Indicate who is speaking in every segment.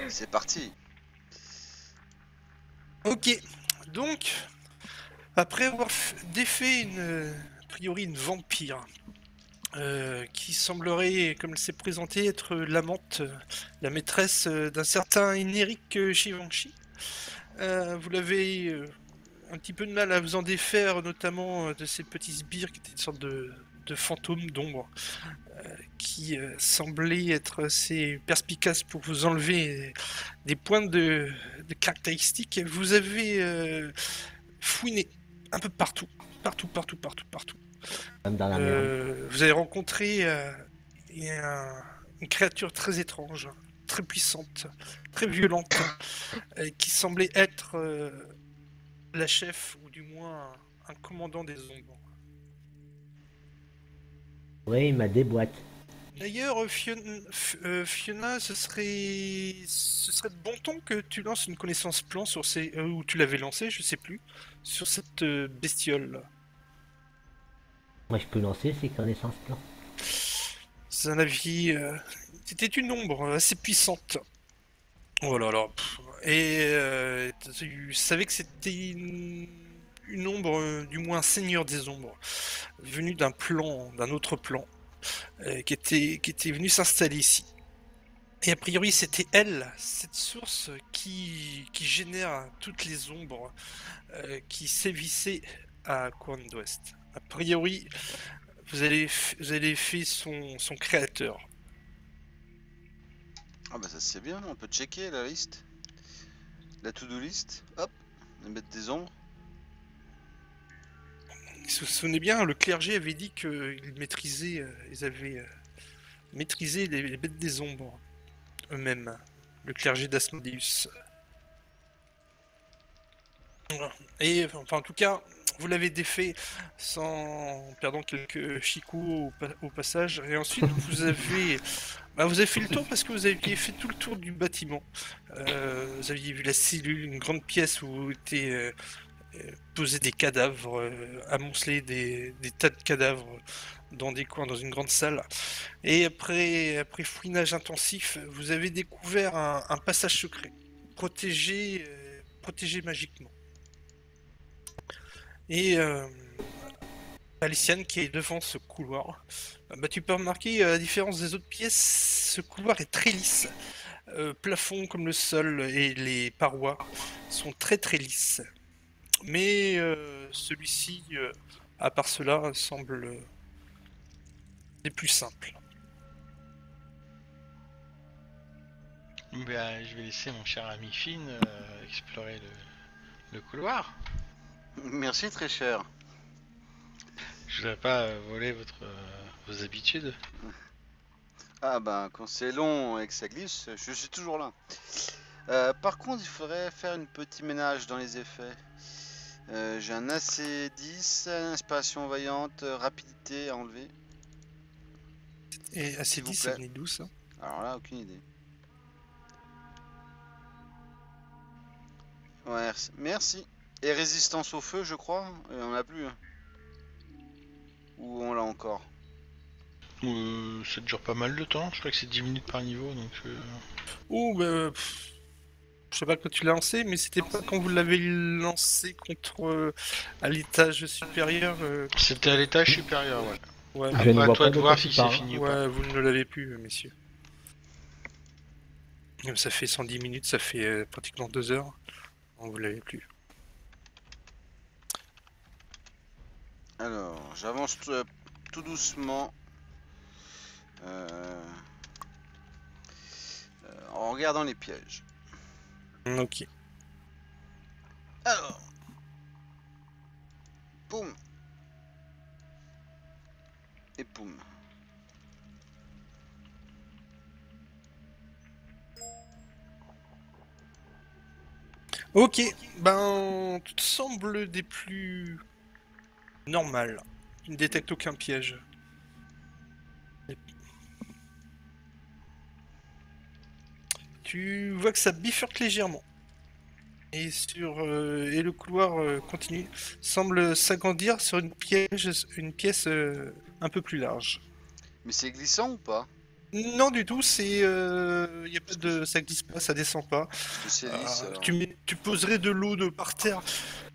Speaker 1: C'est parti.
Speaker 2: Ok, donc, après avoir défait a priori une vampire, qui semblerait, comme elle s'est présentée, être l'amante, la maîtresse d'un certain Inéric Givenchy, vous l'avez un petit peu de mal à vous en défaire, notamment de ces petits sbires qui étaient une sorte de fantômes d'ombre, qui semblaient être assez perspicaces pour vous enlever des points de caractéristiques. Vous avez fouiné un peu partout, partout.
Speaker 3: Comme dans la merde.
Speaker 2: Vous avez rencontré une créature très étrange, très puissante, très violente, qui semblait être la chef, ou du moins un commandant des ombres.
Speaker 3: Oui, il m'a déboîte.
Speaker 2: D'ailleurs, Fiona, ce serait de bon ton que tu lances une connaissance plan sur ces... ou tu l'avais lancé, je sais plus, sur cette bestiole.
Speaker 3: Moi, je peux lancer ces connaissances plan.
Speaker 2: C'est un avis... C'était une ombre assez puissante. Oh là là. Et tu savais que c'était une ombre, du moins un seigneur des ombres, venu d'un autre plan, qui était venu s'installer ici. Et a priori, c'était elle, cette source qui génère toutes les ombres qui sévissaient à Courne d'Ouest. A priori, vous avez fait son créateur.
Speaker 1: Ah bah ça c'est bien, on peut checker la liste. La to-do list. Hop, on va mettre des ombres.
Speaker 2: Vous vous souvenez bien, le clergé avait dit qu'ils maîtrisaient, ils avaient maîtrisé les bêtes des ombres eux-mêmes. Le clergé d'Asmodeus. Et enfin, en tout cas, vous l'avez défait sans perdant quelques chicots au passage. Et ensuite, vous avez fait le tour parce que vous aviez fait tout le tour du bâtiment. Vous aviez vu la cellule, une grande pièce où étaient posés des cadavres, amoncelés des tas de cadavres dans des coins, dans une grande salle. Et après fouinage intensif, vous avez découvert un passage secret, protégé magiquement. Et Aliciane qui est devant ce couloir, tu peux remarquer, à la différence des autres pièces, ce couloir est très lisse. Plafond comme le sol et les parois sont très lisses. Mais celui-ci, à part cela, semble des plus simples.
Speaker 4: Ben, je vais laisser mon cher ami Finn explorer le couloir.
Speaker 1: Merci très cher.
Speaker 4: Je voudrais pas voler vos habitudes.
Speaker 1: Ah bah quand c'est long et que ça glisse, je suis toujours là. Par contre, il faudrait faire une petit ménage dans les effets. J'ai un AC10, inspiration voyante, rapidité à enlever.
Speaker 2: Et assez
Speaker 1: S'il vous
Speaker 2: 10, ça
Speaker 1: plaît.
Speaker 2: venait d'où ça?
Speaker 1: Alors là, aucune idée. Ouais, merci. Et résistance au feu, je crois. On l'a plus. Hein. Ou on l'a encore.
Speaker 4: Ça dure pas mal de temps, je crois que c'est 10 minutes par niveau, donc...
Speaker 2: Oh, je sais pas quand tu l'as lancé, mais c'était pas quand vous l'avez lancé contre à l'étage supérieur.
Speaker 4: C'était à l'étage supérieur, ouais.
Speaker 2: Ouais,
Speaker 3: Je ne
Speaker 4: Après, à
Speaker 3: vois
Speaker 4: toi
Speaker 3: pas
Speaker 4: de
Speaker 3: de
Speaker 4: voir
Speaker 3: quoi
Speaker 4: si
Speaker 3: tu
Speaker 4: c'est
Speaker 3: parles.
Speaker 4: fini ou pas.
Speaker 2: ouais, vous ne l'avez plus, messieurs. Comme ça fait 110 minutes, ça fait pratiquement 2 heures. Non, vous l'avez plus.
Speaker 1: Alors, j'avance tout doucement. En regardant les pièges.
Speaker 2: Ok.
Speaker 1: Alors. Poum. Et poum.
Speaker 2: Ok, tout semble des plus normales. Tu ne détectes aucun piège. Tu vois que ça bifurque légèrement. Et le couloir continue, semble s'agrandir sur une pièce un peu plus large.
Speaker 1: Mais c'est glissant ou pas?
Speaker 2: Non du tout, c'est y a pas de, ça glisse pas, ça descend pas.
Speaker 1: Parce que c'est lisse, alors.
Speaker 2: Tu poserais de l'eau de par terre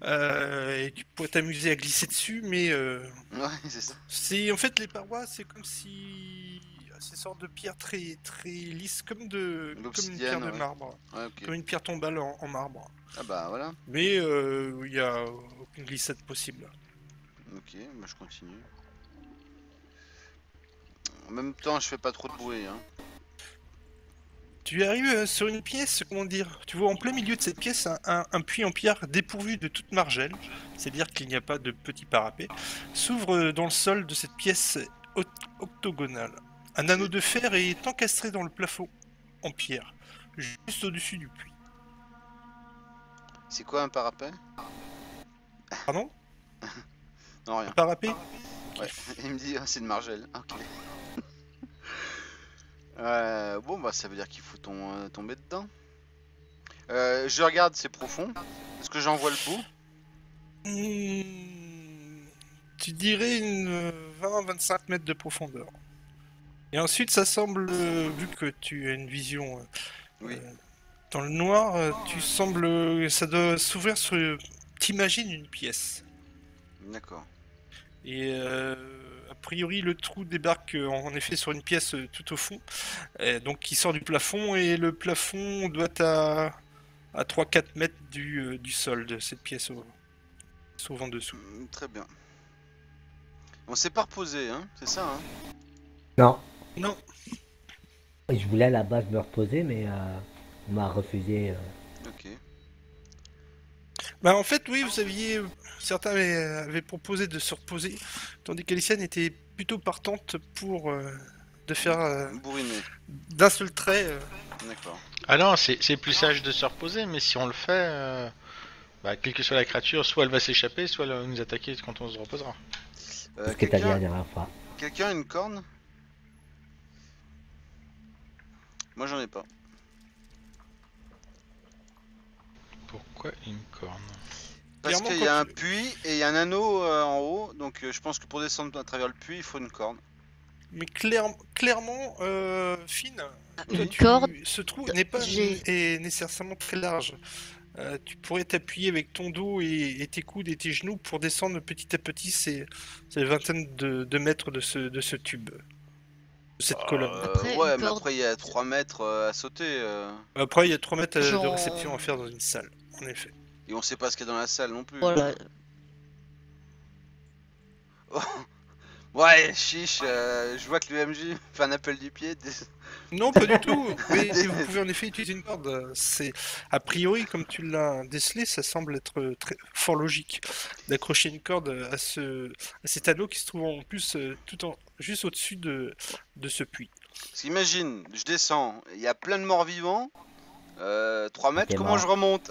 Speaker 2: et tu pourrais t'amuser à glisser dessus, mais
Speaker 1: Ouais, c'est ça.
Speaker 2: c'est en fait les parois, c'est comme si ces sortes de pierres très très lisses, comme une pierre
Speaker 1: L'obsidienne,
Speaker 2: de
Speaker 1: ouais.
Speaker 2: marbre,
Speaker 1: Ouais, ok.
Speaker 2: comme une pierre tombale en marbre.
Speaker 1: Ah bah voilà.
Speaker 2: Mais il y a aucune glissade possible.
Speaker 1: Ok, bah je continue. En même temps, je fais pas trop de bruit, hein.
Speaker 2: Tu arrives sur une pièce, comment dire, tu vois en plein milieu de cette pièce un puits en pierre dépourvu de toute margelle, c'est-à-dire qu'il n'y a pas de petit parapet, s'ouvre dans le sol de cette pièce octogonale. Un anneau de fer est encastré dans le plafond en pierre, juste au-dessus du puits.
Speaker 1: C'est quoi un parapet?
Speaker 2: Pardon?
Speaker 1: Non, rien.
Speaker 2: Un parapet?
Speaker 1: Ouais, il me dit, ah, c'est une margelle. Ok. Bon, bah ça veut dire qu'il faut tomber dedans. Je regarde, c'est profond. Est-ce que j'en vois le bout?
Speaker 2: Tu dirais une 20-25 mètres de profondeur. Et ensuite, ça semble, vu que tu as une vision
Speaker 1: Oui.
Speaker 2: dans le noir, tu sembles, ça doit s'ouvrir sur, t'imagines une pièce.
Speaker 1: D'accord.
Speaker 2: Et a priori, le trou débarque en effet sur une pièce tout au fond, donc qui sort du plafond, et le plafond doit être à 3-4 mètres du sol de cette pièce au vent dessous.
Speaker 1: Très bien. On s'est pas reposé, hein, c'est ça, hein?
Speaker 3: Non.
Speaker 2: Non,
Speaker 3: Je voulais à la base me reposer, mais on m'a refusé.
Speaker 1: Ok.
Speaker 2: bah en fait, oui, vous aviez. Certains avaient proposé de se reposer, tandis qu'Aliciane était plutôt partante pour de faire
Speaker 1: Bourriné.
Speaker 2: d'un seul trait.
Speaker 1: D'accord.
Speaker 4: Ah non, c'est plus sage de se reposer, mais si on le fait, bah, quelle que soit la créature, soit elle va s'échapper, soit elle va nous attaquer quand on se reposera.
Speaker 3: C'est ce que t'as dit la dernière fois.
Speaker 1: Quelqu'un a une corne? Moi j'en ai pas.
Speaker 4: Pourquoi une corne?
Speaker 1: Parce
Speaker 2: Clairement,
Speaker 1: qu'il y a
Speaker 2: quand
Speaker 1: un puits et il y a un anneau en haut, donc je pense que pour descendre à travers le puits, il faut une corne.
Speaker 2: Mais clairement, Finn,
Speaker 1: Oui.
Speaker 5: Corde,
Speaker 2: ce trou n'est pas
Speaker 5: j'ai-
Speaker 2: nécessairement très large. Tu pourrais t'appuyer avec ton dos et tes coudes et tes genoux pour descendre petit à petit ces vingtaines de mètres de ce tube, de cette colonne.
Speaker 5: Après,
Speaker 1: Ouais,
Speaker 5: une
Speaker 1: mais
Speaker 5: corde-
Speaker 1: après il y a 3 mètres à sauter.
Speaker 2: Après, il y a 3 mètres de
Speaker 5: Genre-
Speaker 2: réception à faire dans une salle, en effet.
Speaker 1: Et on sait pas ce qu'il y a dans la salle non plus.
Speaker 5: Voilà.
Speaker 1: Ouais, chiche, je vois que l'UMJ fait un appel du pied.
Speaker 2: Non, pas du tout. Mais vous pouvez en effet utiliser une corde. C'est a priori, comme tu l'as décelé, ça semble être fort logique d'accrocher une corde à cet anneau qui se trouve en plus juste au-dessus de ce puits.
Speaker 1: Parce qu'imagine, je descends, il y a plein de morts vivants. 3 mètres,
Speaker 3: T'es
Speaker 1: comment
Speaker 3: mort.
Speaker 1: je remonte?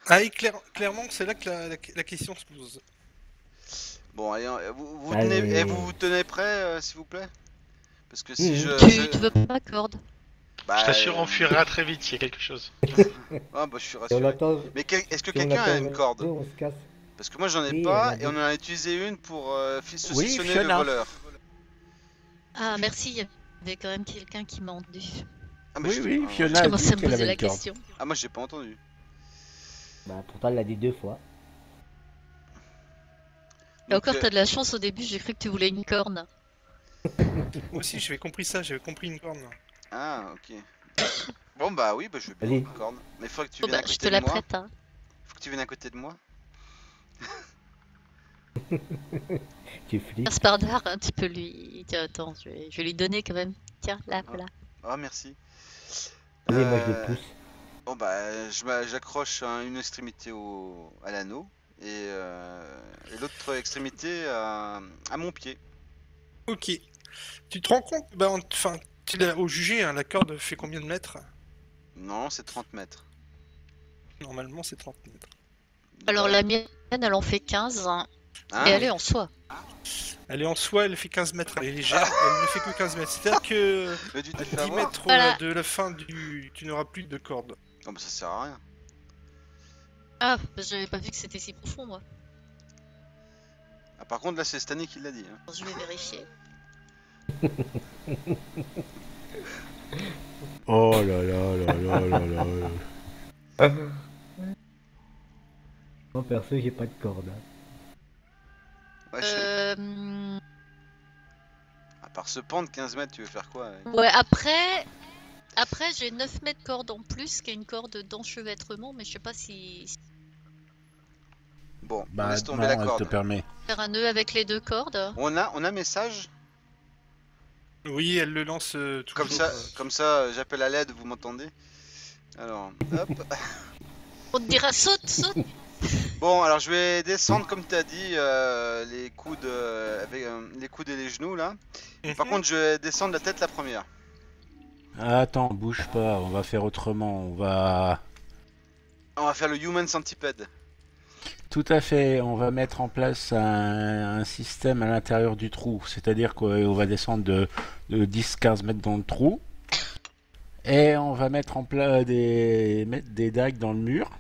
Speaker 2: Ah, et clairement, c'est là que la question se pose.
Speaker 1: Bon, allez, vous
Speaker 3: Allez.
Speaker 1: tenez, vous vous tenez prêt, s'il vous plaît? Parce que si
Speaker 3: Mhm.
Speaker 5: Tu veux pas corde?
Speaker 1: Bah,
Speaker 4: Je t'assure, on fuira très vite s'il y a quelque chose.
Speaker 1: Ah bah je suis
Speaker 3: Si on
Speaker 1: rassuré.
Speaker 3: entend,
Speaker 1: Mais est-ce que
Speaker 3: si on
Speaker 1: quelqu'un a
Speaker 3: entend
Speaker 1: une
Speaker 3: un
Speaker 1: corde?
Speaker 3: peu, on se casse.
Speaker 1: Parce que moi j'en ai
Speaker 3: Oui,
Speaker 1: pas
Speaker 3: on a
Speaker 1: et on
Speaker 3: dit.
Speaker 1: en a utilisé une pour saucissonner le
Speaker 6: Fiona.
Speaker 1: voleur.
Speaker 5: Ah, merci, il y avait quand même quelqu'un qui m'a entendu.
Speaker 1: Ah, mais
Speaker 6: Oui,
Speaker 1: je-
Speaker 6: oui,
Speaker 1: ah,
Speaker 6: Fiona
Speaker 5: Je
Speaker 6: a
Speaker 5: commençais
Speaker 6: dit
Speaker 5: à me
Speaker 6: qu'elle
Speaker 5: poser
Speaker 6: avait
Speaker 5: la
Speaker 6: une corde.
Speaker 5: question.
Speaker 1: Ah, moi j'ai pas entendu.
Speaker 3: Bah, pourtant, elle l'a dit 2 fois.
Speaker 5: Et
Speaker 1: Donc,
Speaker 5: encore, t'as de la chance au début, j'ai cru que tu voulais une corne.
Speaker 2: Moi aussi, j'avais compris ça, j'avais compris une corne.
Speaker 1: Ah, ok. Bon bah oui, bah je veux bien
Speaker 3: Vas-y.
Speaker 1: une corde. Mais il faudrait que tu
Speaker 5: Oh,
Speaker 1: viennes
Speaker 5: bah,
Speaker 1: à
Speaker 5: je
Speaker 1: côté
Speaker 5: te
Speaker 1: de
Speaker 5: la
Speaker 1: moi.
Speaker 5: prête, hein.
Speaker 1: Faut que tu viennes à côté de moi.
Speaker 3: Tu flippes.
Speaker 5: Spardar, hein, tu peux lui. Tiens, attends, je vais lui donner quand même. Tiens, là, voilà.
Speaker 1: Ah, merci.
Speaker 3: Allez, moi, je le
Speaker 1: Euh,
Speaker 3: pousse.
Speaker 1: Bon bah j'accroche une extrémité à l'anneau et l'autre extrémité à mon pied.
Speaker 2: Ok. Tu te rends compte, bah, enfin, au jugé, hein, la corde fait combien de mètres?
Speaker 1: Non, c'est 30 mètres.
Speaker 2: Normalement, c'est 30 mètres.
Speaker 5: Alors,
Speaker 1: Bah,
Speaker 5: la mienne, elle en fait 15, hein,
Speaker 1: hein
Speaker 5: et elle est en soie.
Speaker 2: Elle est en soi, elle fait 15 mètres, elle est légère, elle ne fait que 15 mètres. C'est-à-dire que
Speaker 1: Mais tu t'es
Speaker 2: à
Speaker 1: fait
Speaker 2: 10
Speaker 1: avoir.
Speaker 2: mètres
Speaker 5: Voilà.
Speaker 2: de la fin tu n'auras plus de corde.
Speaker 1: Oh bah ça sert à rien.
Speaker 5: Ah, j'avais pas vu que c'était si profond, moi.
Speaker 1: Ah, par contre là c'est Stanley qui l'a dit. Hein.
Speaker 5: Je vais vérifier.
Speaker 6: Oh là là là là là là là.
Speaker 3: Moi perso, j'ai pas de corde.
Speaker 1: Ouais,
Speaker 5: Euh,
Speaker 1: à part se pendre 15 mètres, tu veux faire quoi avec
Speaker 5: Ouais, après j'ai 9 mètres de corde en plus, qui est une corde d'enchevêtrement, mais je sais pas si
Speaker 1: Bon, on
Speaker 6: Bah
Speaker 1: laisse tomber la
Speaker 6: non, elle te
Speaker 1: corde.
Speaker 6: permet.
Speaker 5: faire un nœud avec les deux cordes.
Speaker 1: On a message.
Speaker 2: Oui, elle le lance
Speaker 1: Comme
Speaker 2: toujours.
Speaker 1: ça, j'appelle à l'aide, vous m'entendez? Alors, hop.
Speaker 5: On te dira saute, saute.
Speaker 1: Bon, alors je vais descendre comme tu as dit, les coudes avec les coudes et les genoux là. Par
Speaker 2: Mhm.
Speaker 1: contre, je vais descendre la tête la première.
Speaker 6: Attends, bouge pas, on va faire autrement. On va.
Speaker 1: On va faire le human centipede.
Speaker 6: Tout à fait, on va mettre en place un système à l'intérieur du trou. C'est-à-dire qu'on va descendre de 10-15 mètres dans le trou. Et on va mettre en place mettre des dagues dans le mur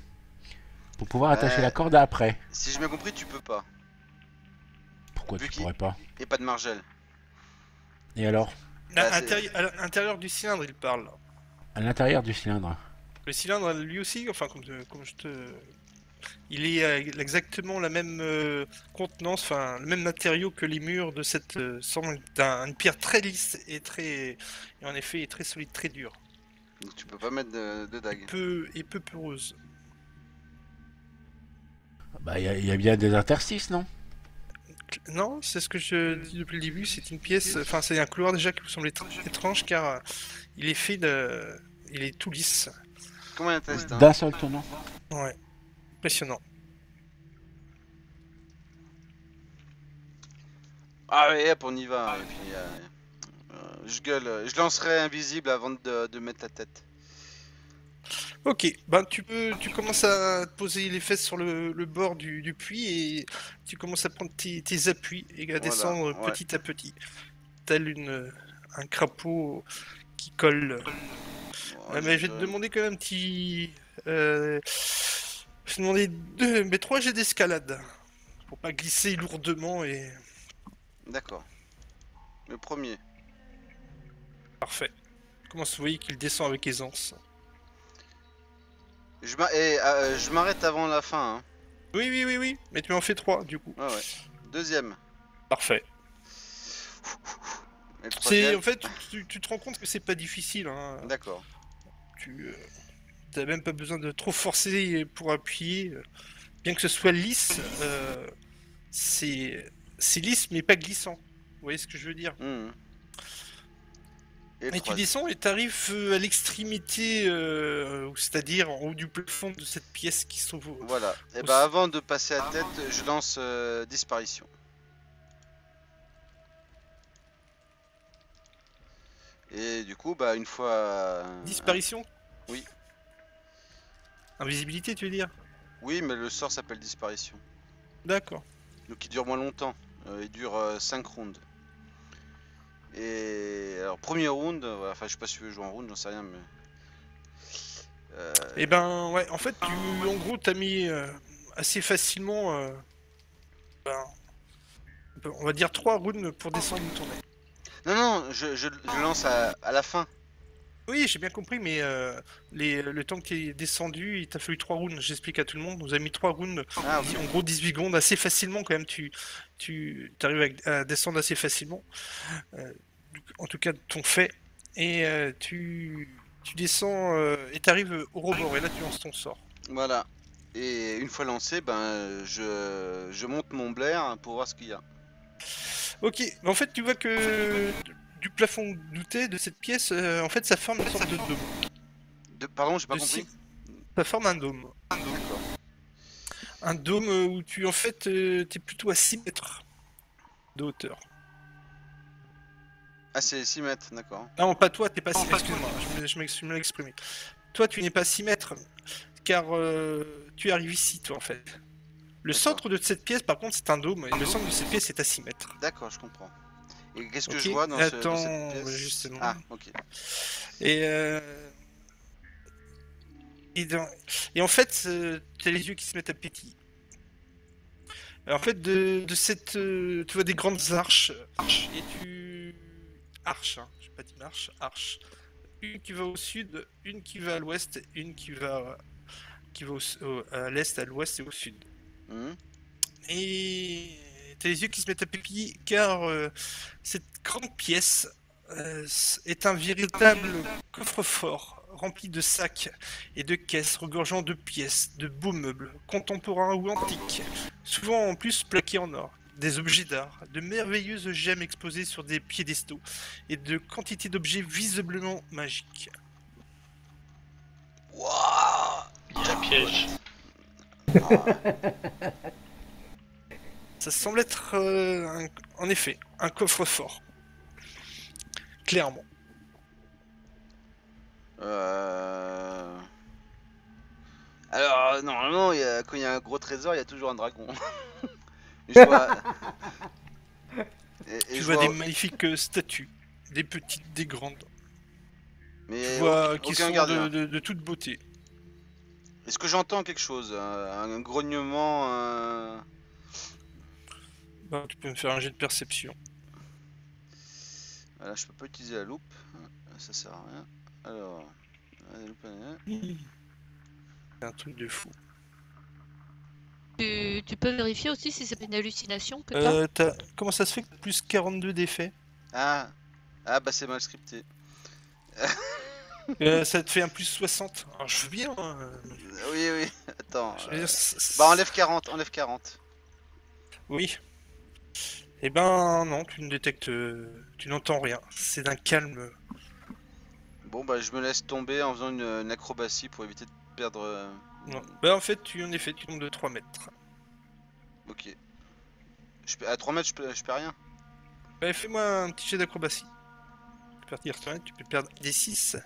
Speaker 6: pour pouvoir attacher la corde après.
Speaker 1: Si j'ai bien compris, tu peux pas.
Speaker 6: Pourquoi
Speaker 1: Vu
Speaker 6: tu
Speaker 1: qu'il-
Speaker 6: pourrais pas?
Speaker 1: Et pas de margelle.
Speaker 6: Et alors?
Speaker 1: Bah,
Speaker 2: À l'intérieur du cylindre, il parle.
Speaker 6: À l'intérieur du cylindre.
Speaker 2: Le cylindre, lui aussi, enfin, comme je te. Il est exactement la même contenance, enfin, le même matériau que les murs de cette. Semble une pierre très lisse et très. Et en effet, très solide, très dure.
Speaker 1: Donc tu peux pas mettre de dague.
Speaker 2: Peu poreuse.
Speaker 6: Bah, il y a bien des interstices, non?
Speaker 2: Non, c'est ce que je dis depuis le début, c'est une pièce. Enfin, c'est un couloir déjà qui vous semble étrange car il est fait de. Il est tout lisse.
Speaker 1: Comment il teste hein
Speaker 6: D'un seul tenant.
Speaker 2: Ouais. Impressionnant.
Speaker 1: Ah ouais, hop, on y va. Et puis, je gueule. Je lancerai invisible avant de mettre la tête.
Speaker 2: Ok, ben tu commences à te poser les fesses sur le bord du puits et tu commences à prendre tes appuis et à
Speaker 1: Voilà,
Speaker 2: descendre
Speaker 1: ouais.
Speaker 2: petit à petit, tel un crapaud qui colle.
Speaker 1: Bon,
Speaker 2: Mais je vais te demander quand même un petit, je vais te demander mais 3 jets d'escalade pour pas glisser lourdement et
Speaker 1: D'accord. Le premier.
Speaker 2: parfait. Comment vous voyez qu'il descend avec aisance.
Speaker 1: Je m'arrête avant la fin. Hein.
Speaker 2: Oui, mais tu en fais 3 du coup.
Speaker 1: Ouais, ouais. Deuxième.
Speaker 2: Parfait.
Speaker 1: Et le
Speaker 2: C'est
Speaker 1: troisième.
Speaker 2: en fait tu te rends compte que c'est pas difficile. Hein.
Speaker 1: D'accord.
Speaker 2: Tu t'as même pas besoin de trop forcer pour appuyer. Bien que ce soit lisse, c'est lisse mais pas glissant. Vous voyez ce que je veux dire?
Speaker 1: Mhm. Et le
Speaker 2: Et tu
Speaker 1: troisième.
Speaker 2: descends et t'arrives à l'extrémité, c'est-à-dire en haut du plafond de cette pièce qui se trouve
Speaker 1: Voilà. Et
Speaker 2: au-
Speaker 1: bah avant de passer à tête, je lance disparition. Et du coup, bah une fois.
Speaker 2: disparition.
Speaker 1: Oui.
Speaker 2: Invisibilité, tu veux dire?
Speaker 1: Oui, mais le sort s'appelle disparition.
Speaker 2: D'accord.
Speaker 1: Donc il dure moins longtemps. Il dure 5 rounds. Et alors, premier round, voilà, enfin je sais pas si tu veux jouer en round, j'en sais rien, mais.
Speaker 2: Et ben ouais, en fait, en gros, t'as mis assez facilement, ben, on va dire 3 rounds pour descendre une tournée.
Speaker 1: Non, non, je lance à la fin.
Speaker 2: Oui, j'ai bien compris, mais le temps que tu es descendu, il t'a fallu 3 rounds. J'explique à tout le monde. Nous avons mis 3 rounds,
Speaker 1: Ah oui.
Speaker 2: en gros 18 secondes, assez facilement quand même. Tu arrives à descendre assez facilement. En tout cas, ton fait. Et tu descends et tu arrives au rebord. Et là, tu lances ton sort.
Speaker 1: Voilà. Et une fois lancé, ben je monte mon Blair pour voir ce qu'il y a.
Speaker 2: Ok, mais en fait, tu vois que du plafond douté de cette pièce, en fait, ça forme une sorte de dôme.
Speaker 1: Pardon, j'ai pas
Speaker 2: De
Speaker 1: compris.
Speaker 2: Ça forme un dôme.
Speaker 1: D'accord.
Speaker 2: Un dôme où tu, en fait, t'es plutôt à 6 mètres de hauteur.
Speaker 1: Ah, c'est 6 mètres, d'accord.
Speaker 2: Non, pas toi, t'es pas 6 mètres. Excuse-moi, je m'exprime mal exprimé. Toi, tu n'es pas 6 mètres, car tu arrives ici, toi, en fait. Le
Speaker 1: D'accord.
Speaker 2: centre de cette pièce, par contre, c'est un dôme, et le centre de cette pièce est à 6 mètres.
Speaker 1: D'accord, je comprends. Et qu'est-ce que
Speaker 2: Ok,
Speaker 1: je vois dans,
Speaker 2: attends,
Speaker 1: dans cette pièce
Speaker 2: justement.
Speaker 1: Ah, ok.
Speaker 2: Et, et en fait, tu as les yeux qui se mettent à pétiller. Alors, en fait, de cette, tu vois des grandes arches, et arches, hein. J'ai pas dit marche, arches. Une qui va au sud, une qui va à l'ouest, une qui va à l'est, à l'ouest et au sud.
Speaker 1: Hmm.
Speaker 2: Et t'as les yeux qui se mettent à pétiller car cette grande pièce est un véritable coffre-fort rempli de sacs et de caisses regorgeant de pièces, de beaux meubles, contemporains ou antiques, souvent en plus plaqués en or, des objets d'art, de merveilleuses gemmes exposées sur des piédestaux et de quantités d'objets visiblement magiques.
Speaker 1: Wouah.
Speaker 4: Il y a un piège.
Speaker 2: Ça semble être, en effet, un coffre-fort. Clairement.
Speaker 1: Alors, normalement, quand il y a un gros trésor, il y a toujours un dragon. Je vois... Et
Speaker 2: Tu
Speaker 1: je
Speaker 2: vois des magnifiques statues, des petites, des grandes.
Speaker 1: Mais
Speaker 2: Tu vois qui
Speaker 1: aucun
Speaker 2: sont
Speaker 1: gardien.
Speaker 2: de toute beauté.
Speaker 1: Est-ce que j'entends quelque chose? Un grognement
Speaker 2: Bah, tu peux me faire un jet de perception.
Speaker 1: Voilà, je peux pas utiliser la loupe. Ça sert à rien. Alors... la loupe, elle est là.
Speaker 2: C'est un truc de fou.
Speaker 5: Tu peux vérifier aussi si c'est pas une hallucination que t'as.
Speaker 2: Comment ça se fait que t'as plus 42 d'effets?
Speaker 1: Ah bah c'est mal scripté.
Speaker 2: Ça te fait un plus 60. Alors je veux bien.
Speaker 1: Oui, attends.
Speaker 2: Je veux dire,
Speaker 1: Bah enlève 40, enlève 40.
Speaker 2: Oui. Eh ben non, tu ne détectes... tu n'entends rien. C'est d'un calme.
Speaker 1: Bon bah je me laisse tomber en faisant une acrobatie pour éviter de perdre...
Speaker 2: Non. Bah en fait, en effet, tu tombes de 3 mètres.
Speaker 1: Ok. À 3 mètres je peux rien.
Speaker 2: Bah, fais-moi un petit jet d'acrobatie. Tu peux perdre 3 mètres, tu peux perdre des 6.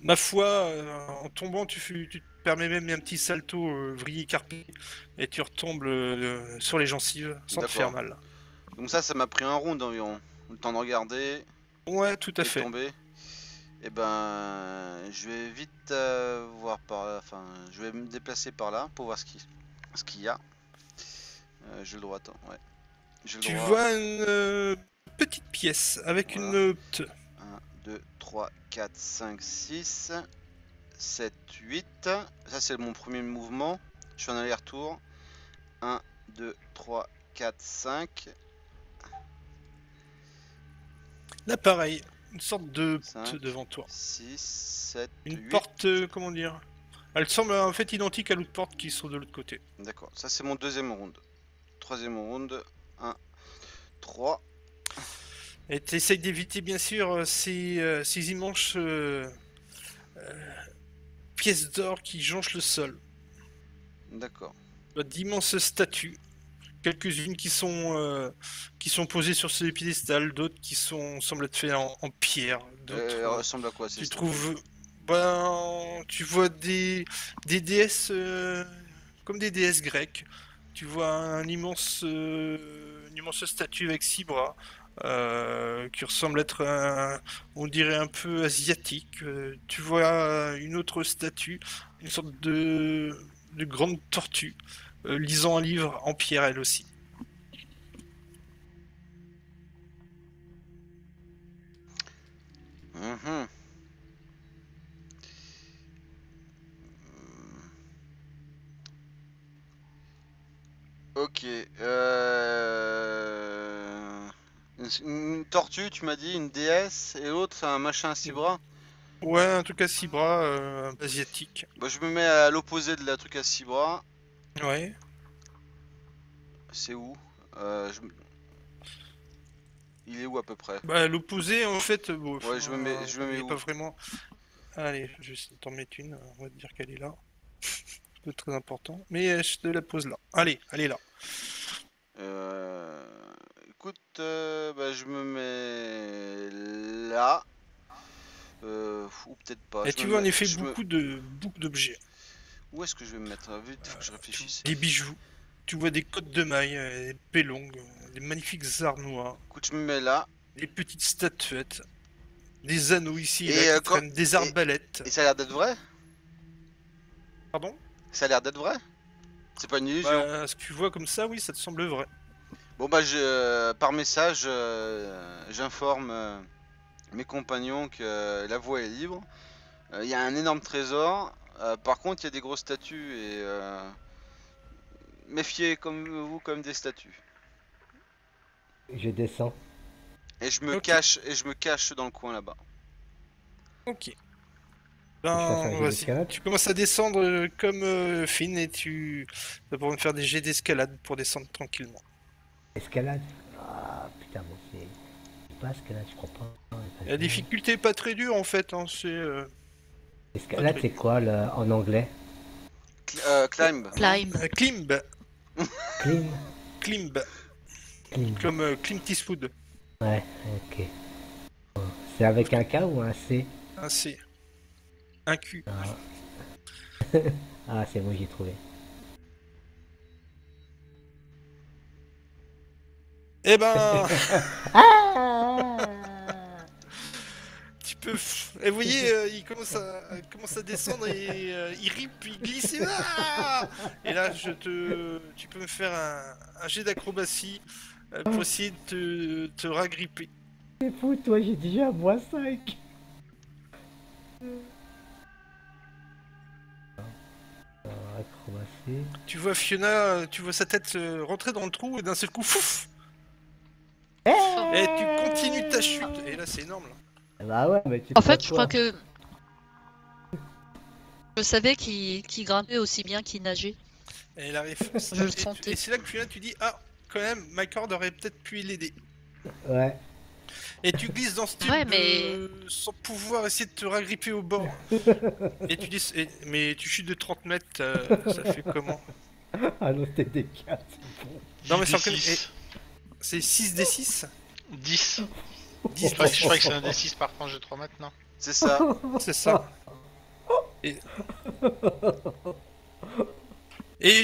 Speaker 2: Ma foi, en tombant, tu te permets même un petit salto vrillé carpé et tu retombes sur les gencives sans te faire mal.
Speaker 1: Donc ça m'a pris un round environ. Le temps de regarder
Speaker 2: Ouais, tout à
Speaker 1: et
Speaker 2: fait.
Speaker 1: tomber. Et ben je vais vite voir par là. Enfin je vais me déplacer par là pour voir ce qu'il y a. J'ai le droit, attends, ouais. J'ai le
Speaker 2: Tu
Speaker 1: droit.
Speaker 2: vois une petite pièce avec
Speaker 1: Voilà.
Speaker 2: une...
Speaker 1: 1, 2, 3, 4, 5, 6, 7, 8. Ça c'est mon premier mouvement. Je fais un aller-retour. 1, 2, 3, 4, 5.
Speaker 2: Là pareil, une sorte de
Speaker 1: 5,
Speaker 2: devant toi.
Speaker 1: 6, 7,
Speaker 2: Une
Speaker 1: 8.
Speaker 2: porte, comment dire? Elle semble en fait identique à l'autre porte qui sont de l'autre côté.
Speaker 1: D'accord, ça c'est mon deuxième round. Troisième round. 1, 3.
Speaker 2: Et tu essayes d'éviter bien sûr ces immenses pièces d'or qui jonchent le sol.
Speaker 1: D'accord.
Speaker 2: D'immenses statues. Quelques-unes qui sont posées sur ce piédestal, d'autres qui semblent être faites en pierre.
Speaker 1: Elle ressemble à quoi
Speaker 2: Tu trouves, tu vois des déesses comme des déesses grecques. Tu vois une immense statue avec 6 bras qui ressemble être on dirait un peu asiatique. Tu vois une autre statue, une sorte de grande tortue. Lisant un livre en pierre elle aussi.
Speaker 1: Mhm. Ok. Une tortue, tu m'as dit, une déesse, et l'autre, c'est un machin à 6 bras.
Speaker 2: Ouais, un truc à 6 bras asiatique.
Speaker 1: Bah, je me mets à l'opposé de la truc à 6 bras.
Speaker 2: Ouais.
Speaker 1: C'est où Il est où à peu près?
Speaker 2: Bah l'opposé en fait. Bon,
Speaker 1: Ouais, je me mets où?
Speaker 2: pas vraiment. Allez, je vais t'en mettre une. On va te dire qu'elle est là. C'est très important. Mais je te la pose là. Allez, elle est là.
Speaker 1: Écoute, bah, je me mets là. Ou peut-être pas.
Speaker 2: Et
Speaker 1: Je
Speaker 2: tu
Speaker 1: me
Speaker 2: vois en
Speaker 1: mets-
Speaker 2: effet
Speaker 1: je me-
Speaker 2: beaucoup d'objets.
Speaker 1: Où est-ce que je vais me mettre? Vite, faut que je réfléchisse.
Speaker 2: Des bijoux. Tu vois des côtes de mailles, des épées longues, des magnifiques arts noirs,
Speaker 1: Écoute, je me mets là.
Speaker 2: des petites statuettes, des anneaux ici et
Speaker 1: Et,
Speaker 2: là qui traînent, des arbalètes.
Speaker 1: Et ça a l'air d'être vrai?
Speaker 2: Pardon?
Speaker 1: Ça a l'air d'être vrai? C'est pas une illusion?
Speaker 2: Bah, ce que tu vois comme ça, oui, ça te semble vrai.
Speaker 1: Bon bah par message, j'informe mes compagnons que la voie est libre. Il y a un énorme trésor. Par contre, il y a des grosses statues et méfiez comme vous comme des statues.
Speaker 3: Je descends.
Speaker 1: Et je me
Speaker 2: Ok.
Speaker 1: cache dans le coin là-bas.
Speaker 2: Ok.
Speaker 3: Je fasse un
Speaker 2: Ben,
Speaker 3: jet
Speaker 2: vas-y.
Speaker 3: d'escalade.
Speaker 2: Tu commences à descendre comme Finn et tu vas pouvoir me faire des jets d'escalade pour descendre tranquillement.
Speaker 3: Escalade. Ah putain, mais c'est pas escalade, je crois pas.
Speaker 2: La difficulté est pas très dure en fait, hein, c'est...
Speaker 3: Escalade, c'est quoi en anglais?
Speaker 1: Climb.
Speaker 5: Climb.
Speaker 2: Climb.
Speaker 3: Clean.
Speaker 2: Climb.
Speaker 3: Clean.
Speaker 2: Comme Clint Eastwood.
Speaker 3: Ouais, ok. Bon. C'est avec un K ou un C?
Speaker 2: Un C. Un Q.
Speaker 3: Ah, ah c'est bon, j'ai trouvé.
Speaker 2: Eh ben... Tu peux... Et vous voyez, il commence à descendre et il rip, il glisse et... Ah et là, tu peux me faire un jet d'acrobatie pour essayer de te ragripper.
Speaker 3: C'est fou, toi, j'ai déjà moins 5. Acrobatie.
Speaker 2: Tu vois Fiona, tu vois sa tête rentrer dans le trou et d'un seul coup, fouf. Et tu continues ta chute. Et là, c'est énorme. Là.
Speaker 3: Bah ouais, mais tu
Speaker 5: En
Speaker 3: crois
Speaker 5: fait, je crois
Speaker 3: quoi?
Speaker 5: que je savais qu'il grimpait aussi bien qu'il nageait.
Speaker 2: Et il arrive.
Speaker 5: Je le sentais.
Speaker 2: Et c'est là que Fiona, tu dis, ah, quand même, ma corde aurait peut-être pu l'aider.
Speaker 3: Ouais.
Speaker 2: Et tu glisses dans ce type
Speaker 5: Ouais, mais-
Speaker 2: sans pouvoir essayer de te ragripper au bord. Et tu dis, mais tu chutes de 30 mètres, ça fait comment?
Speaker 3: Ah non, c'était des 4, c'est bon.
Speaker 2: Non, mais
Speaker 4: 10
Speaker 2: c'est encore-
Speaker 4: D6.
Speaker 2: C'est 6 des 6
Speaker 4: 10.
Speaker 2: 10
Speaker 4: Je crois que c'est un D6 par tranche de 3 mètres, non?
Speaker 1: C'est ça.
Speaker 2: c'est ça. Et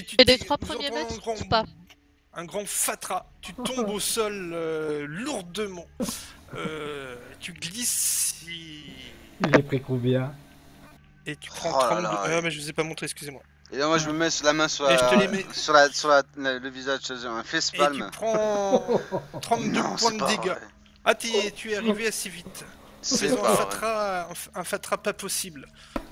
Speaker 2: tu
Speaker 5: Et des
Speaker 2: tu-
Speaker 5: 3
Speaker 2: vous
Speaker 5: premiers
Speaker 2: entendez
Speaker 5: mètres, pas.
Speaker 2: un grand fatras. Tu tombes au sol lourdement. Tu glisses
Speaker 3: J'ai pris combien?
Speaker 2: et tu prends
Speaker 1: Oh là
Speaker 2: 32.
Speaker 1: là,
Speaker 2: Ah,
Speaker 1: ouais.
Speaker 2: mais je vous ai pas montré, excusez-moi.
Speaker 1: Et là, moi, je me mets la main sur
Speaker 2: Et je te les mets.
Speaker 1: le visage, un
Speaker 2: Et tu
Speaker 1: facepalm.
Speaker 2: prends 32
Speaker 1: Non,
Speaker 2: points
Speaker 1: c'est
Speaker 2: de
Speaker 1: pas
Speaker 2: dégâts.
Speaker 1: vrai.
Speaker 2: Ah, tu es arrivé assez vite.
Speaker 1: C'est
Speaker 2: Faisons
Speaker 1: pas vrai.
Speaker 2: un fatras pas possible.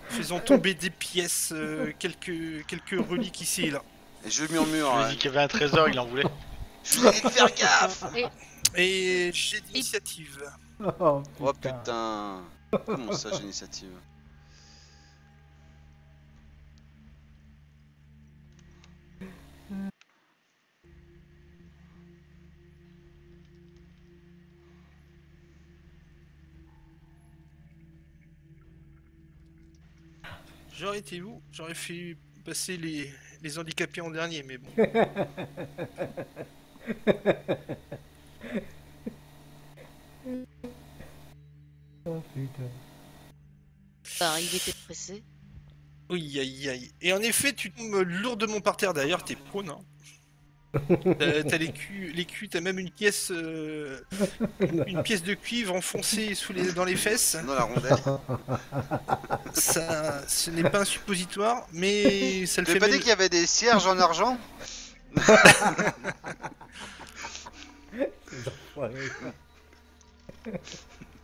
Speaker 2: Faisons tomber des pièces, quelques reliques ici et là.
Speaker 1: Et je murmure.
Speaker 4: Je lui ai
Speaker 1: Ouais.
Speaker 4: dit qu'il y avait un trésor, il en voulait.
Speaker 1: Je vous ai dit de faire gaffe.
Speaker 2: Et j'ai d'initiative.
Speaker 3: Oh
Speaker 1: Oh putain. Comment ça, j'ai l'initiative?
Speaker 2: J'aurais été où? J'aurais fait passer les handicapés en dernier, mais bon.
Speaker 3: Oh putain.
Speaker 5: Bah, il était pressé.
Speaker 2: Oui, aïe aïe. Et en effet, tu tombes lourdement par terre. D'ailleurs, t'es prône. Hein. T'as les culs, t'as même une pièce de cuivre enfoncée dans les fesses.
Speaker 1: Dans la rondelle.
Speaker 2: Ça, ce n'est pas un suppositoire, mais ça le
Speaker 1: Tu
Speaker 2: fait
Speaker 1: pas dit
Speaker 2: même-
Speaker 1: qu'il y avait des cierges en argent?
Speaker 3: Enfoiré.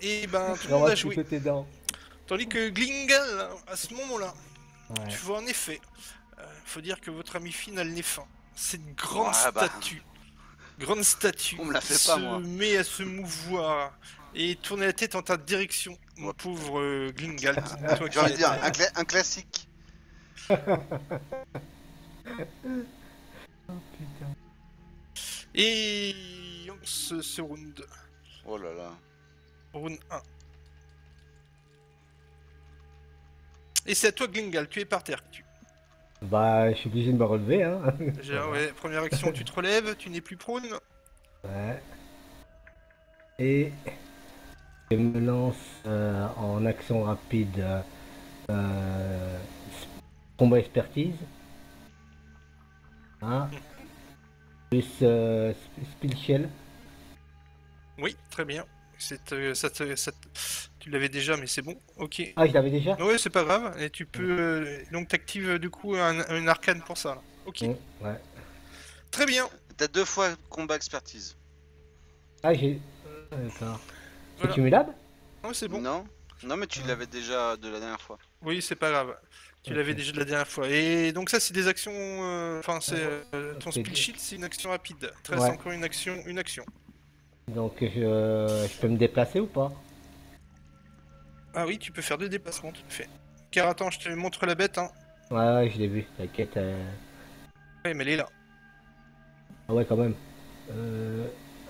Speaker 2: Et ben, tout le
Speaker 3: On
Speaker 2: monde
Speaker 3: va
Speaker 2: a
Speaker 3: te
Speaker 2: joué.
Speaker 3: couper tes dents.
Speaker 2: Tandis que Glingal, à ce moment-là,
Speaker 3: Ouais.
Speaker 2: tu vois en effet, faut dire que votre ami Finn a le nez fin. Cette grande
Speaker 1: Ouais, bah.
Speaker 2: grande statue,
Speaker 1: On me la fait
Speaker 2: se
Speaker 1: pas, moi.
Speaker 2: met à se mouvoir et tourner la tête en ta direction, mon pauvre Glingal. Toi qui
Speaker 1: J'ai envie de
Speaker 2: es-
Speaker 1: dire, un classique.
Speaker 3: Oh putain.
Speaker 2: Et on ce round.
Speaker 1: Oh là là.
Speaker 2: Round 1. Et c'est à toi Glingal, tu es par terre.
Speaker 3: Bah, je suis obligé de me relever, hein.
Speaker 2: Ouais, première action, tu te relèves, tu n'es plus prône.
Speaker 3: Ouais. Et je me lance en action rapide combat expertise. Hein. Plus Spill Shell.
Speaker 2: Oui, très bien. Tu l'avais déjà, mais c'est bon. Ok.
Speaker 3: Ah, je l'avais déjà?
Speaker 2: Ouais, c'est pas grave. Et tu peux. Donc, t'actives du coup un arcane pour ça. Là. Ok.
Speaker 3: Ouais.
Speaker 2: Très bien.
Speaker 1: T'as 2 fois combat expertise.
Speaker 3: Ah, j'ai. D'accord. C'est
Speaker 2: Voilà.
Speaker 3: cumulable?
Speaker 2: Non, c'est bon.
Speaker 1: Non? Non, mais tu l'avais déjà de la dernière fois.
Speaker 2: Oui, c'est pas grave. Tu
Speaker 3: Ok.
Speaker 2: l'avais déjà de la dernière fois. Et donc ça, c'est des actions... Enfin, c'est ton
Speaker 3: C'est-
Speaker 2: spell sheet, c'est une action rapide. Il te reste
Speaker 3: Ouais.
Speaker 2: encore une action, une action.
Speaker 3: Donc, je peux me déplacer ou pas?
Speaker 2: Ah oui, tu peux faire 2 déplacements, tout à fait. Car attends, je te montre la bête, hein.
Speaker 3: Ouais, je l'ai vu. T'inquiète.
Speaker 2: Ouais, mais elle est là.
Speaker 3: Ah ouais, quand même.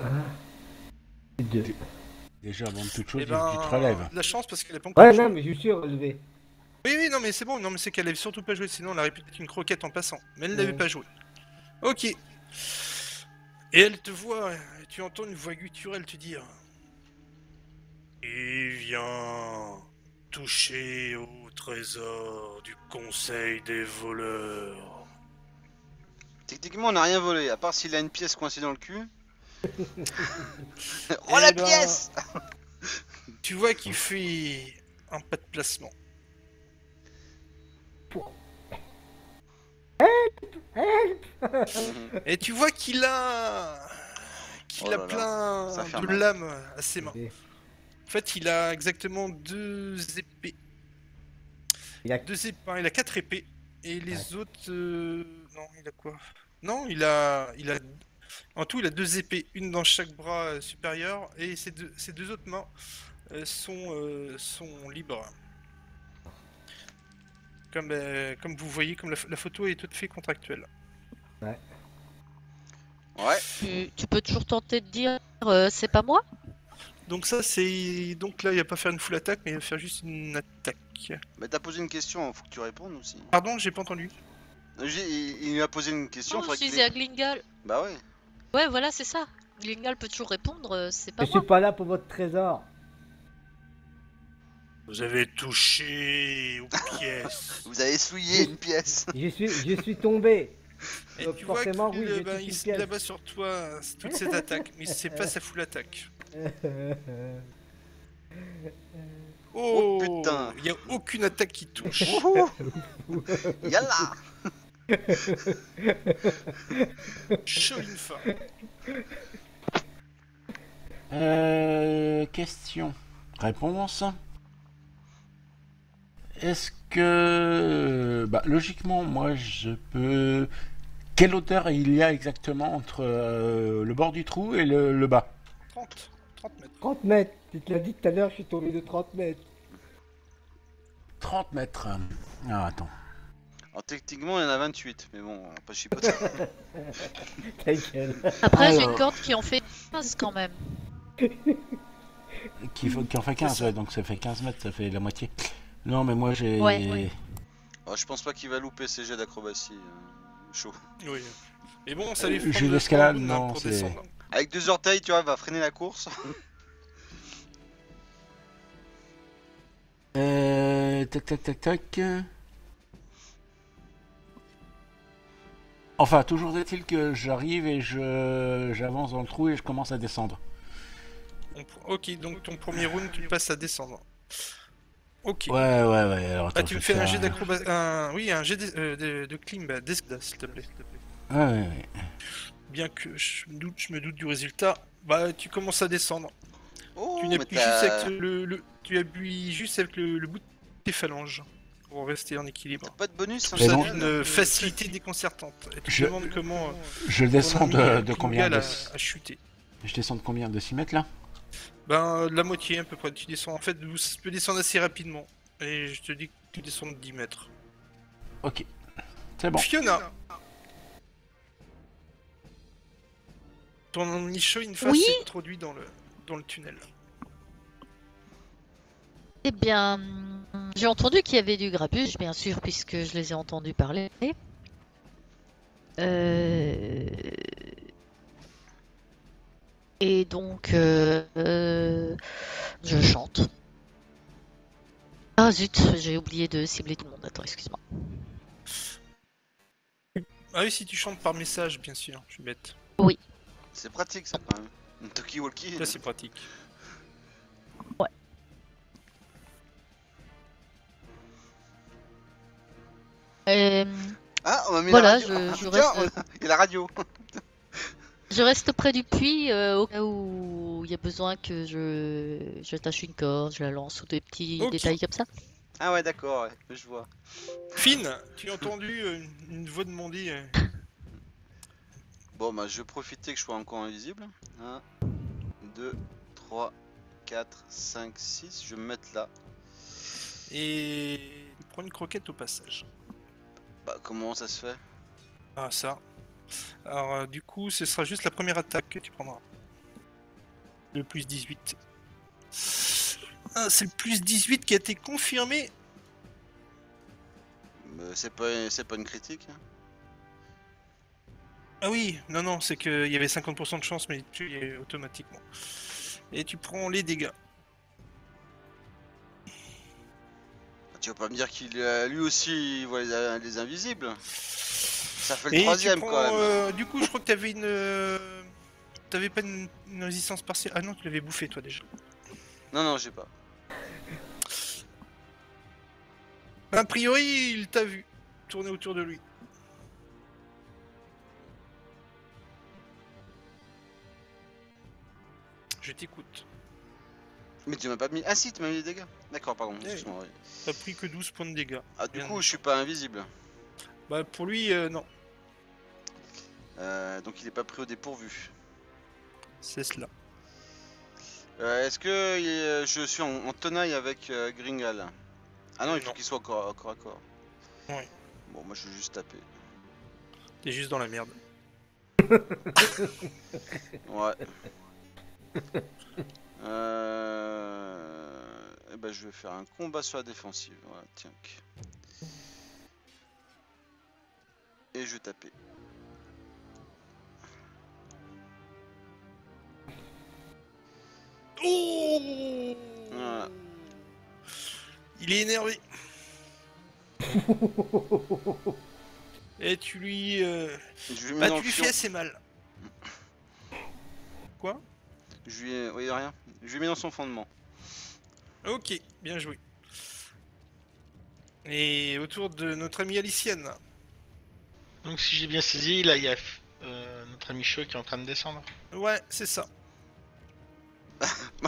Speaker 3: Un, deux.
Speaker 6: Déjà, avant toute chose,
Speaker 2: Eh
Speaker 6: il faut que tu te relèves.
Speaker 2: de la chance parce qu'elle a pas encore
Speaker 3: Ouais,
Speaker 2: joué.
Speaker 3: non, mais je suis relevé.
Speaker 2: Oui, oui, non, mais c'est bon. Non, mais c'est qu'elle avait surtout pas joué, sinon elle aurait pu être une croquette en passant. Mais elle n'avait
Speaker 3: Ouais.
Speaker 2: pas joué. Ok. Et elle te voit, tu entends une voix gutturale te dire... Et viens toucher au trésor du conseil des voleurs.
Speaker 1: Techniquement, on n'a rien volé, à part s'il a une pièce coincée dans le cul. Oh
Speaker 2: Eh
Speaker 1: la
Speaker 2: ben,
Speaker 1: pièce!
Speaker 2: Tu vois qu'il fait un pas de placement. Et tu vois qu'il a...
Speaker 1: Oh là là,
Speaker 2: plein
Speaker 1: ça fait
Speaker 2: de
Speaker 1: mal.
Speaker 2: lames à ses mains.
Speaker 3: Et
Speaker 2: En fait, il a exactement 2 épées.
Speaker 3: Il a-
Speaker 2: 2 épées, il a 4 épées. Et les
Speaker 3: Ouais.
Speaker 2: autres... Non, il a quoi? Non, il a... En tout, il a 2 épées, une dans chaque bras supérieur. Et ses deux autres mains sont libres. Comme vous voyez, comme la photo est tout à fait contractuelle.
Speaker 1: Ouais,
Speaker 5: Tu peux toujours tenter de dire c'est pas moi?
Speaker 2: Donc ça, c'est... Donc là, il va pas faire une full attaque, mais il va faire juste une attaque.
Speaker 1: mais t'as posé une question, faut que tu répondes aussi.
Speaker 2: Pardon, j'ai pas entendu.
Speaker 1: Il lui a posé une question,
Speaker 5: Non, je
Speaker 1: faudrait qu'il
Speaker 5: disais à
Speaker 1: ait...
Speaker 5: Glingal.
Speaker 1: Bah ouais.
Speaker 5: Ouais, voilà, c'est ça. Glingal peut toujours répondre, c'est pas
Speaker 3: Je
Speaker 5: moi.
Speaker 3: suis pas là pour votre trésor.
Speaker 2: Vous avez touché aux pièces.
Speaker 1: Vous avez souillé une pièce.
Speaker 3: Je suis tombé.
Speaker 2: Et
Speaker 3: Donc
Speaker 2: tu vois
Speaker 3: forcément,
Speaker 2: qu'il
Speaker 3: oui, j'ai
Speaker 2: bah,
Speaker 3: touché
Speaker 2: il
Speaker 3: une
Speaker 2: se
Speaker 3: pièce.
Speaker 2: met là-bas sur toi toute cette attaque, mais c'est pas sa full attaque.
Speaker 1: Oh, putain.
Speaker 2: Il y a aucune attaque qui touche.
Speaker 1: Wouhou. Yalla.
Speaker 2: Cholinfa.
Speaker 6: Question. Réponse. Est-ce que... Bah, logiquement, moi, je peux... Quelle hauteur il y a exactement entre le bord du trou et le bas?
Speaker 2: 30 mètres.
Speaker 3: 30 mètres. Tu te l'as dit tout à l'heure, je suis tombé de 30 mètres.
Speaker 6: 30 mètres. Ah, attends.
Speaker 1: Alors techniquement, il y en a 28, mais bon, on va pas chipoter.
Speaker 3: Ta gueule.
Speaker 5: Après, j'ai
Speaker 6: Alors.
Speaker 5: une corde qui en fait 15 quand même.
Speaker 6: Qui en fait 15, ouais, donc ça fait 15 mètres, ça fait la moitié. Non, mais moi, j'ai...
Speaker 5: Ouais.
Speaker 1: Oh, je pense pas qu'il va louper ses jets d'acrobatie. Chaud.
Speaker 2: Oui. Et bon, ça lui
Speaker 6: Jeu
Speaker 2: prend
Speaker 6: d'escalade,
Speaker 2: 3 rounds,
Speaker 6: non,
Speaker 2: pour
Speaker 6: c'est-
Speaker 2: descendre.
Speaker 1: Avec 2 orteils, tu vois, il va freiner la course.
Speaker 6: Tac. Enfin, toujours est-il que j'arrive et j'avance dans le trou et je commence à descendre.
Speaker 2: Ok, donc ton premier round, tu passes à descendre. Ok.
Speaker 6: Ouais, alors
Speaker 2: Bah,
Speaker 6: attends,
Speaker 2: tu
Speaker 6: je
Speaker 2: me
Speaker 6: vais
Speaker 2: fais un
Speaker 6: faire
Speaker 2: jet d'acrobatie. Oui, un jet de climb, d'escalade, s'il te plaît.
Speaker 6: Ouais.
Speaker 2: Bien que je me doute du résultat. Bah, tu commences à descendre.
Speaker 1: Oh,
Speaker 2: Tu
Speaker 1: mais
Speaker 2: appuies juste
Speaker 1: t'as
Speaker 2: avec tu appuies juste avec le bout de tes phalanges pour rester en équilibre.
Speaker 1: pas de bonus hein,
Speaker 2: Tout ça
Speaker 6: donc-
Speaker 2: d'une facilité déconcertante. Et tu te
Speaker 6: Je-
Speaker 2: demandes comment
Speaker 6: Je
Speaker 2: ton
Speaker 6: descends
Speaker 2: ami,
Speaker 6: de combien
Speaker 2: Klingal
Speaker 6: de...
Speaker 2: a chuté.
Speaker 6: Je descends de combien? De 6 mètres, là?
Speaker 2: Ben, la moitié à peu près. Tu descends. En fait, tu peux descendre assez rapidement. Et je te dis que tu descends de 10 mètres.
Speaker 6: Ok. C'est bon.
Speaker 2: Fiona, ton nicho une face
Speaker 5: Oui.
Speaker 2: s'est introduit dans le tunnel.
Speaker 5: Eh bien, j'ai entendu qu'il y avait du grabuge, bien sûr, puisque je les ai entendus parler. Et donc, je chante. Ah zut, j'ai oublié de cibler tout le monde. Attends, excuse-moi.
Speaker 2: Ah oui, si tu chantes par message, bien sûr. Je suis bête.
Speaker 1: C'est pratique ça quand même. Une talkie-walkie.
Speaker 2: Là, c'est pratique.
Speaker 5: Euh,
Speaker 1: Ah, on m'a mis
Speaker 5: Voilà,
Speaker 1: la radio.
Speaker 5: je
Speaker 1: Tiens,
Speaker 5: reste-
Speaker 1: il y a la radio.
Speaker 5: Je reste près du puits au cas où il y a besoin que j'attache une corde, je la lance ou des petits
Speaker 2: Ok.
Speaker 5: détails comme ça.
Speaker 1: Ah ouais, d'accord, ouais, je vois.
Speaker 2: Finn, tu as entendu une voix demander
Speaker 1: Bon, bah, je vais profiter que je sois encore invisible. 1, 2, 3, 4, 5, 6. Je vais me mettre là.
Speaker 2: et tu prends une croquette au passage.
Speaker 1: Bah, comment ça se fait?
Speaker 2: Ah, ça. Alors, du coup, ce sera juste la première attaque que tu prendras. Le plus 18. Ah, c'est le plus 18 qui a été confirmé.
Speaker 1: C'est pas une critique, hein.
Speaker 2: Ah oui, non, c'est qu'il y avait 50% de chance, mais tu y es automatiquement. Et tu prends les dégâts.
Speaker 1: Tu vas pas me dire qu'il lui aussi il voit les invisibles. Ça fait le
Speaker 2: Et tu
Speaker 1: troisième
Speaker 2: prends,
Speaker 1: quand même.
Speaker 2: du coup, je crois que t'avais t'avais pas une résistance partielle. Ah non, tu l'avais bouffé toi déjà.
Speaker 1: Non, j'ai pas.
Speaker 2: A priori, il t'a vu tourner autour de lui. Je t'écoute.
Speaker 1: Mais tu m'as pas mis. Ah si, tu m'as mis des dégâts. D'accord, pardon.
Speaker 2: Ouais.
Speaker 1: Excuse-moi. Oui.
Speaker 2: T'as pris que 12 points de dégâts.
Speaker 1: Ah, du
Speaker 2: Rien
Speaker 1: coup,
Speaker 2: de
Speaker 1: je suis pas invisible.
Speaker 2: Bah pour lui, non.
Speaker 1: Donc il est pas pris au dépourvu.
Speaker 2: C'est cela.
Speaker 1: Est-ce que je suis en tenaille avec Gringal? Ah non, il faut
Speaker 2: Non.
Speaker 1: qu'il soit corps à corps.
Speaker 2: Oui.
Speaker 1: Bon, moi je vais juste taper.
Speaker 2: T'es juste dans la merde.
Speaker 1: Ouais. Eh ben, je vais faire un combat sur la défensive. Voilà, tiens. Et je vais taper.
Speaker 2: Oh
Speaker 1: Voilà.
Speaker 2: Il est énervé. Et tu lui...
Speaker 1: Je lui mets
Speaker 2: Bah
Speaker 1: dans
Speaker 2: tu
Speaker 1: le
Speaker 2: lui
Speaker 1: fion.
Speaker 2: fais assez mal. Quoi?
Speaker 1: Je lui ai... Oui, rien. Je lui mets dans son fondement.
Speaker 2: Ok, bien joué. Et autour de notre amie Alicienne.
Speaker 4: Donc si j'ai bien saisi, là il y a notre ami Shaw qui est en train de descendre.
Speaker 2: Ouais, c'est ça.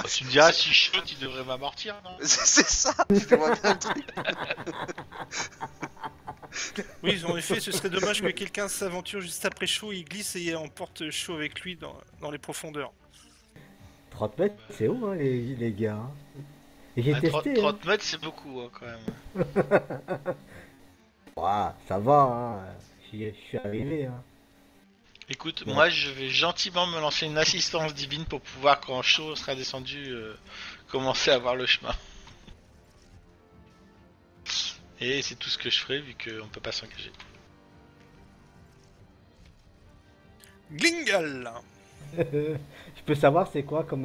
Speaker 4: Tu me diras si Shaw tu devrais m'amortir, non?
Speaker 1: C'est ça. Je vois bien le truc.
Speaker 2: Oui, en effet, ce serait dommage que quelqu'un s'aventure juste après Shaw, il glisse et emporte Shaw avec lui dans les profondeurs.
Speaker 3: 30 mètres, c'est haut, hein, les gars. Hein. Et j'ai
Speaker 4: Ah,
Speaker 3: testé.
Speaker 4: 30 mètres c'est beaucoup hein, quand même.
Speaker 3: Hein. Ouah, ça va, hein. Je suis arrivé. Hein.
Speaker 4: Écoute,
Speaker 3: Ouais.
Speaker 4: moi je vais gentiment me lancer une assistance divine pour pouvoir, quand Shaw sera descendu, commencer à voir le chemin. Et c'est tout ce que je ferai vu qu'on peut pas s'engager.
Speaker 2: Glingal.
Speaker 3: Je peux savoir c'est quoi comme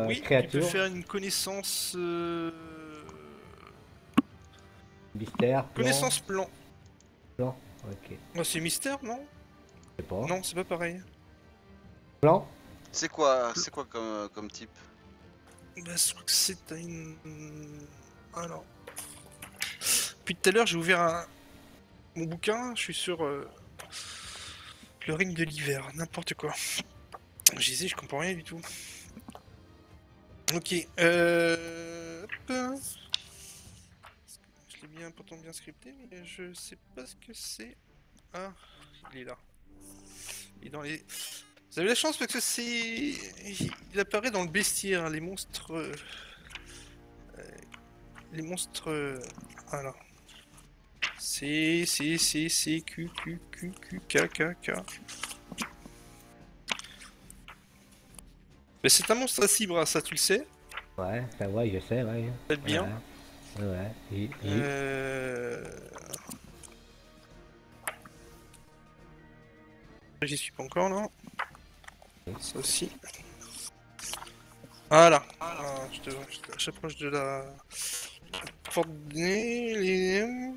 Speaker 2: Oui, tu
Speaker 3: créature,
Speaker 2: peux faire une connaissance...
Speaker 3: mystère, plan,
Speaker 2: Connaissance plan.
Speaker 3: plan. Ok,
Speaker 2: Oh, c'est mystère, non?
Speaker 3: je sais pas.
Speaker 2: Non, c'est pas pareil.
Speaker 3: Plan.
Speaker 1: C'est quoi comme type?
Speaker 2: Bah, je crois que c'est une... Alors... Depuis tout à l'heure, j'ai ouvert mon bouquin, je suis sur le règne de l'hiver, n'importe quoi. Je disais, je comprends rien du tout. Ok, hop. Je l'ai bien, pourtant bien scripté, mais je sais pas ce que c'est. Ah, il est là. Il est dans les... Vous avez la chance parce que c'est... Il apparaît dans le bestiaire, hein, les monstres... Les monstres... Voilà. C, Q, K, K. Mais c'est un monstre à 6 bras, ça tu le sais?
Speaker 3: Ouais, ça ouais, je sais, ouais.
Speaker 2: Peut-être bien.
Speaker 3: Ouais, ouais.
Speaker 2: J'y suis pas encore là. Ça aussi. Voilà. Ah, j'approche de la porte de nez.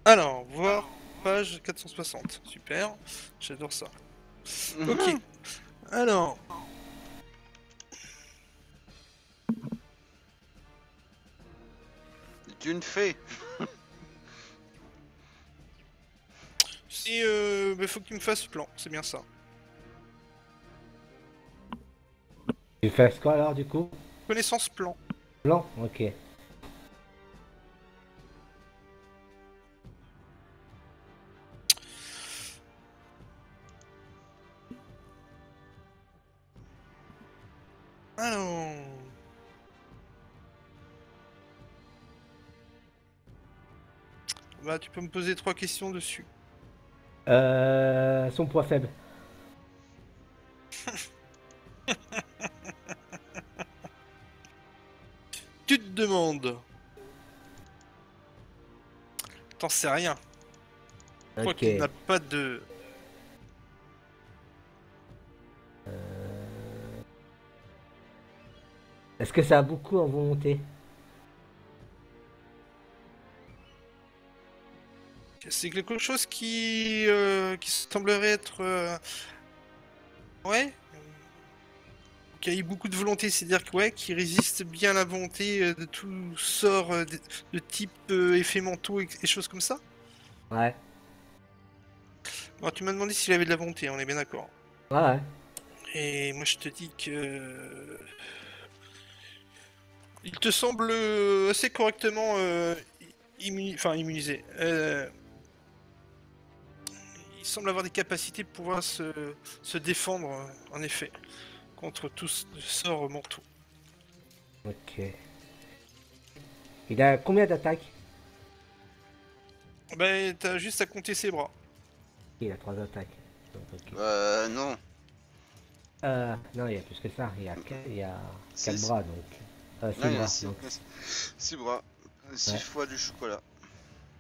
Speaker 2: Alors, voir page 460. Super. J'adore ça. Ok. Alors.
Speaker 1: C'est une fée.
Speaker 2: Et faut que tu me fasses plan, c'est bien ça.
Speaker 3: Tu fais quoi alors du coup?
Speaker 2: Connaissance plan.
Speaker 3: Blanc, ok.
Speaker 2: Alors... Bah tu peux me poser 3 questions dessus.
Speaker 3: Son poids faible.
Speaker 2: Tu te demandes. T'en sais rien. Je crois
Speaker 3: Ok.
Speaker 2: qu'il n'a pas de...
Speaker 3: Est-ce que ça a beaucoup en volonté?
Speaker 2: C'est quelque chose qui semblerait être... Ouais. Qui a eu beaucoup de volonté, c'est-à-dire que ouais, qui résiste bien à la volonté de tout sort de type effets mentaux et choses comme ça.
Speaker 3: Ouais.
Speaker 2: Bon, tu m'as demandé s'il avait de la volonté, on est bien d'accord.
Speaker 3: Ouais.
Speaker 2: Et moi je te dis que... Il te semble assez correctement immunisé. Il semble avoir des capacités pour pouvoir se défendre, en effet, contre tous sorts mentaux.
Speaker 3: Ok. Il a combien d'attaques?
Speaker 2: Ben, t'as juste à compter ses bras.
Speaker 3: Il a 3 attaques. Donc, ok.
Speaker 1: Non.
Speaker 3: Non, il y a plus que ça. Il y a 4
Speaker 1: Six.
Speaker 3: bras donc. 6
Speaker 1: Non, il y
Speaker 3: bras.
Speaker 1: a 6
Speaker 3: donc.
Speaker 1: bras. 6
Speaker 3: Ouais.
Speaker 1: fois du chocolat.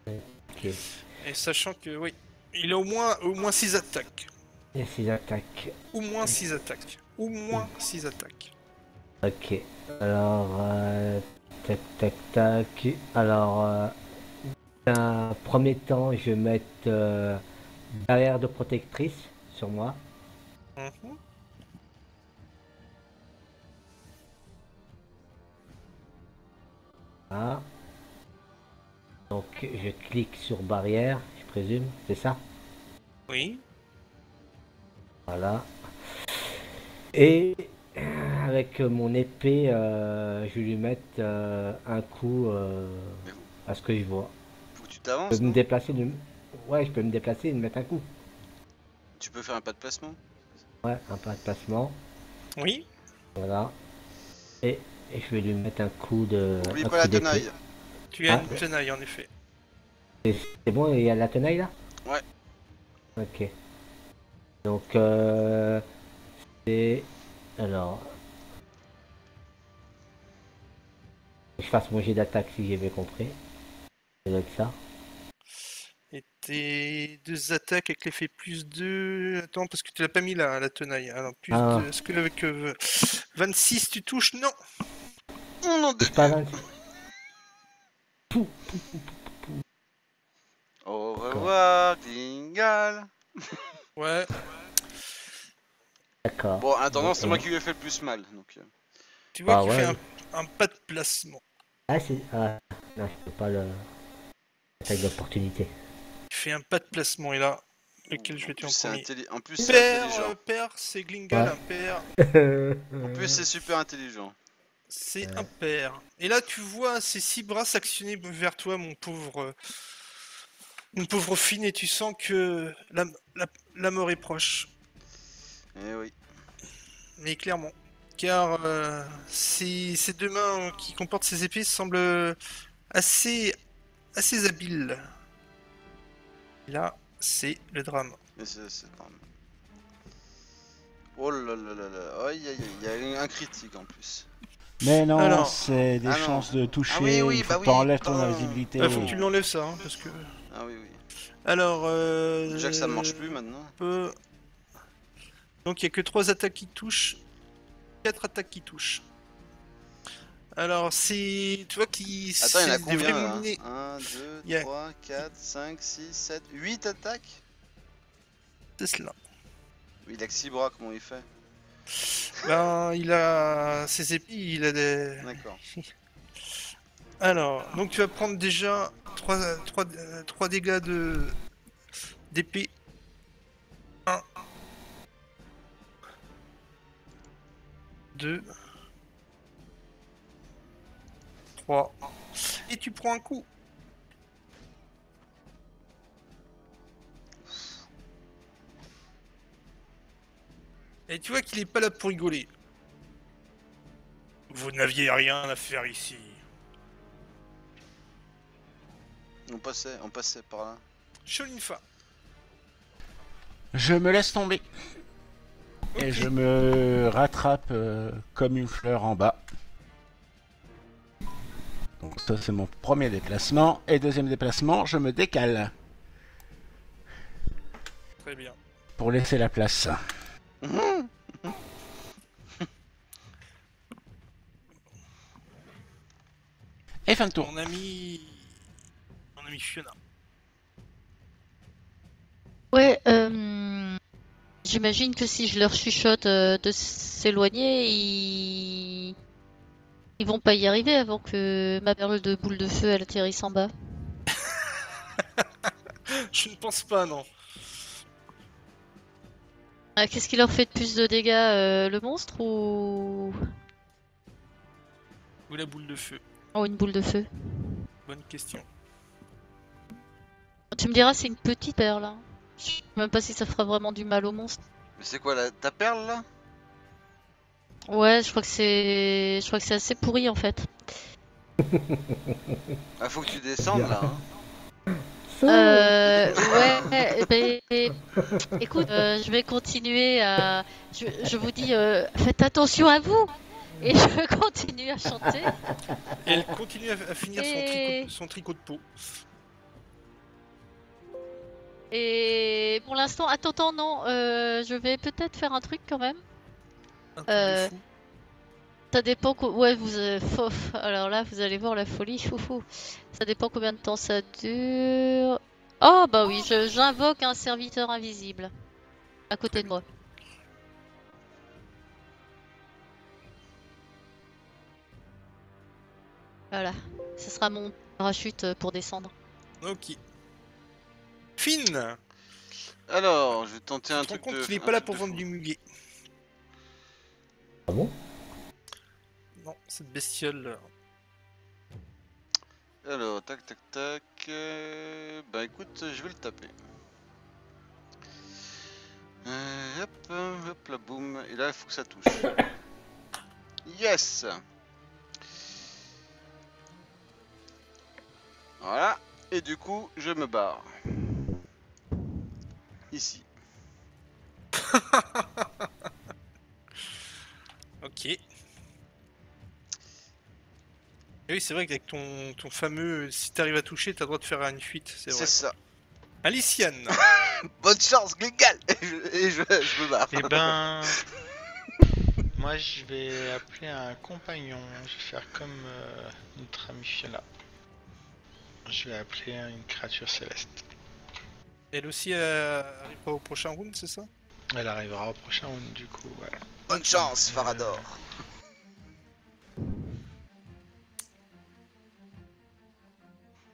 Speaker 3: Ok.
Speaker 2: Et sachant que, oui, il a au moins 6 attaques.
Speaker 3: Il y a 6 attaques.
Speaker 2: Au moins 6 attaques. Au moins 6 attaques.
Speaker 3: Ok. Alors, tac, tac, tac. Alors, un premier temps, je vais mettre barrière de protectrice sur moi.
Speaker 2: Mhm.
Speaker 3: Voilà. Donc, je clique sur barrière, je présume, c'est ça?
Speaker 2: Oui.
Speaker 3: Voilà. Et avec mon épée, je vais lui mettre un coup
Speaker 1: Mais vous-
Speaker 3: à ce que je vois.
Speaker 1: Faut que tu
Speaker 3: Je
Speaker 1: t'avances.
Speaker 3: peux me
Speaker 1: Non
Speaker 3: déplacer, ouais, je peux me déplacer et lui mettre un coup.
Speaker 1: Tu peux faire un pas de placement.
Speaker 3: Ouais, un pas de placement.
Speaker 2: Oui.
Speaker 3: Voilà. Et je vais lui mettre un coup de.
Speaker 1: Oublie
Speaker 3: un
Speaker 1: pas
Speaker 3: coup
Speaker 1: la
Speaker 3: d'épée.
Speaker 1: tenaille.
Speaker 2: Tu as
Speaker 3: Ah.
Speaker 2: une tenaille, en effet.
Speaker 3: C'est bon, il y a la tenaille là?
Speaker 1: Ouais.
Speaker 3: Ok. Donc, c'est. Alors. Je fasse mon jet d'attaque si j'ai bien compris. Ça doit être ça.
Speaker 2: Et tes 2 attaques avec l'effet plus 2... Attends, parce que tu l'as pas mis là, la tenaille. Alors, plus
Speaker 3: Ah.
Speaker 2: 2... Est-ce que avec 26 tu touches? Non.
Speaker 1: Oh non,
Speaker 3: C'est pas 20.
Speaker 1: Au revoir, Klingal.
Speaker 2: Ouais.
Speaker 3: D'accord.
Speaker 1: Bon, en attendant, c'est
Speaker 3: Ok.
Speaker 1: moi qui lui ai fait le plus mal. Donc,
Speaker 2: Tu vois
Speaker 3: Ah
Speaker 2: qu'il
Speaker 3: ouais.
Speaker 2: fait un pas de placement.
Speaker 3: Ah, c'est. Ah, non, je peux pas le. Attaque d'opportunité.
Speaker 2: Il fait un pas de placement, et là, lequel je vais
Speaker 1: en
Speaker 2: tuer en
Speaker 1: plus, c'est
Speaker 2: premier.
Speaker 1: en plus, c'est
Speaker 2: Père,
Speaker 1: intelligent.
Speaker 2: père, c'est Glingal,
Speaker 3: Ouais.
Speaker 2: un père.
Speaker 1: En plus, c'est super intelligent.
Speaker 2: C'est
Speaker 3: Ouais.
Speaker 2: un père. Et là, tu vois ces 6 bras s'actionner vers toi, mon pauvre Finn, et tu sens que la mort est proche.
Speaker 1: Eh oui.
Speaker 2: Mais clairement. Car ces 2 mains qui comportent ces épées semblent assez habiles. Et là, c'est le drame.
Speaker 1: Mais c'est pas mal. Oh là là là là. Aïe aïe aïe. Il y a un critique en plus.
Speaker 6: Mais non,
Speaker 2: Alors.
Speaker 6: c'est des
Speaker 1: Ah non.
Speaker 6: chances de toucher.
Speaker 1: Ah oui, oui,
Speaker 6: il faut
Speaker 1: bah
Speaker 6: que
Speaker 1: oui,
Speaker 6: t'enlèves ton
Speaker 1: putain.
Speaker 6: invisibilité.
Speaker 2: Faut que tu l'enlèves ça, hein, parce que...
Speaker 1: Ah oui, oui.
Speaker 2: Alors,
Speaker 1: Déjà que ça marche plus maintenant.
Speaker 2: Donc il n'y a que 3 attaques qui touchent, 4 attaques qui touchent. Alors c'est... Tu vois qui...
Speaker 1: Attends, il y en a
Speaker 2: c'est des vrais
Speaker 1: combien là
Speaker 2: moulinets.
Speaker 1: 1, 2,
Speaker 2: Il y a-
Speaker 1: 3, 4, 5, 6, 7, 8 attaques.
Speaker 2: C'est cela.
Speaker 1: Oui, il a que 6 bras, comment il fait?
Speaker 2: Ben, il a... Ses épées, il a des...
Speaker 1: D'accord.
Speaker 2: Alors, donc tu vas prendre déjà 3 dégâts d'épée 1, 2, 3, et tu prends un coup. Et tu vois qu'il est pas là pour rigoler. Vous n'aviez rien à faire ici.
Speaker 1: On passait par là.
Speaker 2: Sholinfa.
Speaker 6: Je me laisse tomber. Et
Speaker 2: Ok.
Speaker 6: je me rattrape comme une fleur en bas. Donc ça c'est mon premier déplacement. Et deuxième déplacement, je me décale.
Speaker 2: Très bien.
Speaker 6: Pour laisser la place. Et fin de tour.
Speaker 2: Mon ami Fiona.
Speaker 5: Ouais, j'imagine que si je leur chuchote de s'éloigner, ils vont pas y arriver avant que ma perle de boule de feu elle atterrisse en bas.
Speaker 2: Je ne pense pas, non.
Speaker 5: Qu'est-ce qui leur fait de plus de dégâts, le monstre ou
Speaker 2: Ou la boule de feu.
Speaker 5: une boule de feu?
Speaker 2: Bonne question.
Speaker 5: Tu me diras, c'est une petite perle. Hein. Je sais même pas si ça fera vraiment du mal au monstre.
Speaker 1: Mais c'est quoi ta perle là?
Speaker 5: Ouais, je crois que c'est assez pourri en fait.
Speaker 1: Ah, faut que tu descendes là. Hein.
Speaker 5: Ouais, écoute, je vais continuer à. Je vous dis, faites attention à vous! Et je continue à chanter.
Speaker 2: Et elle continue à finir
Speaker 5: Et-
Speaker 2: son tricot de peau.
Speaker 5: Et pour l'instant, attends, non, je vais peut-être faire un truc quand même.
Speaker 2: Un truc de fou.
Speaker 5: Ça dépend. Ouais, alors là, vous allez voir la folie. Foufou. Ça dépend combien de temps ça dure. Oh, bah oui, j'invoque un serviteur invisible à côté de moi. Voilà, ce sera mon parachute pour descendre.
Speaker 2: Ok. Finn.
Speaker 1: Alors, je vais tenter
Speaker 2: Tu
Speaker 1: un
Speaker 2: te rends
Speaker 1: truc
Speaker 2: compte
Speaker 1: de.
Speaker 2: qu'il n'est
Speaker 1: un
Speaker 2: pas là
Speaker 1: truc
Speaker 2: pour
Speaker 1: de
Speaker 2: vendre
Speaker 1: fou.
Speaker 2: du muguet.
Speaker 3: Ah bon?
Speaker 2: Non, cette bestiole.
Speaker 1: Alors, tac. Bah écoute, je vais le taper. Hop là, boum. Et là, il faut que ça touche. Yes! Voilà. Et du coup, je me barre. Ici.
Speaker 2: Ok. Et oui, c'est vrai qu'avec ton fameux, si t'arrives à toucher, t'as le droit de faire une fuite, c'est vrai.
Speaker 1: C'est ça.
Speaker 2: Aliciane.
Speaker 1: Bonne chance, Glingal! Et je me barre.
Speaker 4: Eh ben. Moi je vais appeler un compagnon. Je vais faire comme notre ami Fiona. Je vais appeler une créature céleste.
Speaker 2: Elle aussi arrivera au prochain round, c'est ça?
Speaker 4: Elle arrivera au prochain round du coup, ouais.
Speaker 1: Bonne chance, Farador.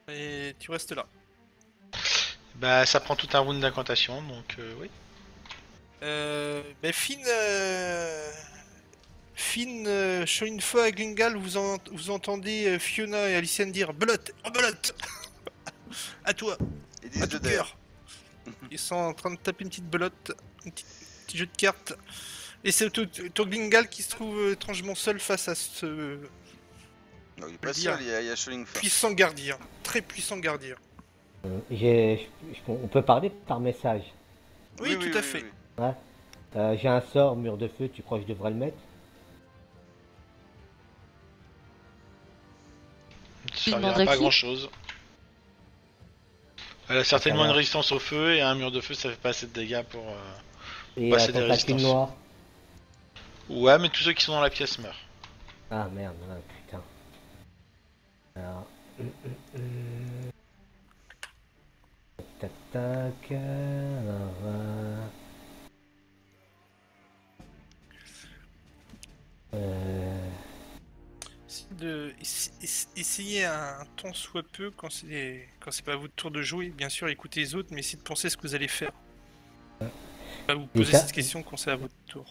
Speaker 2: Et tu restes là.
Speaker 4: Bah ça prend tout un round d'incantation donc oui.
Speaker 2: Mais Finn, Sholinfa et Glingal, vous entendez Fiona et Aliciane dire belote, oh belote. À toi,
Speaker 1: Ils
Speaker 2: à
Speaker 1: disent
Speaker 2: tout
Speaker 1: de
Speaker 2: cœur. Ils sont en train de taper une petite belote, un petit jeu de cartes. Et c'est ton Glingal qui se trouve étrangement seul face à ce
Speaker 1: Non, il est pas
Speaker 2: dire.
Speaker 1: seul, il y a Sholinfa.
Speaker 2: puissant gardien, très puissant gardien.
Speaker 3: On peut parler par message.
Speaker 2: Oui, tout à fait.
Speaker 1: oui.
Speaker 3: J'ai un sort, mur de feu, tu crois que je devrais le mettre?
Speaker 4: Ça
Speaker 5: Tu
Speaker 4: servira
Speaker 5: demanderais
Speaker 4: pas à
Speaker 5: qui
Speaker 4: grand chose. Elle a certainement
Speaker 3: Ça
Speaker 4: une
Speaker 3: va.
Speaker 4: résistance au feu et un mur de feu ça fait pas assez de dégâts pour.
Speaker 3: Et
Speaker 4: Bah, c'est des
Speaker 3: tentacule
Speaker 4: résistances.
Speaker 3: noire.
Speaker 4: Ouais mais tous ceux qui sont dans la pièce meurent.
Speaker 3: Ah merde, ah, putain. Alors. Tac tac. Alors.
Speaker 2: Essayez un tant soit peu quand c'est pas à votre tour de jouer, bien sûr écoutez les autres, mais essayez de penser ce que vous allez faire. Bah, vous posez
Speaker 3: Déjà-
Speaker 2: cette question quand c'est à votre tour.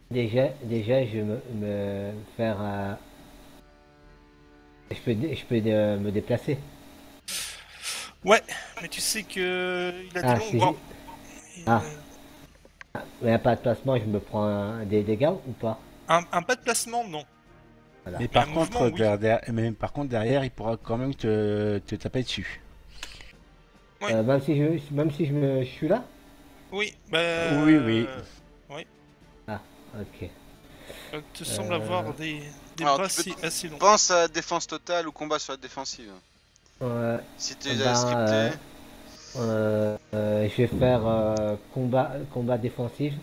Speaker 3: Déjà, je vais me faire un... Je peux me déplacer.
Speaker 2: Ouais, mais tu sais que il a
Speaker 3: Ah,
Speaker 2: des longs
Speaker 3: si
Speaker 2: bras.
Speaker 3: j'ai...
Speaker 2: Et,
Speaker 3: Ah. Mais à pas de placement, je me prends des dégâts ou pas?
Speaker 2: un pas de placement, non.
Speaker 3: Voilà.
Speaker 6: Mais
Speaker 2: Mais un
Speaker 6: par contre,
Speaker 2: mouvement, oui.
Speaker 6: mais par contre, derrière, il pourra quand même te taper dessus.
Speaker 2: Oui.
Speaker 3: Même si je suis là?
Speaker 2: Oui, bah.
Speaker 6: Oui, oui.
Speaker 3: Ok.
Speaker 2: Tu sembles avoir des
Speaker 1: Alors,
Speaker 2: bras
Speaker 1: tu peux-
Speaker 2: assez longs.
Speaker 1: Pense à défense totale ou combat sur la défensive. Si tu les as scriptés.
Speaker 3: Je vais faire combat défensif.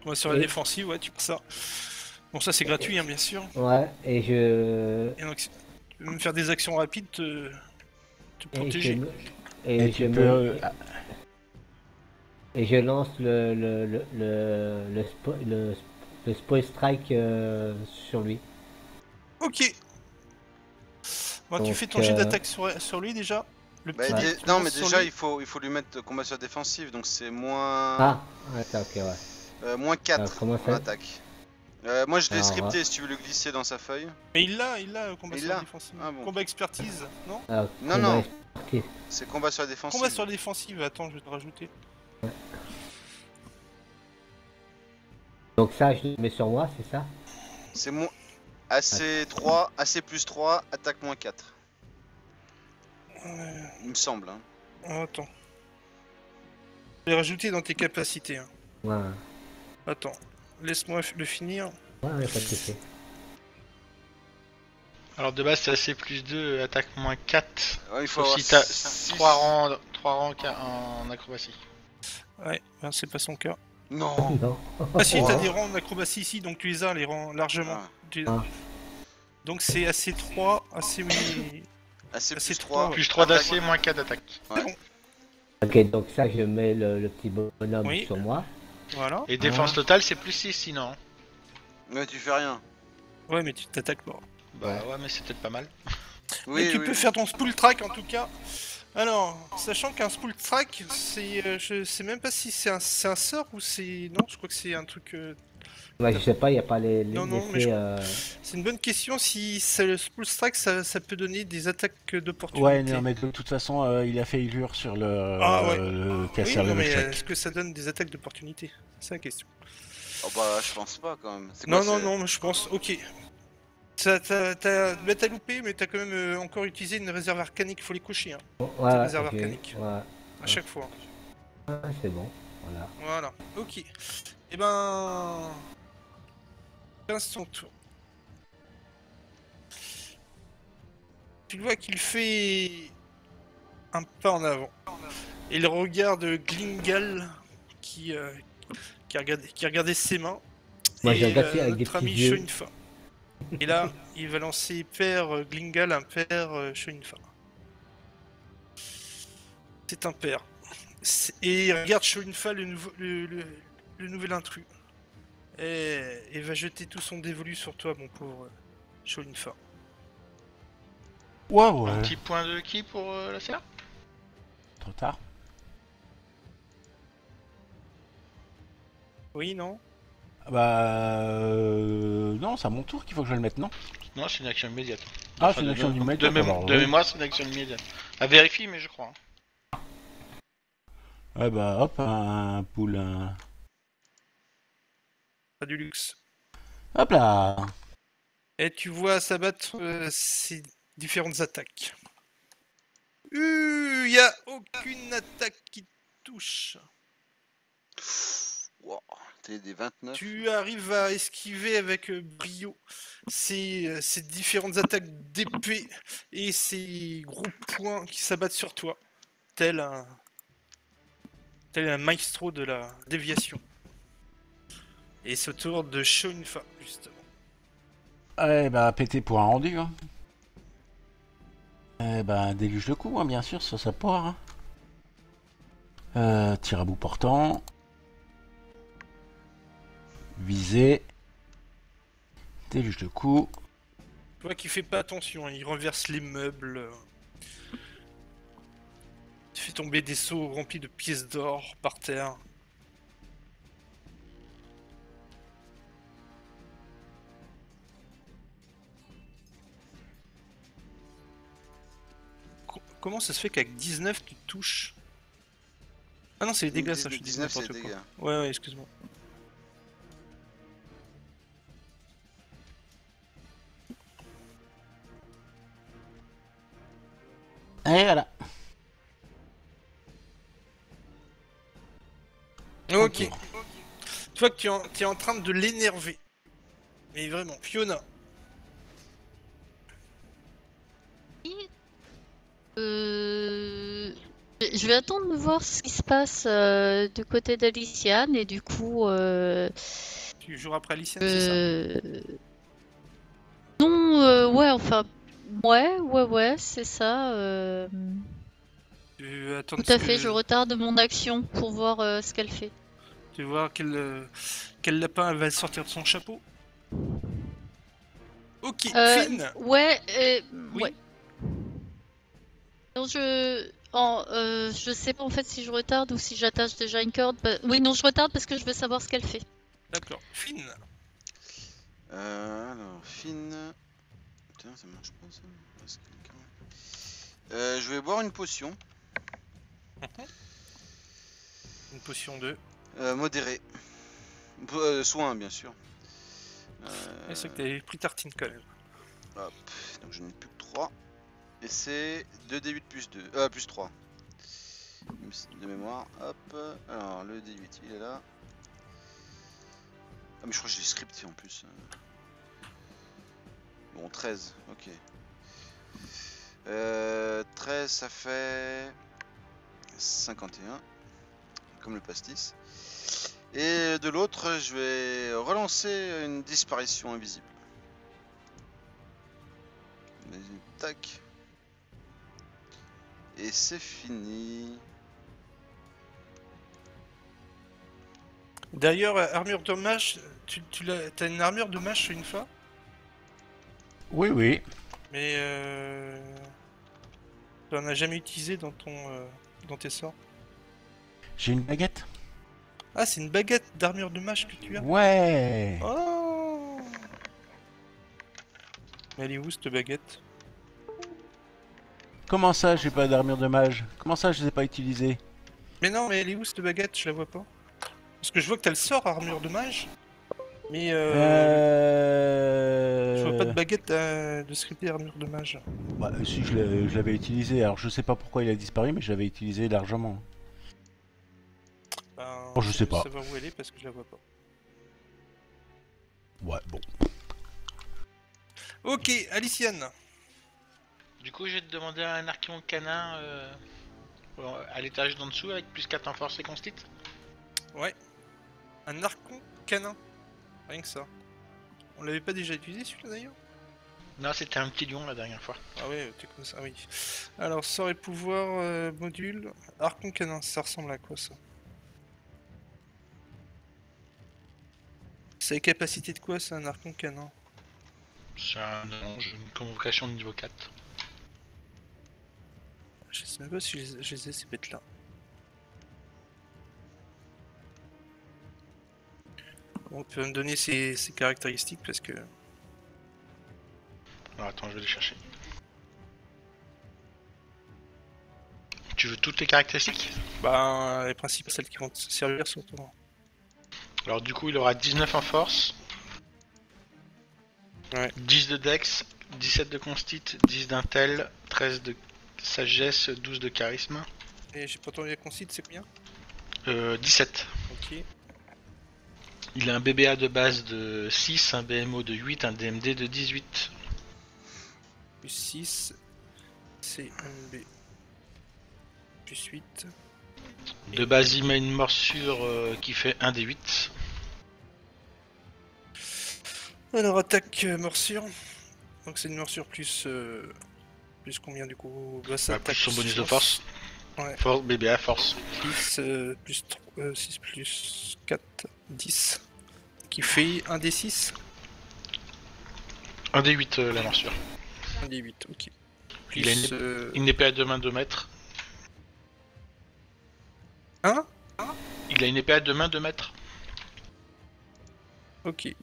Speaker 2: Ouais, sur la
Speaker 3: Et-
Speaker 2: défensive, ouais, tu peux ça. Bon, ça c'est gratuit, hein, bien sûr.
Speaker 3: Ouais, et je...
Speaker 2: Et donc, tu peux même faire des actions rapides, te
Speaker 3: Et je,
Speaker 2: protéger.
Speaker 3: me-
Speaker 6: Et
Speaker 3: et je
Speaker 6: tu
Speaker 3: me-
Speaker 6: peux.
Speaker 3: et je lance le spoil strike sur lui.
Speaker 2: Ok. Bon, tu
Speaker 3: Donc,
Speaker 2: fais ton jet d'attaque sur lui déjà. Le
Speaker 1: Bah,
Speaker 2: petit
Speaker 3: Ouais.
Speaker 2: dé que tu
Speaker 1: non,
Speaker 2: lances
Speaker 1: mais
Speaker 2: sur
Speaker 1: déjà,
Speaker 2: lui.
Speaker 1: il faut lui mettre combat sur la défensive, donc c'est moins,
Speaker 3: Ah, ouais, ok, ouais.
Speaker 1: moins 4
Speaker 3: comment
Speaker 1: en
Speaker 3: ça?
Speaker 1: attaque. Moi, je l'ai
Speaker 3: Alors,
Speaker 1: scripté si tu veux le glisser dans sa feuille.
Speaker 2: Mais il l'a, combat
Speaker 1: Il
Speaker 2: sur la
Speaker 1: l'a
Speaker 2: défensive.
Speaker 1: Ah bon.
Speaker 2: Combat expertise, non?
Speaker 3: Alors,
Speaker 1: Non,
Speaker 3: combat
Speaker 1: non.
Speaker 3: expertise.
Speaker 1: C'est combat sur la défensive.
Speaker 2: Combat sur la défensive, attends, je vais te rajouter.
Speaker 3: Donc ça, je le mets sur moi, c'est ça?
Speaker 1: C'est moins AC3, AC plus 3, attaque moins 4. Il me semble. Hein.
Speaker 2: Oh, attends. Je vais rajouter dans tes capacités. Hein.
Speaker 3: Ouais,
Speaker 2: Attends, laisse-moi le finir.
Speaker 3: ouais, pas de souci.
Speaker 4: Alors de base c'est AC plus 2, attaque moins 4.
Speaker 1: Ouais, il faut
Speaker 4: Sauf
Speaker 1: avoir
Speaker 4: si t'as
Speaker 1: six-
Speaker 4: 3 rangs en acrobatie.
Speaker 2: Ouais, ben, c'est pas son cas.
Speaker 1: Non.
Speaker 3: Non.
Speaker 2: Ah si,
Speaker 1: Oh.
Speaker 2: t'as des rangs en acrobatie ici, donc tu les as, les rangs largement.
Speaker 1: Ah.
Speaker 3: Ah.
Speaker 2: Donc c'est AC3, AC...
Speaker 1: AC plus
Speaker 2: AC3,
Speaker 1: 3.
Speaker 2: ouais.
Speaker 4: Plus 3 d'AC, moins 4 d'attaque.
Speaker 3: Ok, donc ça, je mets le petit bonhomme
Speaker 2: Oui.
Speaker 3: sur moi.
Speaker 2: Voilà.
Speaker 4: Et défense totale c'est plus 6 sinon.
Speaker 1: Mais tu fais rien.
Speaker 2: Ouais, mais tu t'attaques pas.
Speaker 4: Bah ouais mais c'est peut-être pas mal.
Speaker 1: Oui,
Speaker 2: mais tu
Speaker 1: oui.
Speaker 2: peux faire ton spool track en tout cas. Alors, sachant qu'un spool track, c'est, je sais même pas si c'est un sort ou c'est, non, je crois que c'est un truc.
Speaker 3: Ouais, je sais pas, il n'y a pas
Speaker 2: Non, mais
Speaker 3: l'effet...
Speaker 2: C'est une bonne question. Si c'est le spool track, ça peut donner des attaques d'opportunité.
Speaker 6: Ouais, non, mais de toute façon, il a fait illure sur le,
Speaker 2: Ah, ouais.
Speaker 6: le
Speaker 2: Oui,
Speaker 6: casseur
Speaker 2: non,
Speaker 6: de
Speaker 2: mais
Speaker 6: check.
Speaker 2: est-ce que ça donne des attaques d'opportunité? C'est la question.
Speaker 1: Oh bah, je pense pas quand même. C'est
Speaker 2: Non,
Speaker 1: quoi,
Speaker 2: non,
Speaker 1: c'est-
Speaker 2: non, mais je pense. Ok. Bah, t'as loupé, mais t'as quand même encore utilisé une réserve arcanique. Faut les cocher, hein,
Speaker 3: Ouais,
Speaker 2: réserve
Speaker 3: ok,
Speaker 2: arcanique.
Speaker 3: ouais.
Speaker 2: à chaque fois.
Speaker 3: Ah, c'est bon, voilà.
Speaker 2: Voilà. Ok. Et ben. 15 son tour. Tu le vois qu'il fait un pas en avant. Et il regarde Glingal qui regardait ses mains.
Speaker 3: Moi, je
Speaker 2: et
Speaker 3: regarde avec des
Speaker 2: notre
Speaker 3: petits
Speaker 2: ami
Speaker 3: yeux.
Speaker 2: Shoinfa. Et là, il va lancer paire Glingal, un paire Shoinfa. C'est un paire. Et il regarde Shoinfa, le nouvel intrus. Et va jeter tout son dévolu sur toi, mon pauvre Shoinfa.
Speaker 6: Waouh,
Speaker 4: Un petit point de qui pour la serre?
Speaker 6: trop tard.
Speaker 2: Oui, non?
Speaker 6: Non, c'est à mon tour qu'il faut que je le mette, non?
Speaker 4: Non, c'est une action immédiate.
Speaker 6: Ah,
Speaker 4: Enfin,
Speaker 6: c'est une
Speaker 4: de
Speaker 6: action
Speaker 4: mé-
Speaker 6: immédiate,
Speaker 4: De,
Speaker 6: alors,
Speaker 4: de
Speaker 6: oui.
Speaker 4: mémoire, c'est une action immédiate. À vérifier, mais je crois. Hein.
Speaker 6: Ouais, bah hop, un pool.
Speaker 2: Pas du luxe.
Speaker 6: Hop là.
Speaker 2: Et tu vois s'abattre ces différentes attaques. Il y a aucune attaque qui touche.
Speaker 1: Wow, t'es des 29.
Speaker 2: Tu arrives à esquiver avec brio ces différentes attaques d'épée et ces gros points qui s'abattent sur toi, tel un maestro de la déviation. Et ce tour de Shoinfa, justement.
Speaker 6: Eh bah, pété pour un rendu. Hein. Eh bah, un déluge de coups, hein, bien sûr, sur sa poire. Hein. Tir à bout portant. Visé. Déluge de coups.
Speaker 2: Tu vois qu'il fait pas attention, hein, il renverse les meubles. fais tomber des seaux remplis de pièces d'or par terre. Comment ça se fait qu'avec 19 tu touches? Ah non, c'est les dégâts, ça, je dis
Speaker 1: 19, c'est
Speaker 2: n'importe
Speaker 1: les
Speaker 2: quoi.
Speaker 1: dégâts.
Speaker 2: Ouais, excuse-moi.
Speaker 6: Et voilà.
Speaker 2: Ok. Tu vois que tu es en train de l'énerver. Mais vraiment, Fiona.
Speaker 5: Je vais attendre de voir ce qui se passe du côté d'Aliciane et du coup.
Speaker 2: Tu joueras après Aliciane, c'est ça?
Speaker 5: Non, ouais, enfin. Ouais, c'est ça.
Speaker 2: Tu attends
Speaker 5: Tout à fait, je retarde mon action pour voir ce qu'elle fait.
Speaker 2: Tu vois quel lapin elle va sortir de son chapeau. Ok, Finn.
Speaker 5: Ouais,
Speaker 2: Oui.
Speaker 5: ouais. Non, je sais pas en fait si je retarde ou si j'attache déjà une corde. Oui, non, je retarde parce que je veux savoir ce qu'elle fait.
Speaker 2: D'accord, Finn.
Speaker 1: Alors, Finn... Putain, ça marche pas ça. Parce que- je vais boire une potion.
Speaker 2: Une potion de...
Speaker 1: Modérée. Soin, bien sûr.
Speaker 2: C'est vrai que t'avais pris tartine quand même.
Speaker 1: Hop, donc je n'ai plus que 3. Et c'est 2d8 plus 2. Plus 3. De mémoire. Hop. Alors, le d8, il est là. Ah, mais je crois que j'ai scripté en plus. Bon, 13. Ok. 13, ça fait 51. Comme le pastis. Et de l'autre, je vais relancer une disparition invisible. Vas-y, tac. Et c'est fini.
Speaker 2: D'ailleurs, armure de mage, t'as une armure de mage une fois?
Speaker 6: Oui, oui.
Speaker 2: Mais tu en as jamais utilisé dans dans tes sorts.
Speaker 6: J'ai une baguette.
Speaker 2: Ah, c'est une baguette d'armure de mage que tu as?
Speaker 6: Ouais.
Speaker 2: Oh. Mais elle est où cette baguette?
Speaker 6: Comment ça, j'ai pas d'armure de mage? Comment ça, je les ai pas utilisées?
Speaker 2: Mais non, mais elle est où cette baguette? Je la vois pas. Parce que je vois que t'as le sort armure de mage. Mais je vois pas de baguette de scripter armure de mage.
Speaker 6: Bah, si, je l'avais utilisé. Alors, je sais pas pourquoi il a disparu, mais je l'avais utilisé largement.
Speaker 2: Ben,
Speaker 6: Oh, je sais
Speaker 2: veux
Speaker 6: pas.
Speaker 2: savoir où elle est parce que je la vois pas.
Speaker 6: Ouais, bon.
Speaker 2: Ok, Aliciane.
Speaker 4: Du coup, je vais te demander un archon canin à l'étage d'en dessous avec plus 4 en force et constit.
Speaker 2: Ouais. Un archon canin. Rien que ça. On l'avait pas déjà utilisé celui-là d'ailleurs?
Speaker 4: Non, c'était un petit lion la dernière fois.
Speaker 2: Ah ouais, t'es comme ça, oui. Alors, sort et pouvoir, module, archon canin, ça ressemble à quoi ça? C'est les capacités de quoi ça, un archon canin?
Speaker 4: C'est une convocation de niveau 4.
Speaker 2: Je sais même pas si je les ai ces bêtes là. Bon, tu vas me donner ses caractéristiques parce que...
Speaker 4: Alors attends, je vais les chercher. Tu veux toutes les caractéristiques?
Speaker 2: Bah, les principales, celles qui vont te servir surtout.
Speaker 4: Alors du coup, il aura 19 en force.
Speaker 2: Ouais.
Speaker 4: 10 de dex, 17 de constit, 10 d'intel, 13 de sagesse, 12 de charisme.
Speaker 2: Et j'ai pas entendu la concite, c'est combien?
Speaker 4: 17.
Speaker 2: Ok.
Speaker 4: Il a un BBA de base de 6, un BMO de 8, un DMD de 18.
Speaker 2: Plus 6, CMB. Plus 8.
Speaker 4: De base, il met une morsure qui fait 1 des 8.
Speaker 2: Alors, attaque morsure. Donc c'est une morsure plus... plus combien du coup? Bah, ça
Speaker 4: Plus
Speaker 2: attaque
Speaker 4: son bonus de
Speaker 2: science.
Speaker 4: force.
Speaker 2: Ouais.
Speaker 4: Force, BBA, force.
Speaker 2: Plus 6 plus 4, 10. Qui fait 1 des 6.
Speaker 4: 1 des 8 la morsure.
Speaker 2: 1 des 8, ok.
Speaker 4: Il a une épée à 2 mains 2 mètres.
Speaker 2: Hein?
Speaker 4: Il a une épée à 2 mains, 2 mètres.
Speaker 2: Ok.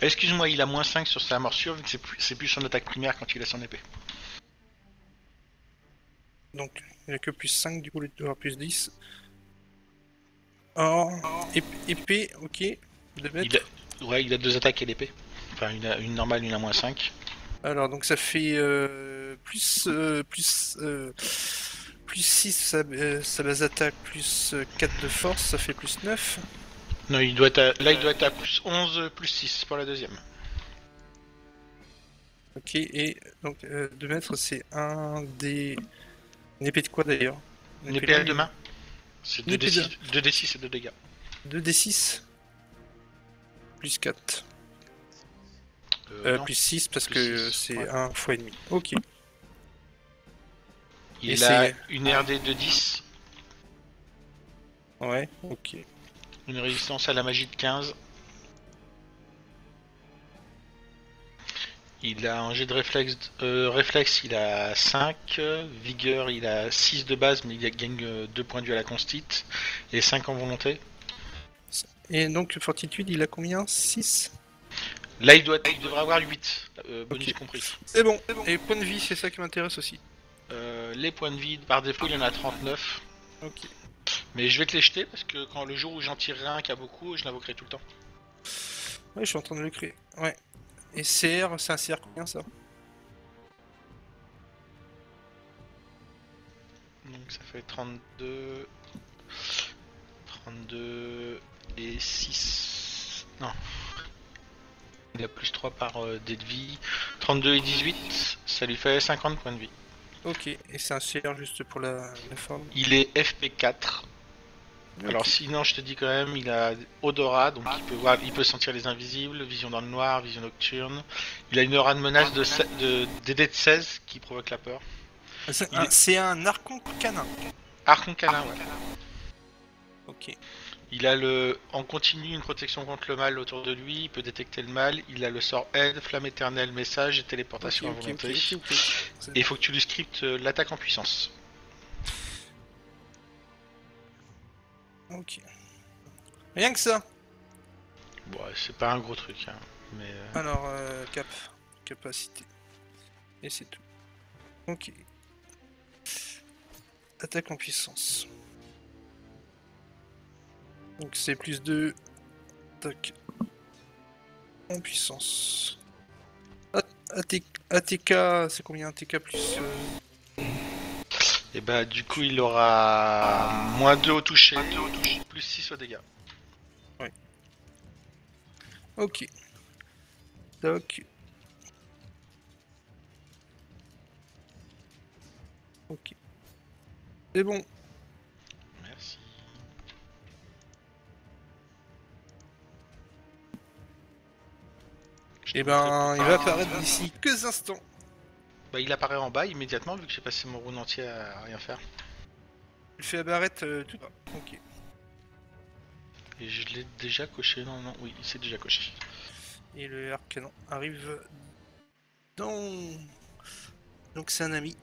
Speaker 4: Excuse-moi, il a moins 5 sur sa morsure, vu que c'est plus son attaque primaire quand il a son épée.
Speaker 2: Donc, il a que plus 5, du coup, il doit avoir plus 10. Oh, épée, ok. 2 mètres.
Speaker 4: Ouais, il a 2 attaques et l'épée. Enfin, il a une normale, une à moins 5.
Speaker 2: Alors, donc ça fait plus 6 sa base attaque, plus 4 de force, ça fait plus 9.
Speaker 4: Non, il doit être là, il doit être à plus 11, plus 6 pour la deuxième.
Speaker 2: Ok, et donc 2 mètres, c'est un des... Une épée de quoi d'ailleurs?
Speaker 4: Une épée à 2 mains. C'est
Speaker 2: Une épée
Speaker 4: 2d6 et 2 dégâts.
Speaker 2: 2d6 plus 4.
Speaker 4: Non.
Speaker 2: Plus 6 parce
Speaker 4: Plus
Speaker 2: que
Speaker 4: 6,
Speaker 2: c'est
Speaker 4: ouais.
Speaker 2: 1 fois et demi. Ok.
Speaker 4: Il
Speaker 2: Et
Speaker 4: a
Speaker 2: c'est-
Speaker 4: une RD de 10,
Speaker 2: Ouais, ok.
Speaker 4: une résistance à la magie de 15. Il a un jet de réflexe, il a 5, vigueur, il a 6 de base, mais il gagne 2 points de vue à la constite, et 5 en volonté.
Speaker 2: Et donc fortitude, il a combien? 6?
Speaker 4: Là, il devrait avoir 8, bonus
Speaker 2: Ok.
Speaker 4: compris.
Speaker 2: C'est bon. Et point de vie, c'est ça qui m'intéresse aussi.
Speaker 4: Les points de vie, par défaut, il y en a 39.
Speaker 2: Ok.
Speaker 4: Mais je vais te les jeter, parce que quand le jour où j'en tirerai un qui a beaucoup, je l'invoquerai tout le temps.
Speaker 2: Ouais, je suis en train de le créer. Ouais. Et CR, c'est un CR combien ça?
Speaker 4: Donc ça fait 32... 32 et 6... Non. Il a plus 3 par dé de vie. 32 et 18, ça lui fait 50 points de vie.
Speaker 2: Ok. Et c'est un CR juste pour la forme.
Speaker 4: Il est FP4.
Speaker 2: Ok.
Speaker 4: Alors sinon je te dis quand même, il a odorat, donc il peut sentir les invisibles, vision dans le noir, vision nocturne. Il a une aura de menace de DD de 16 qui provoque la peur.
Speaker 2: C'est un archon canin.
Speaker 4: Archon canin, ouais.
Speaker 2: Ok.
Speaker 4: Il a en continu une protection contre le mal autour de lui, il peut détecter le mal, il a le sort aide, flamme éternelle, message et téléportation à volonté. Et il faut que tu lui scriptes l'attaque en puissance.
Speaker 2: Ok. Rien que ça.
Speaker 4: Bon, c'est pas un gros truc, hein, mais...
Speaker 2: Alors, capacité. Et c'est tout. Ok. Attaque en puissance. Donc c'est plus 2. Attaque en puissance. ATK, c'est combien ATK plus...
Speaker 4: Et bah du coup il aura moins 2 au toucher, plus 6 au dégâts.
Speaker 2: Ok. Doc. Ok. C'est bon.
Speaker 4: Merci.
Speaker 2: Et ben, il va apparaître d'ici quelques instants.
Speaker 4: Bah il apparaît en bas immédiatement vu que j'ai passé mon round entier à rien faire.
Speaker 2: Il fait apparaître tout bas. Ok.
Speaker 4: Et je l'ai déjà coché, non, oui, il s'est déjà coché.
Speaker 2: Et le arcanon arrive dans... Donc c'est un ami.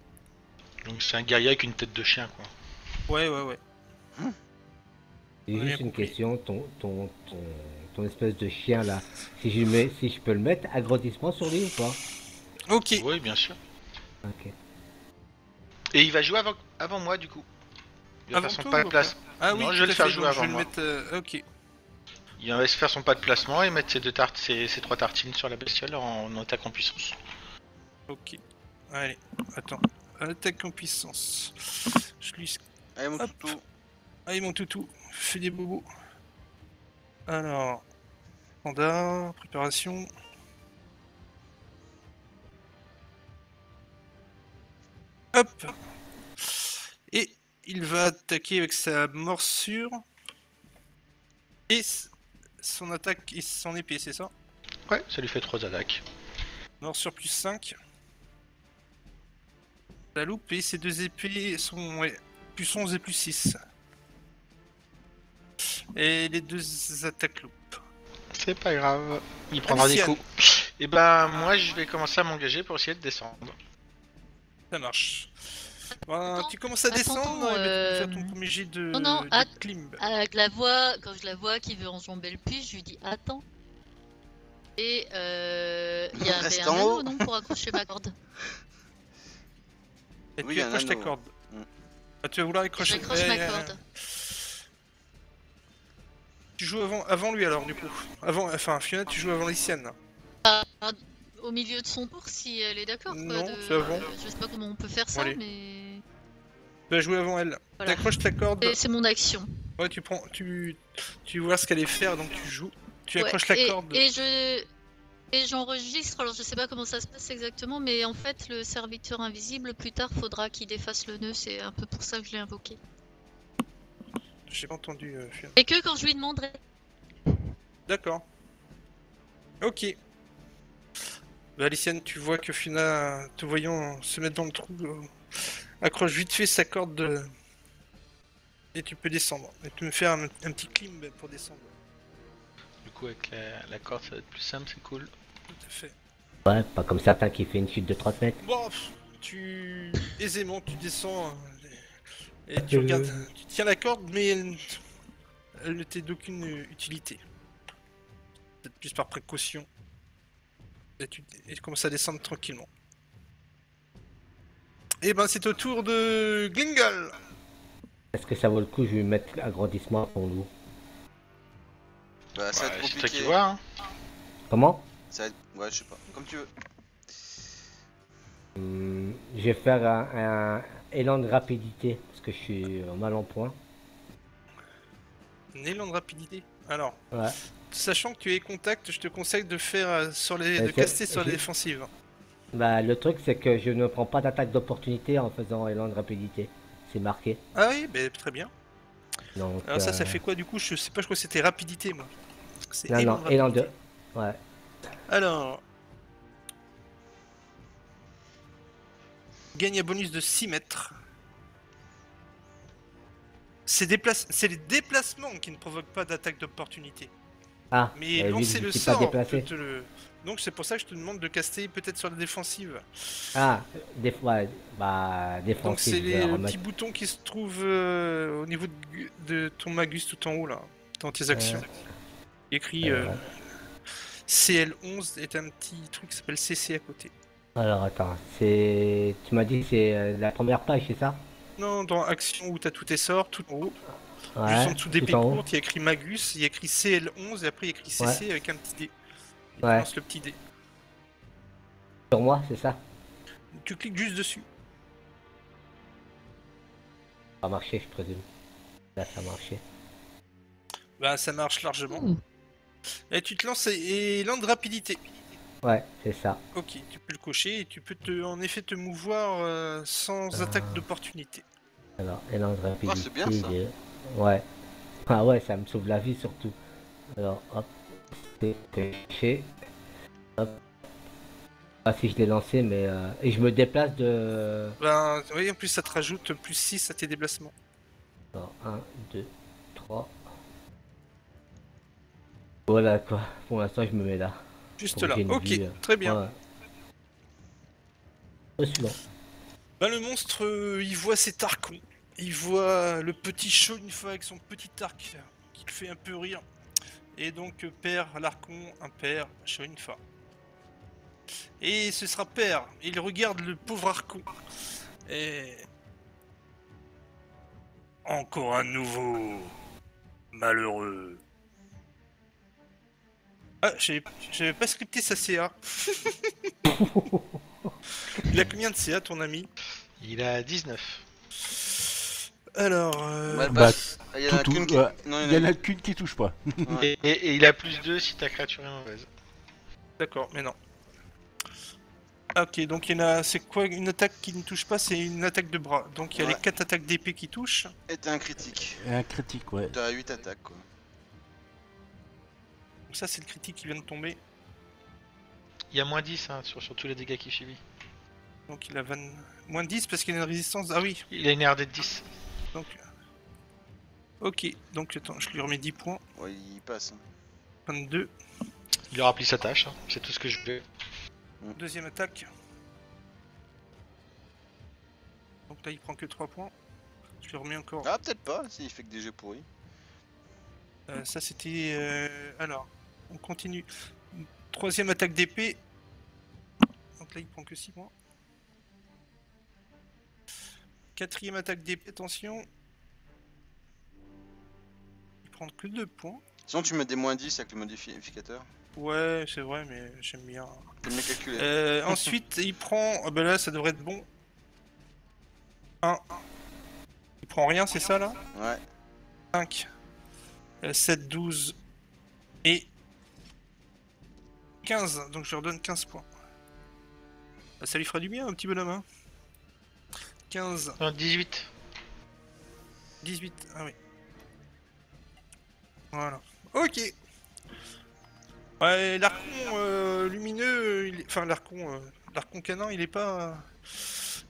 Speaker 4: Donc c'est un guerrier avec une tête de chien quoi.
Speaker 2: Ouais.
Speaker 3: J'ai
Speaker 2: On a
Speaker 3: juste
Speaker 2: bien
Speaker 3: une
Speaker 2: compris.
Speaker 3: question, ton espèce de chien là, si je peux le mettre agrandissement sur lui ou pas?
Speaker 2: Ok.
Speaker 4: Oui bien sûr.
Speaker 3: Ok.
Speaker 4: Et il va jouer avant moi du coup. Il va
Speaker 2: Avant
Speaker 4: faire son
Speaker 2: toi
Speaker 4: pas
Speaker 2: ou
Speaker 4: de place.
Speaker 2: Ah
Speaker 4: Non,
Speaker 2: oui,
Speaker 4: je
Speaker 2: tout
Speaker 4: vais le
Speaker 2: à
Speaker 4: faire
Speaker 2: fait,
Speaker 4: jouer
Speaker 2: donc
Speaker 4: avant
Speaker 2: je vais
Speaker 4: moi.
Speaker 2: le mettre... ok.
Speaker 4: Il va se faire son pas de placement et mettre ses 3 tartines sur la bestiole en attaque en puissance.
Speaker 2: Ok. Allez, attends. Attaque en puissance. Je lui...
Speaker 1: Allez, mon
Speaker 2: Hop.
Speaker 1: toutou.
Speaker 2: Allez mon toutou, fais des bobos. Alors... Standard, préparation... Hop. Et il va attaquer avec sa morsure. Et son attaque et son épée, c'est ça?
Speaker 4: Ouais, ça lui fait 3 attaques.
Speaker 2: Morsure plus 5. La loupe et ses 2 épées sont plus 11 et plus 6. Et les 2 attaques loupe.
Speaker 4: C'est pas grave, il prendra des
Speaker 2: Abyssial.
Speaker 4: coups. Et ben moi je vais commencer à m'engager pour essayer de descendre.
Speaker 2: Ça marche. Ben, tu commences à descendre et tu peux faire ton premier jet de,
Speaker 5: non,
Speaker 2: de climb.
Speaker 5: Avec quand je la vois qui veut enjamber le puits, je lui dis attends. Et il y avait
Speaker 1: Reste
Speaker 5: un
Speaker 1: en haut.
Speaker 5: anneau, non, pour accrocher ma corde.
Speaker 2: Et
Speaker 1: Oui,
Speaker 2: tu
Speaker 1: y a un
Speaker 2: accroches ta
Speaker 1: anneau.
Speaker 2: corde.
Speaker 1: Mm.
Speaker 2: Ah, tu vas vouloir accrocher.
Speaker 5: J'accroche ma corde.
Speaker 2: Tu joues avant lui alors du coup. Enfin Fiona, tu joues avant Lyciane.
Speaker 5: Au milieu de son tour, si elle est d'accord.
Speaker 2: Non, c'est avant.
Speaker 5: Je sais pas comment on peut faire ça,
Speaker 2: Allez.
Speaker 5: mais.
Speaker 2: Tu vas jouer avant elle.
Speaker 5: Voilà.
Speaker 2: T'accroches ta corde.
Speaker 5: C'est mon action.
Speaker 2: Ouais, tu vois ce qu'elle allait faire, donc tu joues. Tu
Speaker 5: Ouais,
Speaker 2: accroches la corde.
Speaker 5: Et j'enregistre, alors je sais pas comment ça se passe exactement, mais en fait le serviteur invisible, plus tard faudra qu'il défasse le nœud, c'est un peu pour ça que je l'ai invoqué.
Speaker 2: J'ai pas entendu Fiona.
Speaker 5: Et que quand je lui demanderai.
Speaker 2: D'accord. Ok. Bah Lyciane, tu vois que Fiona, te voyant se mettre dans le trou, accroche vite fait sa corde et tu peux descendre. Et tu me faire un petit climb pour descendre.
Speaker 4: Du coup, avec la corde, ça va être plus simple, c'est cool.
Speaker 2: Tout à fait.
Speaker 3: Ouais, pas comme certains qui fait une chute de 30 mètres.
Speaker 2: Bon, aisément tu descends et tu regardes, tu tiens la corde, mais elle ne t'est d'aucune utilité. Peut-être plus par précaution. Et tu commences à descendre tranquillement. Et ben c'est au tour de Glingle.
Speaker 3: Est-ce que ça vaut le coup, je vais lui mettre agrandissement à son loup.
Speaker 1: Bah, ça va être
Speaker 4: Ouais, c'est toi
Speaker 1: compliqué.
Speaker 4: qui vois, hein.
Speaker 3: Comment?
Speaker 1: Ça va être... Ouais, je sais pas. Comme tu veux.
Speaker 3: Je vais faire un élan de rapidité, parce que je suis mal en point.
Speaker 2: Un élan de rapidité. Alors,
Speaker 3: Ouais.
Speaker 2: sachant que tu es contact, je te conseille de faire de
Speaker 3: c'est-
Speaker 2: caster sur les
Speaker 3: j'ai-
Speaker 2: défensives.
Speaker 3: Bah, le truc, c'est que je ne prends pas d'attaque d'opportunité en faisant élan de rapidité. C'est marqué.
Speaker 2: Ah oui, bah, très bien.
Speaker 3: Donc,
Speaker 2: Alors ça fait quoi du coup? Je sais pas, je crois que c'était rapidité moi. C'est
Speaker 3: Non,
Speaker 2: élan
Speaker 3: non,
Speaker 2: de
Speaker 3: élan de...
Speaker 2: rapidité.
Speaker 3: Ouais.
Speaker 2: Alors... Gagne un bonus de 6 mètres. C'est les déplacements qui ne provoquent pas d'attaque d'opportunité.
Speaker 3: Ah,
Speaker 2: Mais
Speaker 3: vu que
Speaker 2: lancer
Speaker 3: je
Speaker 2: le
Speaker 3: suis pas
Speaker 2: sort
Speaker 3: déplacé.
Speaker 2: peut te le... Donc c'est pour ça que je te demande de caster peut-être sur la défensive.
Speaker 3: Ah, des fois, bah,
Speaker 2: Donc
Speaker 3: défensif,
Speaker 2: c'est
Speaker 3: je vais
Speaker 2: le
Speaker 3: remettre.
Speaker 2: petit bouton qui se trouve au niveau de ton magus tout en haut là, dans tes actions. Écrit CL11 est un petit truc qui s'appelle CC à côté.
Speaker 3: Alors, attends, c'est... Tu m'as dit que c'est la première page, c'est ça?
Speaker 2: Non, dans action où t'as tous tes sorts, tout en haut. Juste en
Speaker 3: Ouais,
Speaker 2: dessous d'épée
Speaker 3: tout en haut.
Speaker 2: courte, il y a écrit Magus, il y a écrit CL11 et après il y a écrit CC avec un petit dé. Et tu
Speaker 3: Ouais.
Speaker 2: lances le petit dé.
Speaker 3: Sur moi, c'est ça?
Speaker 2: Tu cliques juste dessus.
Speaker 3: Ça a marché, je présume. Là, ça a marché.
Speaker 2: Bah ça marche largement.
Speaker 5: Ouh.
Speaker 2: Et tu te lances et lance de rapidité.
Speaker 3: Ouais, c'est ça.
Speaker 2: Ok, tu peux le cocher et tu peux en effet te mouvoir sans attaque d'opportunité.
Speaker 3: Alors, élan de rapidité.
Speaker 1: c'est bien, ça.
Speaker 3: Ouais. Ah ouais, ça me sauve la vie surtout. Alors, hop. C'est coché. Hop. Ah si je l'ai lancé, mais... Et je me déplace de...
Speaker 2: Ben oui, en plus ça te rajoute plus 6 à tes déplacements.
Speaker 3: Alors, 1, 2, 3... Voilà quoi. Pour l'instant, je me mets là.
Speaker 2: Juste
Speaker 3: Pour que
Speaker 2: là.
Speaker 3: j'ai une
Speaker 2: Ok,
Speaker 3: vue,
Speaker 2: très bien.
Speaker 3: Ouais. Au suivant.
Speaker 2: Ben, le monstre, il voit cet archon. Il voit le petit Shoinfa avec son petit arc qui le fait un peu rire. Et donc, père l'archon, impère Shoinfa. Et ce sera père. Il regarde le pauvre archon. Et... Encore un nouveau malheureux. Ah, j'avais pas scripté sa CA. Il a combien de CA ton ami?
Speaker 4: Il a 19.
Speaker 2: Alors,
Speaker 1: Bah,
Speaker 6: Bah,
Speaker 1: il y en a
Speaker 6: tout,
Speaker 1: qu'une qui...
Speaker 6: ouais.
Speaker 1: Non,
Speaker 6: Il y en a qu'une qui touche pas.
Speaker 1: Ouais.
Speaker 4: Et il a plus 2 si ta créature est mauvaise.
Speaker 2: d'accord, mais non. Ah, ok, donc il y en a. C'est quoi une attaque qui ne touche pas? C'est une attaque de bras. Donc il y a
Speaker 1: Ouais.
Speaker 2: les 4 attaques d'épée qui touchent.
Speaker 1: Et t'as un critique.
Speaker 6: Et un critique, ouais.
Speaker 1: T'as 8 attaques, quoi.
Speaker 2: Donc ça, c'est le critique qui vient de tomber.
Speaker 4: Il y a moins 10 hein, sur tous les dégâts qui subit.
Speaker 2: Donc il a moins 10 parce qu'il a une résistance. Ah oui,
Speaker 4: Il a une RD de 10.
Speaker 2: donc. Ok, donc attends, je lui remets 10 points.
Speaker 1: Ouais, il passe. Hein.
Speaker 2: 22.
Speaker 4: Il aura pris sa tâche, hein. C'est tout ce que je veux.
Speaker 2: Deuxième attaque. Donc là il prend que 3 points. Je lui remets encore.
Speaker 1: Ah, peut-être pas, s'il fait que des jeux pourris.
Speaker 2: Ça c'était... Alors, on continue. 3ème attaque d'épée. Donc là il prend que 6 points. 4ème attaque d'épée, attention. Il prend que 2 points.
Speaker 1: Sinon, tu mets des moins 10 avec le modificateur.
Speaker 2: Ouais, c'est vrai, mais j'aime bien.
Speaker 1: T'aimes bien calculer.
Speaker 2: Ensuite, il prend... Ah bah là, ça devrait être bon. 1. Il prend rien, c'est ça, là?
Speaker 1: Ouais.
Speaker 2: 5. 7, 12. Et... 15. Donc je leur donne 15 points. Bah, ça lui fera du bien, un petit bonhomme, hein. 15.
Speaker 4: 18.
Speaker 2: 18. Ah oui. Voilà. Ok. Ouais, l'archon lumineux, enfin l'archon canin, il est pas...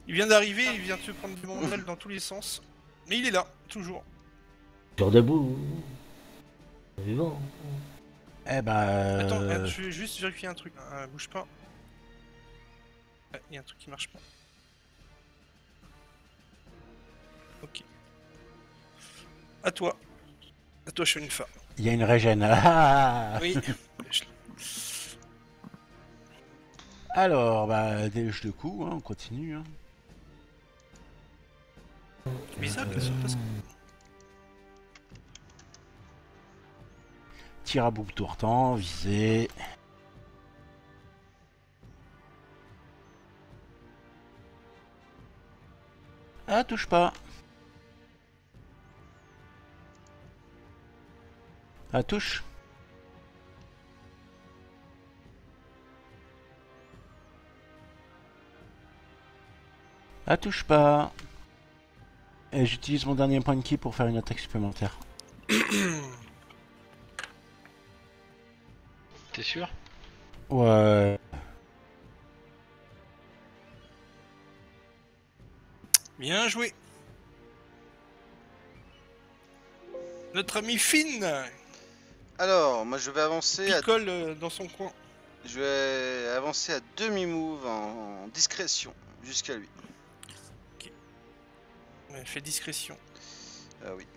Speaker 2: Il vient d'arriver, il vient de se prendre du mandel dans tous les sens. Mais il est là, toujours.
Speaker 3: Toujours debout. Vivant.
Speaker 6: Eh ben.
Speaker 2: Attends, je vais juste vérifier un truc. Bouge pas. Il y a un truc qui marche pas. Ok. À toi. À toi, Shonifa.
Speaker 6: Il y a une régène. Ah
Speaker 2: Oui.
Speaker 6: Alors, bah, déluge de coups, hein, on continue. Hein.
Speaker 2: C'est bizarre que ça passe.
Speaker 6: Tir à bout tourtant, visé. Ah, touche pas. Ah, touche. Ah, touche pas. Et j'utilise mon dernier point de ki pour faire une attaque supplémentaire.
Speaker 4: T'es sûr?
Speaker 6: Ouais.
Speaker 2: Bien joué. Notre ami Finn
Speaker 1: Alors, moi je vais avancer à...
Speaker 2: picole dans son coin.
Speaker 1: Je vais avancer à demi-move en discrétion jusqu'à lui.
Speaker 2: Ouais, fais discrétion.
Speaker 1: Ah oui.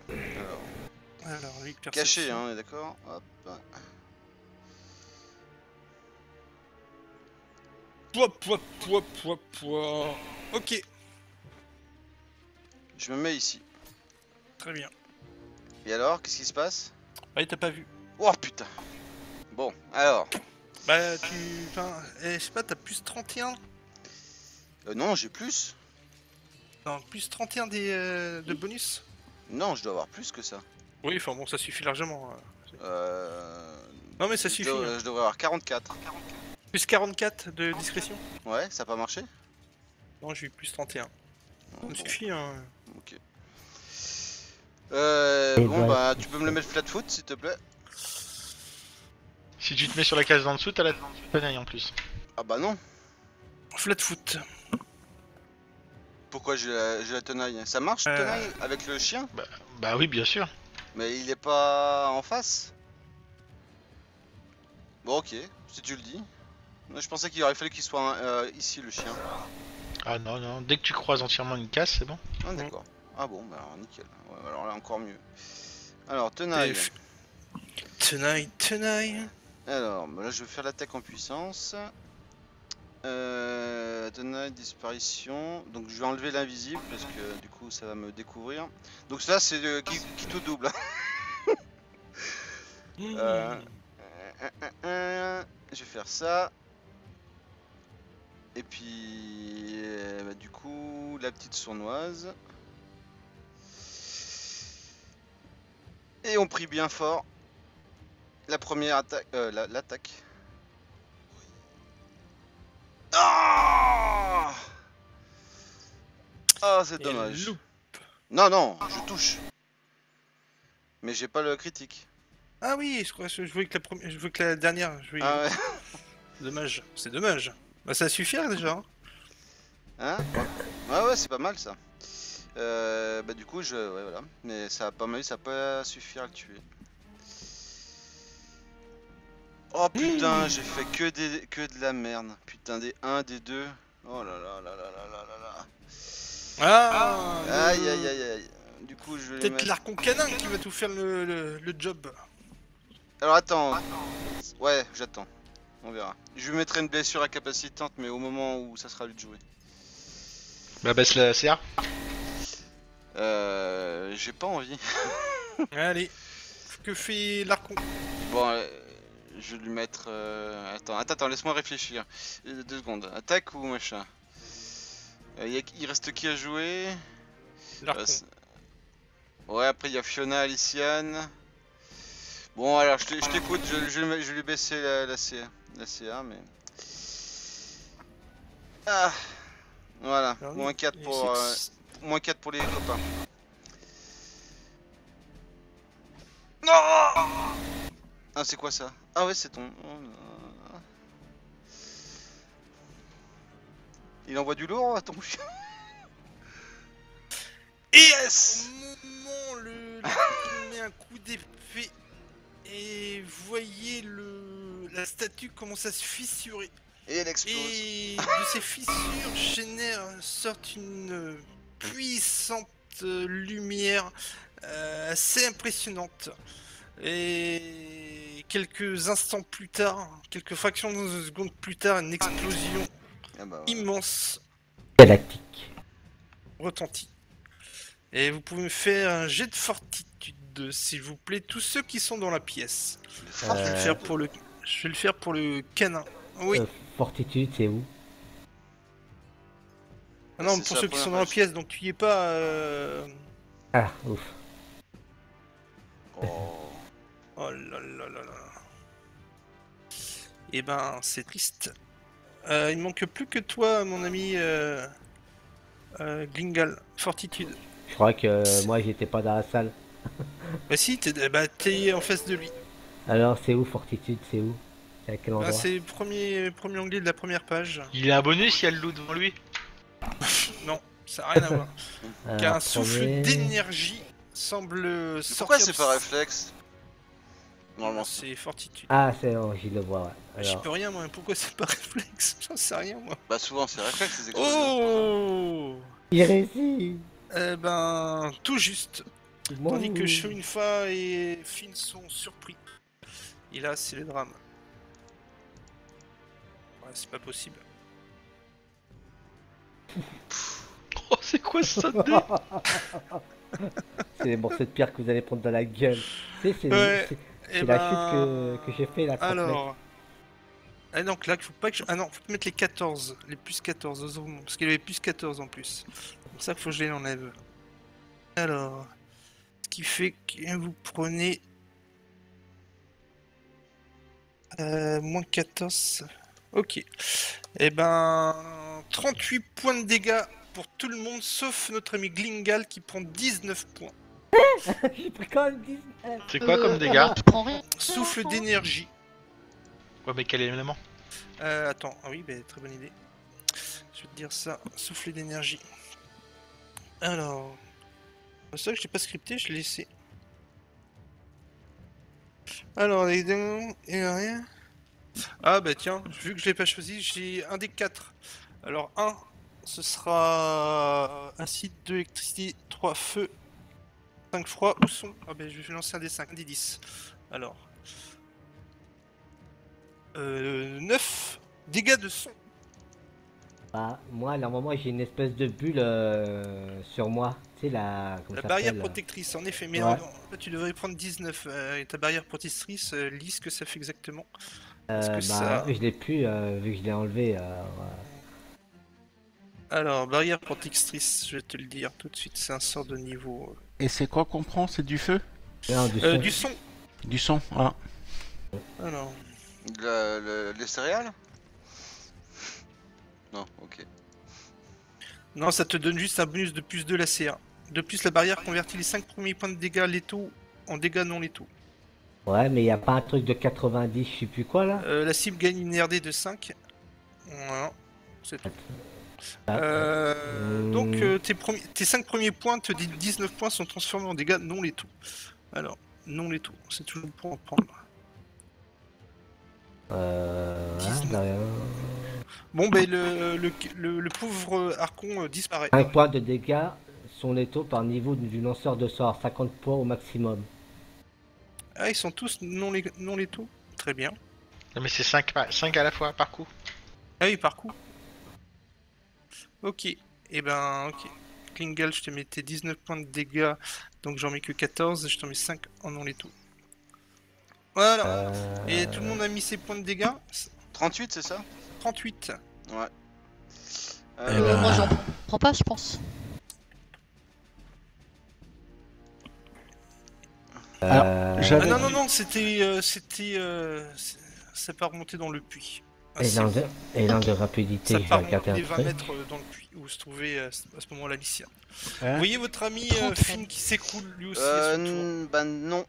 Speaker 2: Alors, lui, perception.
Speaker 1: Caché, hein, on est d'accord. Hop.
Speaker 2: Pouah. Ok,
Speaker 1: Je me mets ici.
Speaker 2: très bien.
Speaker 1: Et alors, qu'est-ce qui se passe?
Speaker 2: Ah, t'as pas vu.
Speaker 1: Oh putain. Bon, alors.
Speaker 2: Bah, enfin, je sais pas, t'as plus 31.
Speaker 1: Non, j'ai plus.
Speaker 2: Non, plus 31 de bonus.
Speaker 1: Non, je dois avoir plus que ça.
Speaker 2: Oui, enfin bon, ça suffit largement.
Speaker 1: Euh...
Speaker 2: Non, mais ça suffit. Hein.
Speaker 1: Je devrais avoir 44.
Speaker 2: Plus 44 de discrétion.
Speaker 1: Ouais, ça a pas marché?
Speaker 2: Non, j'ai eu plus 31. Ça
Speaker 1: Bon,
Speaker 2: me suffit, hein.
Speaker 1: ok.
Speaker 3: Et
Speaker 1: Bon,
Speaker 3: voilà.
Speaker 1: bah, tu peux me le mettre flat foot, s'il te plaît?
Speaker 4: Si tu te mets sur la case d'en dessous, t'as la tenaille en plus.
Speaker 1: Ah bah non.
Speaker 2: Flat foot.
Speaker 1: Pourquoi j'ai la tenaille? Ça marche, tenaille, avec le chien?
Speaker 4: Bah oui, bien sûr.
Speaker 1: Mais il est pas en face? Bon, ok, si tu le dis. Moi, je pensais qu'il aurait fallu qu'il soit ici, le chien.
Speaker 4: Ah non, non, dès que tu croises entièrement une case, c'est bon.
Speaker 1: Ah, d'accord. Ah bon, bah alors nickel. Ouais, alors là, encore mieux. Alors, tenaille.
Speaker 2: Tenaille.
Speaker 1: Alors, bah là, je vais faire l'attaque en puissance. Tenaille, disparition. Donc, je vais enlever l'invisible parce que du coup, ça va me découvrir. Donc, ça, c'est qui tout double. Je vais faire ça. Et puis, bah, du coup, la petite sournoise. Et on prie bien fort. La première attaque, l'attaque. Ah, c'est dommage. Non, non, je touche. Mais j'ai pas le critique.
Speaker 2: Ah oui, je veux que la première, je veux que la dernière.
Speaker 1: Ah ouais.
Speaker 2: Dommage, c'est dommage. Bah ça suffit déjà.
Speaker 1: Hein? Ouais, c'est pas mal ça. Bah du coup, ouais, voilà. Mais ça a pas mal, ça peut pas suffire à le tuer. Oh putain, j'ai fait que de la merde. Putain, des 1, des 2. Oh là là là là là là là là.
Speaker 2: Ah,
Speaker 1: Aïe aïe aïe aïe. Du coup, je vais les
Speaker 2: peut-être
Speaker 1: mettre...
Speaker 2: l'archon canin qui va tout faire le job.
Speaker 1: Alors attends. Ouais, j'attends. On verra. Je lui mettrai une blessure incapacitante, mais au moment où ça sera à lui de jouer.
Speaker 4: Bah baisse la CA.
Speaker 1: J'ai pas envie.
Speaker 2: Allez, que fait l'archon?
Speaker 1: Bon, je vais lui mettre... Attends, laisse-moi réfléchir. 2 secondes. Attaque ou machin? Il reste qui à jouer?
Speaker 2: L'archon.
Speaker 1: Ouais, après il y a Fiona, Aliciane. Bon, alors je t'écoute, je vais lui baisser la CA, mais... Ah, voilà,
Speaker 2: Alors,
Speaker 1: moins 4
Speaker 2: il
Speaker 1: pour,
Speaker 2: essaie
Speaker 1: moins 4 pour les copains. Non! Ah, c'est quoi ça? Ah ouais, c'est ton... Il envoie du lourd à ton chien?
Speaker 2: Yes! Au moment le l'archon met un coup d'épée et vous voyez la statue commence à se fissurer.
Speaker 1: Et elle explose.
Speaker 2: Et de ces fissures sortent une puissante lumière assez impressionnante. Et quelques instants plus tard, quelques fractions de secondes plus tard, une explosion
Speaker 1: Ah bah, ouais.
Speaker 2: immense
Speaker 3: Galactique.
Speaker 2: retentit. Et vous pouvez me faire un jet de fortitude, s'il vous plaît, tous ceux qui sont dans la pièce. Je vais le faire pour le canin. Oui.
Speaker 3: Fortitude, c'est où?
Speaker 2: Ah non,
Speaker 1: c'est
Speaker 2: pour
Speaker 1: sur
Speaker 2: ceux
Speaker 1: la
Speaker 2: qui sont
Speaker 1: première
Speaker 2: dans la
Speaker 1: page.
Speaker 2: pièce, donc tu y es pas.
Speaker 3: Ah, ouf.
Speaker 1: Oh.
Speaker 2: Oh là là là là. Eh ben, c'est triste. Il manque plus que toi, mon ami Glingal. Fortitude.
Speaker 3: Je crois que moi j'étais pas dans la salle.
Speaker 2: Bah si, t'es en face de lui.
Speaker 3: Alors c'est où Fortitude? C'est où? C'est à quel endroit?
Speaker 2: C'est le premier onglet de la première page.
Speaker 4: Il a un bonus, il y a le loup devant lui.
Speaker 2: Non, ça n'a rien à voir.
Speaker 3: Alors,
Speaker 2: Car un souffle
Speaker 3: premier-
Speaker 2: d'énergie semble
Speaker 1: Mais
Speaker 2: sortir.
Speaker 1: pourquoi c'est pas réflexe? Normalement,
Speaker 2: C'est fortitude.
Speaker 3: Ah, c'est bon, j'y le vois, ouais.
Speaker 2: J'y
Speaker 3: Alors,
Speaker 2: peux rien, moi. Pourquoi c'est pas réflexe? J'en sais rien, moi.
Speaker 1: bah souvent c'est réflexe les explosions.
Speaker 2: Oh!
Speaker 3: il réussit.
Speaker 2: Eh ben, tout juste.
Speaker 3: Moi,
Speaker 2: Tandis que Shoinfa et Finn sont surpris. Et là, c'est le drame. Ouais, c'est pas possible.
Speaker 4: Oh, c'est quoi ça?
Speaker 3: c'est les morceaux de pierre que vous allez prendre dans la gueule. Tu sais, c'est
Speaker 2: Ouais,
Speaker 3: c'est-
Speaker 2: Eh
Speaker 3: c'est la
Speaker 2: ben,
Speaker 3: chute que j'ai fait là. 30 mètres.
Speaker 2: Alors. Ah donc là, il faut pas que je... Ah non, faut mettre les 14. Les plus 14, heureusement, parce qu'il y avait plus 14 en plus. Donc ça, faut que je les enlève. Alors. Ce qui fait que vous prenez. Moins 14. Ok. Eh ben. 38 points de dégâts pour tout le monde, sauf notre ami Glingal qui prend 19 points.
Speaker 3: J'ai pris quand même 19.
Speaker 4: C'est quoi comme dégâts?
Speaker 5: Je prends rien.
Speaker 2: Souffle d'énergie.
Speaker 4: Ouais, mais quel élément?
Speaker 2: Attends, ah oui, bah, très bonne idée. Je vais te dire ça, souffler d'énergie. Alors, c'est ça que je l'ai pas scripté, je l'ai laissé. Alors, les deux, et rien. Ah bah tiens, vu que je l'ai pas choisi, j'ai un des 4. Alors 1, ce sera acide, 2 électricité, 3 feu, 5 froid ou son. Ah bah je vais lancer un des 5, un des 10. Alors. 9 dégâts de son.
Speaker 3: Bah, moi, normalement, j'ai une espèce de bulle sur moi. Tu sais, comment
Speaker 2: La
Speaker 3: ça
Speaker 2: barrière
Speaker 3: s'appelle,
Speaker 2: protectrice, en effet, mais
Speaker 3: Ouais.
Speaker 2: là, tu devrais prendre 19. Et ta barrière protectrice, lis ce que ça fait exactement. Parce que
Speaker 3: bah,
Speaker 2: ça-
Speaker 3: je l'ai plus vu que je l'ai enlevé. Ouais.
Speaker 2: Alors, barrière protectrice, je vais te le dire tout de suite, c'est un sort de niveau.
Speaker 6: Et c'est quoi qu'on prend? C'est du feu?
Speaker 3: Non, du son.
Speaker 2: Du son.
Speaker 6: Du son? Ah.
Speaker 2: Alors,
Speaker 1: Les céréales? Non, ok.
Speaker 2: non, ça te donne juste un bonus de plus 2 la CA. De plus, la barrière convertit les 5 premiers points de dégâts létaux en dégâts non létaux.
Speaker 3: Ouais, mais il y a pas un truc de 90, je sais plus quoi là.
Speaker 2: La cible gagne une RD de 5. Voilà, c'est tout.
Speaker 3: Ah,
Speaker 2: Donc, tes 5 premiers points, te dit 19 points sont transformés en dégâts non létaux. Alors, non létaux, c'est toujours pour en prendre.
Speaker 3: ouais, bah,
Speaker 2: Bon, ben le pauvre Archon disparaît.
Speaker 3: 5 points de dégâts sont létaux par niveau du lanceur de sort, 50 points au maximum.
Speaker 2: Ah, ils sont tous non létaux. Très bien.
Speaker 4: Non, mais c'est 5 à la fois par coup.
Speaker 2: Ah oui, par coup. Ok. Et ben, ok. Klingal, je te mettais 19 points de dégâts, donc j'en mets que 14, je t'en mets 5 en non létaux. Voilà. Et tout le monde a mis ses points de dégâts.
Speaker 1: 38, c'est ça?
Speaker 2: 38.
Speaker 1: Ouais.
Speaker 5: Moi, j'en prends pas, je pense.
Speaker 6: Alors, j'avais-
Speaker 2: Ah non, c'était... ça pas remonté dans le puits. Ah, c'est bon.
Speaker 3: Élan de rapidité,
Speaker 2: Ça
Speaker 3: je vais
Speaker 2: part
Speaker 3: regarder
Speaker 2: les
Speaker 3: un
Speaker 2: 20
Speaker 3: truc.
Speaker 2: mètres dans le puits où se trouvait à ce moment-là Alicia.
Speaker 6: Hein
Speaker 2: Vous voyez votre ami
Speaker 5: 30.
Speaker 2: Finn qui s'écroule lui aussi à son tour.
Speaker 1: Bah non.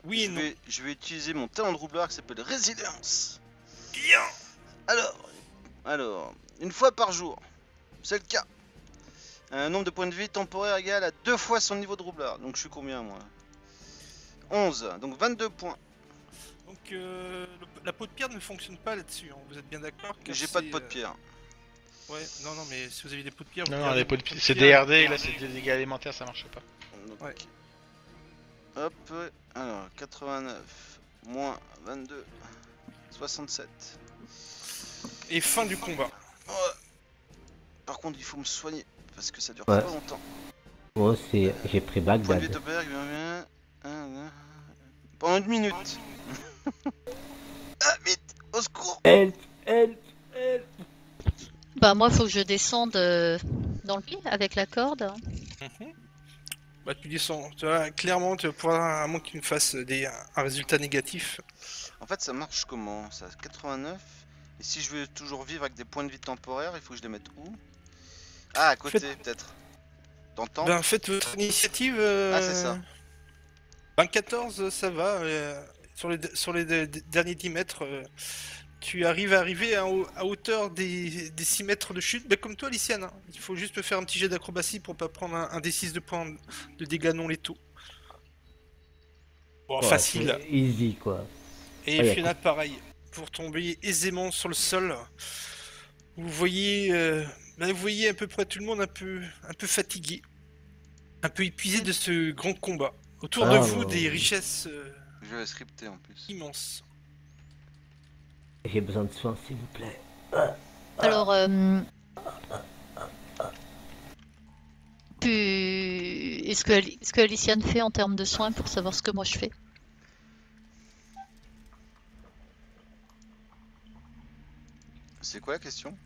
Speaker 2: Oui et non.
Speaker 1: Je vais utiliser mon talent de roublard qui s'appelle Résilience.
Speaker 2: Bien.
Speaker 1: Alors, une fois par jour, c'est le cas. Un nombre de points de vie temporaire égal à 2 fois son niveau de roublard. Donc je suis combien moi? 11, donc 22 points.
Speaker 2: Donc la peau de pierre ne fonctionne pas là-dessus, hein. Vous êtes bien d'accord que
Speaker 1: J'ai pas de
Speaker 2: c'est,
Speaker 1: pot de pierre.
Speaker 2: Ouais, non, mais si vous avez des pots de pierre... vous
Speaker 4: Non,
Speaker 2: gardez
Speaker 4: les
Speaker 2: vos
Speaker 4: pots de
Speaker 2: pots de
Speaker 4: c'est
Speaker 2: pierre.
Speaker 4: DRD, et là c'est des dégâts élémentaires, ça marche pas.
Speaker 1: Donc,
Speaker 2: Ouais.
Speaker 1: Hop, alors 89, moins 22, 67.
Speaker 2: Et fin du combat.
Speaker 1: Ouais. Par contre, il faut me soigner parce que ça dure
Speaker 3: Ouais.
Speaker 1: pas longtemps.
Speaker 3: Moi aussi, j'ai pris
Speaker 1: Point de vie
Speaker 3: Bagdad.
Speaker 1: temporaire, bien. Pendant une minute. Ah, vite, au secours.
Speaker 3: Help.
Speaker 5: Bah, moi, faut que je descende dans le puits avec la corde.
Speaker 2: Mhm. Bah, tu descends. Tu vois, clairement, tu vas pouvoir, à moins que tu me fasses un résultat négatif.
Speaker 1: En fait, ça marche comment? Ça 89. Et si je veux toujours vivre avec des points de vie temporaires, il faut que je les mette où? Ah, à côté, peut-être. T'entends?
Speaker 2: Ben, faites votre initiative.
Speaker 1: Ah, c'est ça.
Speaker 2: Ben, 14, ça va. Sur les derniers 10 mètres, tu arrives à hauteur des 6 mètres de chute. Ben, comme toi, Lyciane, hein. Il faut juste me faire un petit jet d'acrobatie pour pas prendre un D6 de points de dégâts non létaux. Bon,
Speaker 3: Ouais,
Speaker 2: facile.
Speaker 3: c'est easy quoi.
Speaker 2: Et
Speaker 3: Ouais,
Speaker 2: Fiona, pareil. Pour tomber aisément sur le sol. Vous voyez à peu près tout le monde un peu fatigué. Un peu épuisé de ce grand combat. Autour de
Speaker 3: Ah,
Speaker 2: vous,
Speaker 3: ouais.
Speaker 2: des richesses
Speaker 1: Je vais scripter en plus.
Speaker 2: immenses.
Speaker 3: J'ai besoin de soins s'il vous plaît.
Speaker 5: Alors, est-ce que Aliciane fait en termes de soins pour savoir ce que moi je fais?
Speaker 1: C'est quoi la question?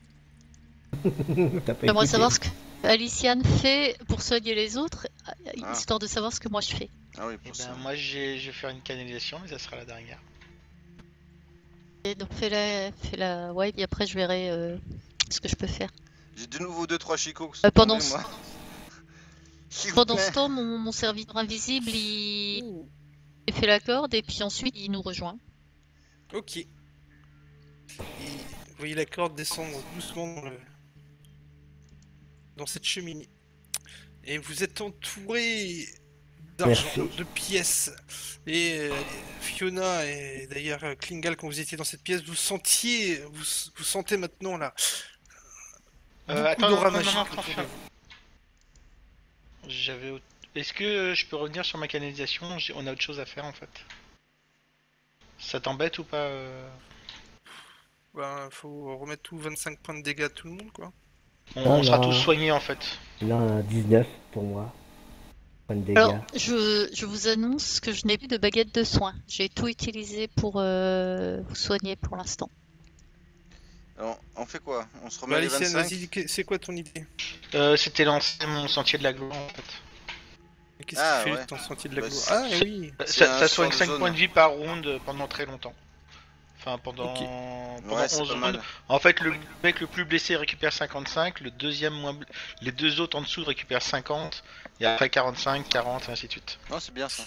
Speaker 3: T'as pas
Speaker 5: J'aimerais
Speaker 3: écouté.
Speaker 5: savoir ce que Aliciane fait pour soigner les autres,
Speaker 1: Ah.
Speaker 5: histoire de savoir ce que moi je fais.
Speaker 1: Ah oui,
Speaker 4: Et
Speaker 1: pour ça.
Speaker 4: ben, moi je vais faire une canalisation, mais ça sera la dernière.
Speaker 5: Et donc fais-la, ouais, et après je verrai ce que je peux faire.
Speaker 1: J'ai de nouveau 2-3 chicots.
Speaker 5: Pendant
Speaker 1: Tombés,
Speaker 5: ce-
Speaker 1: moi. S'il vous
Speaker 5: Pendant
Speaker 1: plaît.
Speaker 5: ce temps, mon serviteur invisible, il fait la corde et puis ensuite il nous rejoint.
Speaker 2: Ok. Et vous voyez la corde descendre doucement dans cette cheminée. Et vous êtes entouré d'argent,
Speaker 3: Merci.
Speaker 2: de pièces. Et Fiona et d'ailleurs Klingal, quand vous étiez dans cette pièce, vous sentez maintenant là. beaucoup
Speaker 4: Attends,
Speaker 2: d'aura
Speaker 4: non,
Speaker 2: magique
Speaker 4: non,
Speaker 2: autour de
Speaker 4: non,
Speaker 2: vous.
Speaker 4: Est-ce que je peux revenir sur ma canalisation? On a autre chose à faire en fait. Ça t'embête ou pas
Speaker 2: Ben, faut remettre tout 25 points de dégâts à tout le monde, quoi.
Speaker 4: On sera
Speaker 3: non.
Speaker 4: tous soignés en fait.
Speaker 3: Là, on a 19 pour moi. Point de dégâts.
Speaker 5: Alors, je vous annonce que je n'ai plus de baguette de soins. J'ai tout utilisé pour vous soigner pour l'instant.
Speaker 1: Alors, on fait quoi? On se remet
Speaker 2: Bah,
Speaker 1: les
Speaker 2: Aliciane,
Speaker 1: 25?
Speaker 2: vas-y, c'est quoi ton idée?
Speaker 4: C'était lancer mon sentier de la gloire en fait.
Speaker 2: Et qu'est-ce
Speaker 1: Ah,
Speaker 2: qui fait
Speaker 1: ouais.
Speaker 2: ton sentier de la
Speaker 1: Bah,
Speaker 2: gloire?
Speaker 1: c'est-
Speaker 2: Ah oui.
Speaker 1: C'est un
Speaker 4: Ça soigne
Speaker 1: sort de
Speaker 4: 5
Speaker 1: zone.
Speaker 4: points de vie par round pendant très longtemps. Enfin, pendant,
Speaker 2: Ok.
Speaker 4: pendant
Speaker 1: Ouais, c'est
Speaker 4: 11
Speaker 1: pas
Speaker 4: rounds.
Speaker 1: mal.
Speaker 4: En fait, le mec le plus blessé récupère 55, le deuxième les deux autres en dessous récupèrent 50, et après 45, 40, et ainsi de suite.
Speaker 1: Non, c'est bien ça.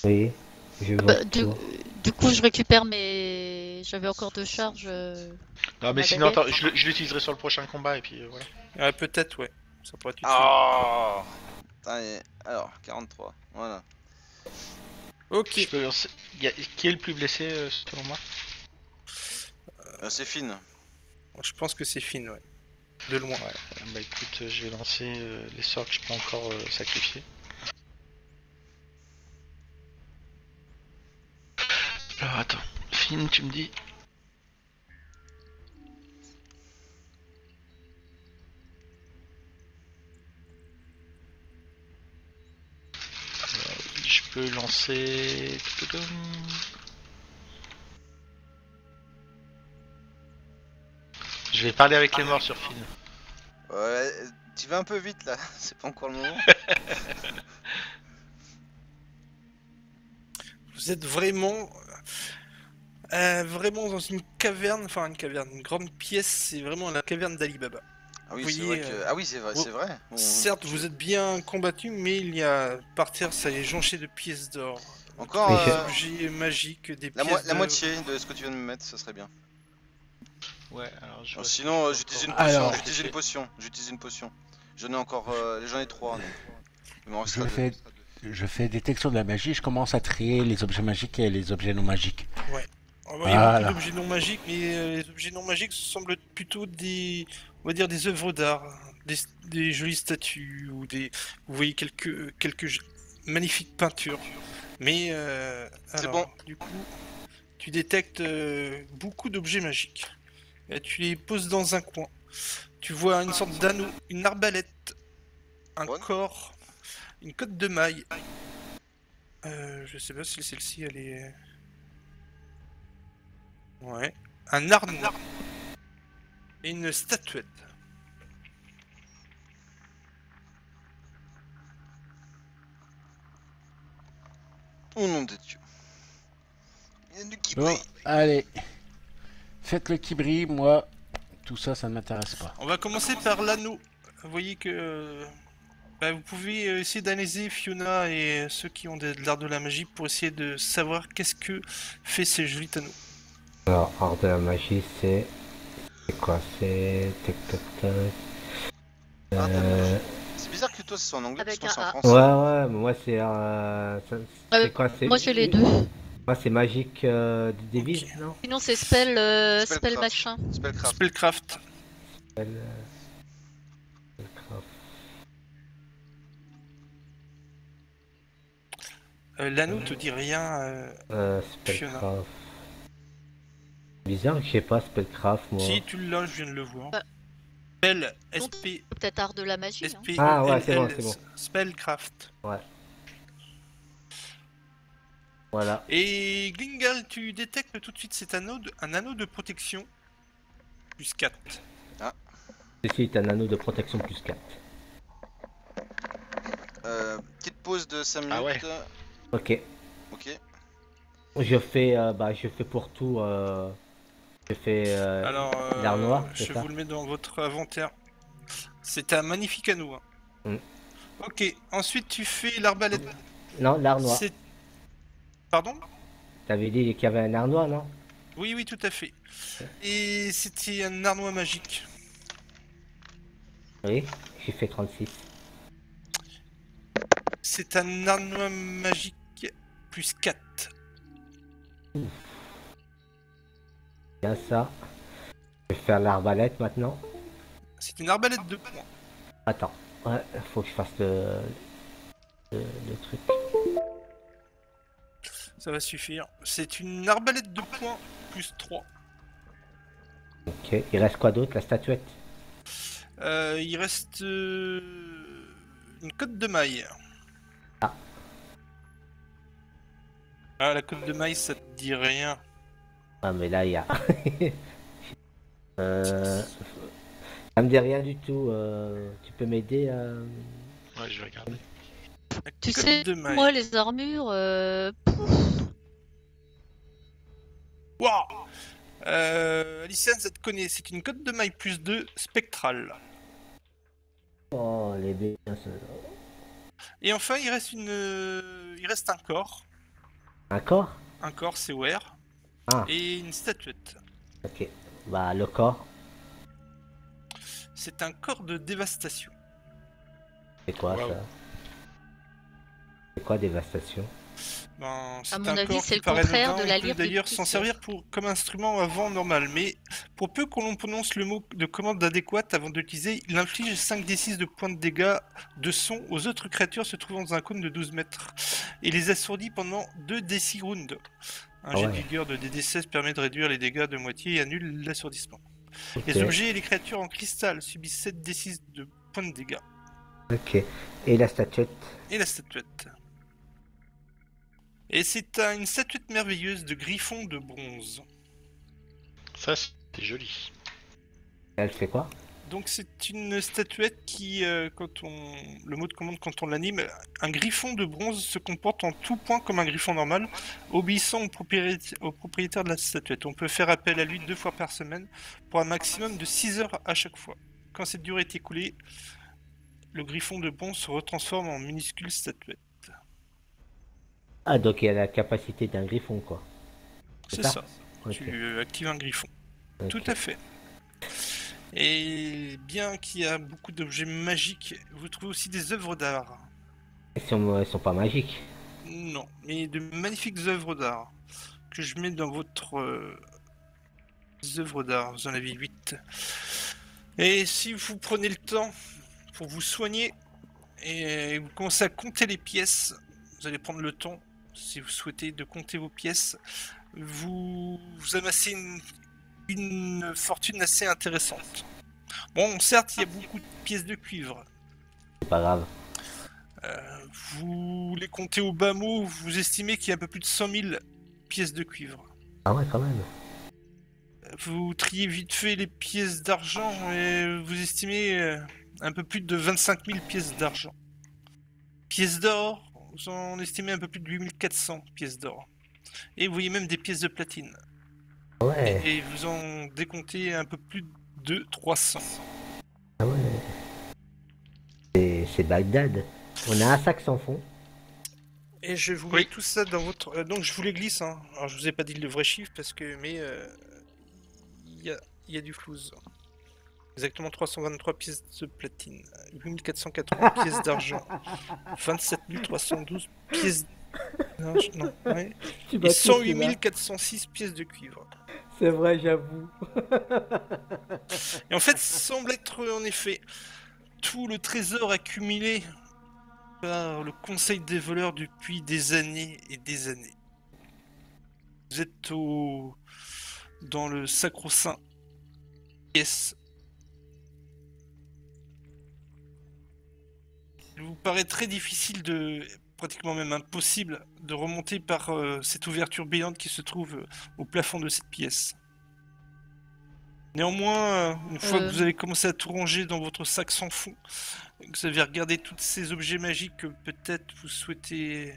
Speaker 3: Oui, je vois.
Speaker 5: Bah,
Speaker 3: tout.
Speaker 5: du coup, je récupère mes. J'avais encore 2 charges.
Speaker 4: Non, mais
Speaker 5: Ma
Speaker 4: sinon,
Speaker 5: baguette.
Speaker 4: attends, je l'utiliserai sur le prochain combat, et puis voilà.
Speaker 2: Peut-être, ouais. Ça pourrait être utile.
Speaker 1: Oh Allez, alors, 43. Voilà.
Speaker 2: Ok.
Speaker 4: Je peux lancer- Qui est le plus blessé selon moi?
Speaker 1: C'est fine.
Speaker 2: Je pense que c'est Finn, ouais. de loin.
Speaker 4: Ouais, bah écoute, je vais lancer les sorts que je peux encore sacrifier. Alors attends, film, tu me dis. Je peux lancer. Je vais parler avec les morts sur film.
Speaker 1: Ouais, tu vas un peu vite là, c'est pas encore le moment.
Speaker 2: Vous êtes vraiment dans une caverne, enfin une grande pièce, c'est vraiment la caverne d'Ali Baba.
Speaker 1: Ah oui,
Speaker 2: Vous
Speaker 1: c'est
Speaker 2: voyez,
Speaker 1: vrai que. Ah oui, c'est vrai, c'est vrai.
Speaker 2: Certes, vous êtes bien combattu, mais il y a par terre, ça est jonché de pièces d'or.
Speaker 1: Encore
Speaker 3: Mais
Speaker 2: Des
Speaker 3: j'ai-
Speaker 2: objets magiques, des
Speaker 1: la,
Speaker 2: pièces
Speaker 1: la
Speaker 2: de...
Speaker 1: moitié de ce que tu viens de me mettre, ça serait bien.
Speaker 4: Ouais, alors je.
Speaker 1: Oh, sinon, j'utilise une potion.
Speaker 6: Alors,
Speaker 1: J'utilise une potion. J'utilise une potion. J'en ai encore. J'en ai 3. Donc. Il m'en restera
Speaker 6: Je
Speaker 1: deux.
Speaker 6: je fais détection de la magie, je commence à trier les objets magiques et les objets non magiques.
Speaker 2: Il y a
Speaker 6: Voilà.
Speaker 2: beaucoup d'objets non magiques, mais les objets non magiques semblent plutôt on va dire des œuvres d'art, des jolies statues ou vous voyez quelques magnifiques peintures. Mais
Speaker 1: C'est
Speaker 2: alors, du coup, tu détectes beaucoup d'objets magiques. Et tu les poses dans un coin. Tu vois une sorte d'anneau, une arbalète, un
Speaker 1: Ouais.
Speaker 2: corps, une cotte de maille. Je sais pas si celle-ci elle est. Ouais. Un harnais. Et une statuette.
Speaker 1: Au nom de Dieu. Il y a du qui
Speaker 6: Bon,
Speaker 1: brille.
Speaker 6: allez. Faites le qui brille, moi, tout ça, ça ne m'intéresse pas.
Speaker 2: On va commencer par l'anneau. Vous voyez que vous pouvez essayer d'analyser Fiona et ceux qui ont de l'art de la magie pour essayer de savoir qu'est-ce que fait ces jolis anneaux.
Speaker 3: Alors, art de la magie, c'est quoi? C'est tac tac tac.
Speaker 1: Ah,
Speaker 3: Euh,
Speaker 1: C'est bizarre que toi, ce soit en anglais, parce
Speaker 5: Avec
Speaker 1: que moi, c'est en
Speaker 5: un A.
Speaker 1: français.
Speaker 3: Ouais, mais moi c'est
Speaker 5: Euh,
Speaker 3: c'est quoi? C'est
Speaker 5: Moi j'ai les deux.
Speaker 3: Moi c'est magique des devises,
Speaker 2: Ok.
Speaker 3: non?
Speaker 5: Sinon c'est spell
Speaker 1: Spellcraft.
Speaker 5: machin.
Speaker 1: Spellcraft.
Speaker 2: Spellcraft.
Speaker 3: Spellcraft.
Speaker 2: L'anneau te dit rien.
Speaker 3: Spellcraft. Bizarre que je sais pas Spellcraft moi.
Speaker 2: Si tu l'as, je viens de le voir.
Speaker 5: Ouais.
Speaker 2: Spell,
Speaker 5: Donc,
Speaker 2: SP,
Speaker 5: Peut-être art de la magie. Hein.
Speaker 2: SP,
Speaker 3: Ah ouais, c'est bon, c'est bon.
Speaker 2: Spellcraft.
Speaker 3: Voilà.
Speaker 2: Et Glingal, tu détectes tout de suite cet un anneau de protection. Plus 4.
Speaker 3: Ceci est un anneau de protection plus 4.
Speaker 1: Petite pause de 5 minutes.
Speaker 4: Ah ouais.
Speaker 3: Ok.
Speaker 1: Ok.
Speaker 3: Je fais pour tout. Je fais
Speaker 2: Alors,
Speaker 3: l'art noir,
Speaker 2: je
Speaker 3: c'est ça?
Speaker 2: vous le mets dans votre inventaire. C'est un magnifique anneau. Hein.
Speaker 3: Mm.
Speaker 2: Ok, ensuite tu fais l'arbalète.
Speaker 3: Non, l'art noir.
Speaker 2: C'est- Pardon?
Speaker 3: T'avais dit qu'il y avait un art noir, non?
Speaker 2: Oui, oui, tout à fait. Et c'était un arnois magique.
Speaker 3: Oui, j'ai fait 36.
Speaker 2: C'est un arnois magique plus 4.
Speaker 3: Bien ça. Je vais faire l'arbalète maintenant.
Speaker 2: C'est une arbalète de poing.
Speaker 3: Attends, ouais, faut que je fasse le truc.
Speaker 2: Ça va suffire. C'est une arbalète de poing plus 3.
Speaker 3: Ok, il reste quoi d'autre? La statuette.
Speaker 2: Il reste une cotte de maille.
Speaker 3: Ah.
Speaker 2: Ah, la cotte de maille, ça te dit rien.
Speaker 3: Ah mais là il y a... Ça me dit rien du tout. Tu peux m'aider
Speaker 4: Ouais, je vais regarder.
Speaker 2: La
Speaker 5: Tu
Speaker 2: cotte
Speaker 5: sais,
Speaker 2: de maille.
Speaker 5: moi les armures,
Speaker 2: Waouh. Alicien, ça te connaît. C'est une cotte de maille plus 2 spectrale.
Speaker 3: Oh les bébés.
Speaker 2: Et enfin, il reste un corps.
Speaker 3: Un corps?
Speaker 2: Un corps, c'est Ware.
Speaker 3: Ah,
Speaker 2: Et une statuette.
Speaker 3: ok. Bah le corps,
Speaker 2: C'est un corps de dévastation.
Speaker 3: c'est quoi
Speaker 4: Wow.
Speaker 3: ça? C'est quoi dévastation?
Speaker 2: C'est
Speaker 5: mon
Speaker 2: un
Speaker 5: avis,
Speaker 2: corps
Speaker 5: c'est
Speaker 2: qui
Speaker 5: le
Speaker 2: paraît
Speaker 5: contraire
Speaker 2: anodin,
Speaker 5: de la
Speaker 2: on peut
Speaker 5: lyre de
Speaker 2: d'ailleurs s'en
Speaker 5: Picture.
Speaker 2: servir comme instrument à vent normal, mais pour peu qu'on l'on prononce le mot de commande adéquat avant d'utiliser, il inflige 5d6 de points de dégâts de son aux autres créatures se trouvant dans un cône de 12 mètres, et les assourdit pendant 2d6 rounds. Un jet de vigueur de DD16 permet de réduire les dégâts de moitié et annule l'assourdissement. Les objets et les créatures en cristal subissent 7d6 de points de dégâts.
Speaker 3: Ok. Et la statuette?
Speaker 2: Et la statuette. Et c'est une statuette merveilleuse de griffon de bronze.
Speaker 4: Ça, c'est joli.
Speaker 3: Elle fait quoi?
Speaker 2: Donc c'est une statuette qui, le mot de commande quand on l'anime, un griffon de bronze se comporte en tout point comme un griffon normal, obéissant au propriétaire de la statuette. On peut faire appel à lui 2 fois par semaine pour un maximum de 6 heures à chaque fois. Quand cette durée est écoulée, le griffon de bronze se retransforme en minuscule statuette.
Speaker 3: Ah, donc il y a la capacité d'un griffon, quoi.
Speaker 2: C'est ça.
Speaker 3: Okay.
Speaker 2: Tu actives un griffon.
Speaker 3: Okay.
Speaker 2: Tout à fait. Et bien qu'il y a beaucoup d'objets magiques, vous trouvez aussi des œuvres d'art.
Speaker 3: Elles sont pas magiques.
Speaker 2: Non, mais de magnifiques œuvres d'art que je mets dans votre œuvres d'art. Vous en avez 8. Et si vous prenez le temps pour vous soigner et vous commencez à compter les pièces, vous allez prendre le temps, si vous souhaitez, de compter vos pièces, vous amassez une fortune assez intéressante. Bon, certes, il y a beaucoup de pièces de cuivre.
Speaker 3: C'est pas grave.
Speaker 2: Vous les comptez au bas mot, vous estimez qu'il y a un peu plus de 100 000 pièces de cuivre.
Speaker 3: Ah ouais, quand même.
Speaker 2: Vous triez vite fait les pièces d'argent et vous estimez un peu plus de 25 000 pièces d'argent. Pièces d'or, vous en estimez un peu plus de 8400 pièces d'or. Et vous voyez même des pièces de platine.
Speaker 3: Ouais.
Speaker 2: Et vous en décomptez un peu plus de 300.
Speaker 3: Ah ouais. C'est Bagdad. On a un sac sans fond.
Speaker 2: Et je vous mets tout ça dans votre... donc je vous les glisse, hein. Alors je vous ai pas dit le vrai chiffre parce que... Mais... Il y a du flouze. Exactement 323 pièces de platine, 8480 pièces d'argent, 27 312 pièces d'argent, non, ouais. Et 108 406 pièces de cuivre.
Speaker 3: C'est vrai, j'avoue.
Speaker 2: Et en fait, semble être en effet tout le trésor accumulé par le Conseil des voleurs depuis des années et des années. Vous êtes dans le sacro-saint pièce. Il vous paraît très difficile pratiquement même impossible, de remonter par cette ouverture béante qui se trouve au plafond de cette pièce. Néanmoins, une fois que vous avez commencé à tout ranger dans votre sac sans fond, que vous avez regardé tous ces objets magiques que peut-être vous souhaitez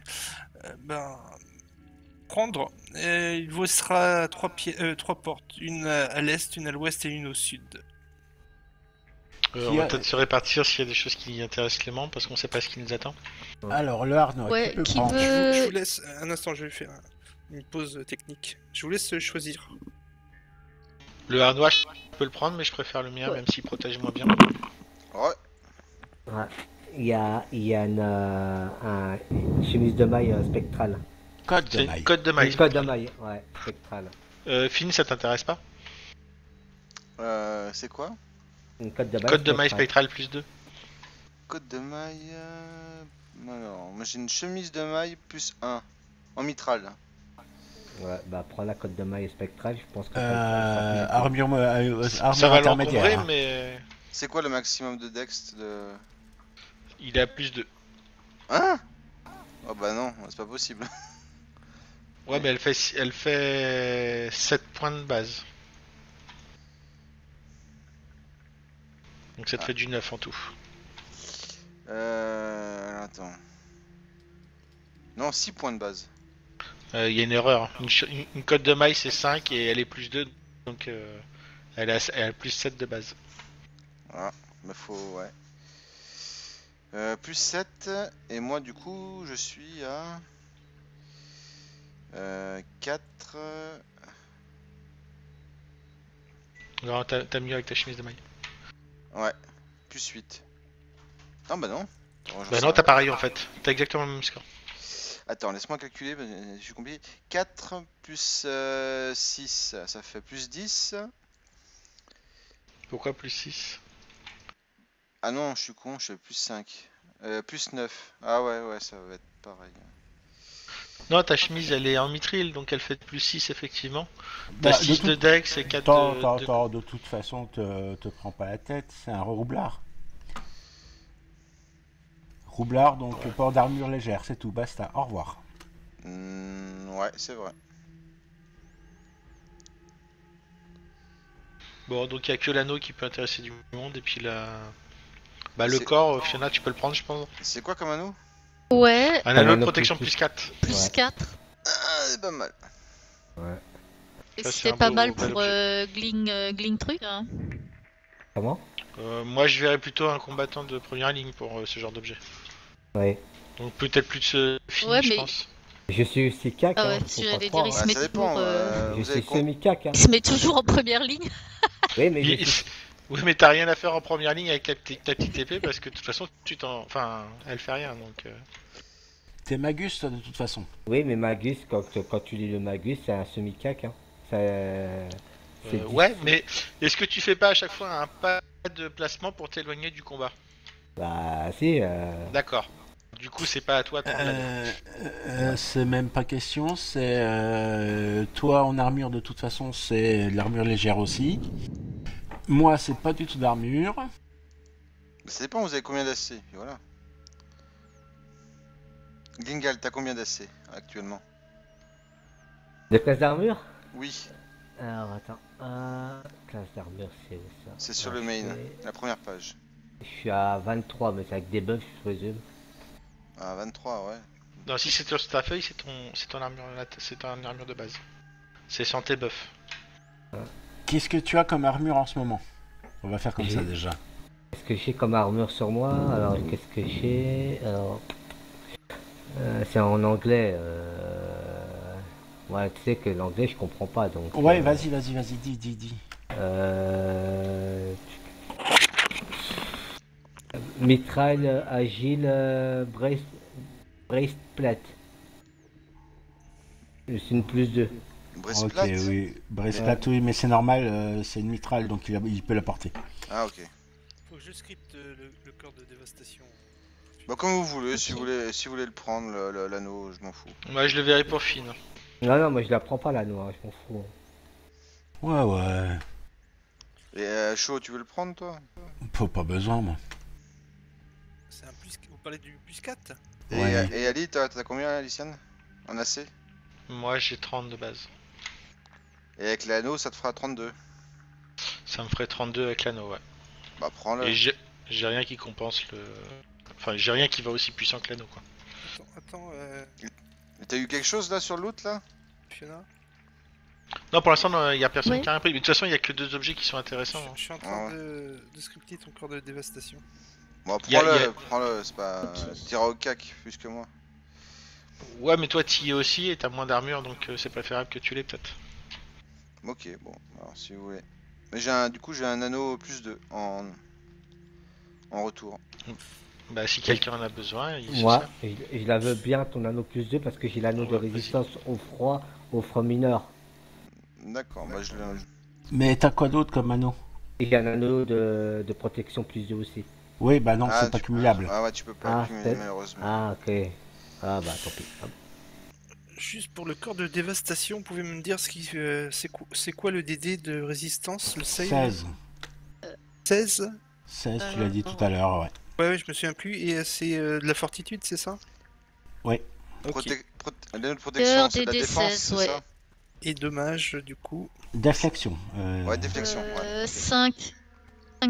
Speaker 2: prendre, il vous restera 3 portes, une à l'est, une à l'ouest et une au sud.
Speaker 4: On va peut-être se répartir s'il y a des choses qui intéressent Clément, parce qu'on sait pas ce qui nous attend.
Speaker 6: Alors, le Arnaud,
Speaker 5: Ouais,
Speaker 6: tu peux
Speaker 5: qui
Speaker 6: prendre.
Speaker 5: veut-
Speaker 2: Je vous laisse un instant, je vais faire une pause technique. Je vous laisse choisir.
Speaker 4: Le harnois, je peux le prendre, mais je préfère le mien,
Speaker 5: Ouais.
Speaker 4: même s'il protège moins bien.
Speaker 1: Ouais.
Speaker 3: Ouais. Il y a une chemise de maille spectrale.
Speaker 6: Code de
Speaker 4: C'est une
Speaker 6: maille.
Speaker 4: code de maille.
Speaker 3: Une code de maille, ouais, spectrale.
Speaker 4: Finn, ça t'intéresse pas?
Speaker 1: C'est quoi?
Speaker 3: Une code de maille
Speaker 4: Code de maille
Speaker 3: spectrale.
Speaker 4: spectrale plus 2.
Speaker 1: Code de maille. Alors, moi j'ai une chemise de maille plus 1 en mitral.
Speaker 3: Ouais, bah prends la code de maille spectrale, je pense que
Speaker 6: Armure
Speaker 4: Ça va
Speaker 6: intermédiaire.
Speaker 4: l'encombrer,
Speaker 6: hein.
Speaker 4: mais
Speaker 1: C'est quoi le maximum de dex de.
Speaker 4: il est à plus 2.
Speaker 1: Hein? Oh bah non, c'est pas possible.
Speaker 4: Ouais, mais elle fait 7 points de base. Donc ça te fait du 9 en tout.
Speaker 1: Attends. Non, 6 points de base.
Speaker 4: Il y a une erreur. Une code de maille c'est 5 et elle est plus 2. Donc elle a plus 7 de base.
Speaker 1: Voilà, bah faut. Ouais. Plus 7, et moi du coup je suis à. 4.
Speaker 4: Alors t'as mieux avec ta chemise de maille.
Speaker 1: Ouais, plus 8. Ah bah non.
Speaker 4: Bah non, t'as pareil en fait. T'as exactement le même score.
Speaker 1: Attends, laisse-moi calculer, je suis compliqué. 4 plus 6, ça fait plus 10.
Speaker 4: Pourquoi plus 6?
Speaker 1: Ah non, je suis con, je fais plus 5. Plus 9. Ah ouais, ça va être pareil.
Speaker 4: Non, ta chemise elle est en mithril, donc elle fait plus 6 effectivement.
Speaker 6: Bah,
Speaker 4: T'as 6 de dex et 4
Speaker 6: de toute façon, te prends pas la tête, c'est un roublard. Roublard, donc port d'armure légère, c'est tout, basta, au revoir.
Speaker 1: Ouais, c'est vrai.
Speaker 4: Bon, donc il y a que l'anneau qui peut intéresser du monde, et puis la... Bah le
Speaker 1: C'est-
Speaker 4: corps, Fiona, tu peux le prendre, je pense.
Speaker 1: C'est quoi comme anneau?
Speaker 5: Ouais,
Speaker 4: Un anneau de
Speaker 3: anneau
Speaker 4: protection
Speaker 3: plus-
Speaker 4: plus 4.
Speaker 5: plus
Speaker 3: Ouais.
Speaker 5: 4.
Speaker 1: Ah, c'est pas mal.
Speaker 3: Ouais.
Speaker 5: Et
Speaker 4: Ça, c'est
Speaker 5: c'est
Speaker 4: un
Speaker 5: pas
Speaker 4: beau-
Speaker 5: mal
Speaker 4: bel
Speaker 5: pour Gling truc. Hein.
Speaker 3: Comment?
Speaker 4: Moi je verrais plutôt un combattant de première ligne pour ce genre d'objet.
Speaker 3: Ouais.
Speaker 4: Donc peut-être plus de fini,
Speaker 5: Ouais,
Speaker 4: je
Speaker 5: mais-
Speaker 4: pense.
Speaker 3: Je suis aussi cac,
Speaker 5: Ah
Speaker 3: hein,
Speaker 5: ouais,
Speaker 3: faut
Speaker 5: si
Speaker 3: pas
Speaker 5: j'allais
Speaker 3: croire,
Speaker 5: dire, il
Speaker 3: hein.
Speaker 5: se met
Speaker 1: ça dépend.
Speaker 5: toujours,
Speaker 3: Je
Speaker 1: Vous
Speaker 3: suis
Speaker 1: avez
Speaker 3: semi-cac, hein.
Speaker 5: Il se met toujours en première ligne.
Speaker 3: Oui, mais je
Speaker 4: Il-
Speaker 3: suis...
Speaker 4: Oui, mais t'as rien à faire en première ligne avec ta petite épée parce que de toute façon, Enfin, elle fait rien donc.
Speaker 6: T'es Magus, toi, de toute façon.
Speaker 3: Oui, mais Magus, quand tu lis le Magus, c'est un semi-cac, hein. Ça, c'est
Speaker 4: Ouais, mais est-ce que tu fais pas à chaque fois un pas de placement pour t'éloigner du combat?
Speaker 3: Bah, si,
Speaker 4: D'accord. Du coup, c'est pas à toi de prendre l'anneau.
Speaker 6: C'est même pas question, c'est toi en armure de toute façon, c'est de l'armure légère aussi. Moi, c'est pas du tout d'armure.
Speaker 1: Ça dépend, vous avez combien d'AC, et voilà. Gingal, t'as combien d'AC actuellement?
Speaker 3: de classe d'armure?
Speaker 1: Oui,
Speaker 3: Alors, attends. Classe d'armure, c'est où ça?
Speaker 1: c'est sur le main,
Speaker 3: c'est-
Speaker 1: la première page.
Speaker 3: Je suis à 23, mais c'est avec des buffs, je présume.
Speaker 1: Ah, 23, ouais.
Speaker 4: Non, si c'est sur ta feuille, c'est ton armure, c'est ton armure de base. C'est santé buff.
Speaker 6: Qu'est-ce que tu as comme armure en ce moment? On va faire comme ça
Speaker 3: J'ai-
Speaker 6: déjà.
Speaker 3: Qu'est-ce que j'ai comme armure sur moi? Alors, qu'est-ce que j'ai? Alors, c'est en anglais. Ouais, tu sais que l'anglais, je comprends pas, donc.
Speaker 6: Ouais, vas-y, dis.
Speaker 3: Mitraille, agile, breastplate. C'est une plus 2.
Speaker 6: Ok,
Speaker 1: Breastplate.
Speaker 6: oui. Breastplate, oui, mais c'est normal, c'est une mitraille, donc il peut la porter.
Speaker 1: Ah, ok.
Speaker 2: Faut que je scripte le corps de dévastation.
Speaker 1: Bah, comme vous voulez, si vous voulez le prendre, l'anneau, je m'en fous.
Speaker 4: Moi, je le verrai pour Finn.
Speaker 3: Non, moi je la prends pas la noix, je m'en fous.
Speaker 6: Ouais.
Speaker 1: Et Chaud, tu veux le prendre, toi?
Speaker 6: Pas besoin, moi.
Speaker 2: C'est un plus. Vous parlez du plus 4?
Speaker 6: Ouais.
Speaker 1: Et Ali, t'as combien, Aliciane? En AC?
Speaker 4: Moi, j'ai 30 de base.
Speaker 1: Et avec l'anneau, ça te fera 32.
Speaker 4: Ça me ferait 32 avec l'anneau, ouais.
Speaker 1: Bah, prends-le.
Speaker 4: Et j'ai rien qui compense le. Enfin, j'ai rien qui va aussi puissant que l'anneau, quoi.
Speaker 2: Attends,
Speaker 1: Mais t'as eu quelque chose là sur le loot là?
Speaker 2: Fiona.
Speaker 4: Non, pour l'instant, il y a personne
Speaker 5: Oui.
Speaker 4: qui a rien pris. Mais de toute façon, il y a que 2 objets qui sont intéressants. hein.
Speaker 2: Je suis en train de scripter ton corps de dévastation.
Speaker 1: Bon,
Speaker 4: Y a-
Speaker 1: prends-le, c'est pas. T'iras au cac plus que moi.
Speaker 4: Ouais, mais toi, t'y es aussi et t'as moins d'armure, donc c'est préférable que tu l'aies, peut-être.
Speaker 1: Ok, bon, alors si vous voulez. Mais du coup, j'ai un anneau plus 2 en retour.
Speaker 4: Bah, si quelqu'un en a besoin, il se
Speaker 3: Moi,
Speaker 4: sert.
Speaker 3: je la veux bien ton anneau plus 2 parce que j'ai l'anneau de
Speaker 4: Ouais, vas-y.
Speaker 3: résistance au froid, au froid mineur.
Speaker 1: D'accord, bah je le.
Speaker 6: Mais t'as quoi d'autre comme anneau?
Speaker 3: Et j'ai un anneau de protection plus 2 aussi.
Speaker 6: Oui, bah non,
Speaker 1: Ah,
Speaker 6: c'est pas
Speaker 1: tu-
Speaker 6: cumulable.
Speaker 1: Ah ouais, tu peux pas
Speaker 3: Ah,
Speaker 1: cumuler
Speaker 3: c'est-
Speaker 1: malheureusement.
Speaker 3: Ah, ok. Ah, bah tant pis. Hop.
Speaker 2: Juste pour le corps de dévastation, vous pouvez me dire c'est quoi le DD de résistance, le save?
Speaker 6: 16.
Speaker 2: 16?
Speaker 6: 16, tu l'as dit tout à l'heure, ouais.
Speaker 2: Ouais, je me souviens plus. Et c'est de la fortitude, c'est ça?
Speaker 6: Ouais.
Speaker 2: Ok.
Speaker 1: L'anneau de protection, c'est de la
Speaker 5: DD16,
Speaker 1: défense, c'est
Speaker 5: ouais.
Speaker 1: ça?
Speaker 2: Et dommage, du coup.
Speaker 6: Déflexion.
Speaker 1: Ouais, déflexion, ouais. ok.
Speaker 5: 5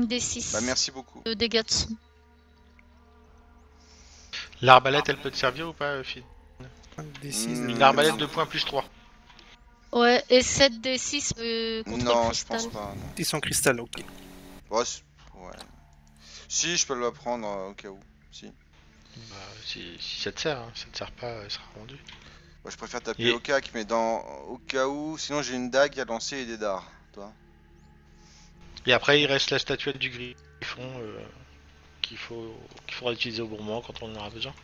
Speaker 5: des 6
Speaker 1: Bah merci beaucoup.
Speaker 5: de dégâts de son.
Speaker 4: L'arbalète, elle peut te servir ou pas, Finn?
Speaker 2: 5 des 6
Speaker 1: Hmm,
Speaker 4: Une arbalète de points plus 3.
Speaker 5: Ouais, et 7 des 6 contre
Speaker 1: Non,
Speaker 5: le
Speaker 1: je
Speaker 5: cristal.
Speaker 1: pense pas. Non.
Speaker 2: 6 en cristal, ok.
Speaker 1: Ouais, ouais. Si, je peux le prendre au cas où. Si.
Speaker 4: Bah, si ça te sert, hein. Si ça te sert pas, elle sera rendue.
Speaker 1: Moi, je préfère taper
Speaker 4: Et-
Speaker 1: au cac, mais au cas où. Sinon, j'ai une dague à lancer et des dards. Toi.
Speaker 4: Et après, il reste la statuette du griffon qu'il faudra utiliser au bon moment quand on en aura besoin.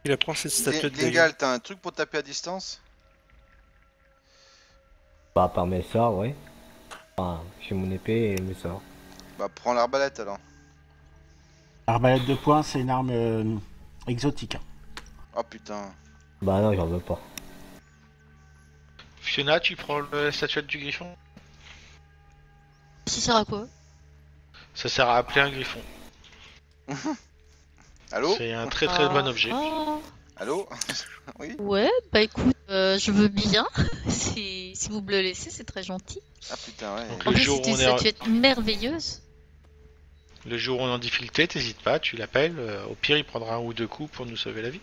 Speaker 2: Il apprend cette statuette de
Speaker 1: Glingal, t'as un truc pour taper à distance?
Speaker 3: Bah, par mes sorts, ouais. Enfin, j'ai mon épée et mes sorts.
Speaker 1: Bah prends l'arbalète alors.
Speaker 6: Arbalète de poing, c'est une arme exotique.
Speaker 1: Oh putain.
Speaker 3: Bah non, j'en veux pas.
Speaker 4: Fiona, tu prends la statuette du griffon?
Speaker 5: Ça sert à quoi?
Speaker 4: Ça sert à appeler un griffon.
Speaker 1: Allô?
Speaker 4: C'est un très très bon objet.
Speaker 5: Ah.
Speaker 1: Allô? Oui?
Speaker 5: Ouais, bah écoute, je veux bien. Si vous me le laissez, c'est très gentil.
Speaker 1: Ah putain, ouais.
Speaker 4: Donc,
Speaker 5: En
Speaker 4: Le
Speaker 5: plus,
Speaker 4: jour
Speaker 5: c'est
Speaker 4: où
Speaker 5: une
Speaker 4: on est en-
Speaker 5: statuette merveilleuse.
Speaker 4: Le jour où on est en difficulté, t'hésites pas, tu l'appelles. Au pire, il prendra un ou deux coups pour nous sauver la vie.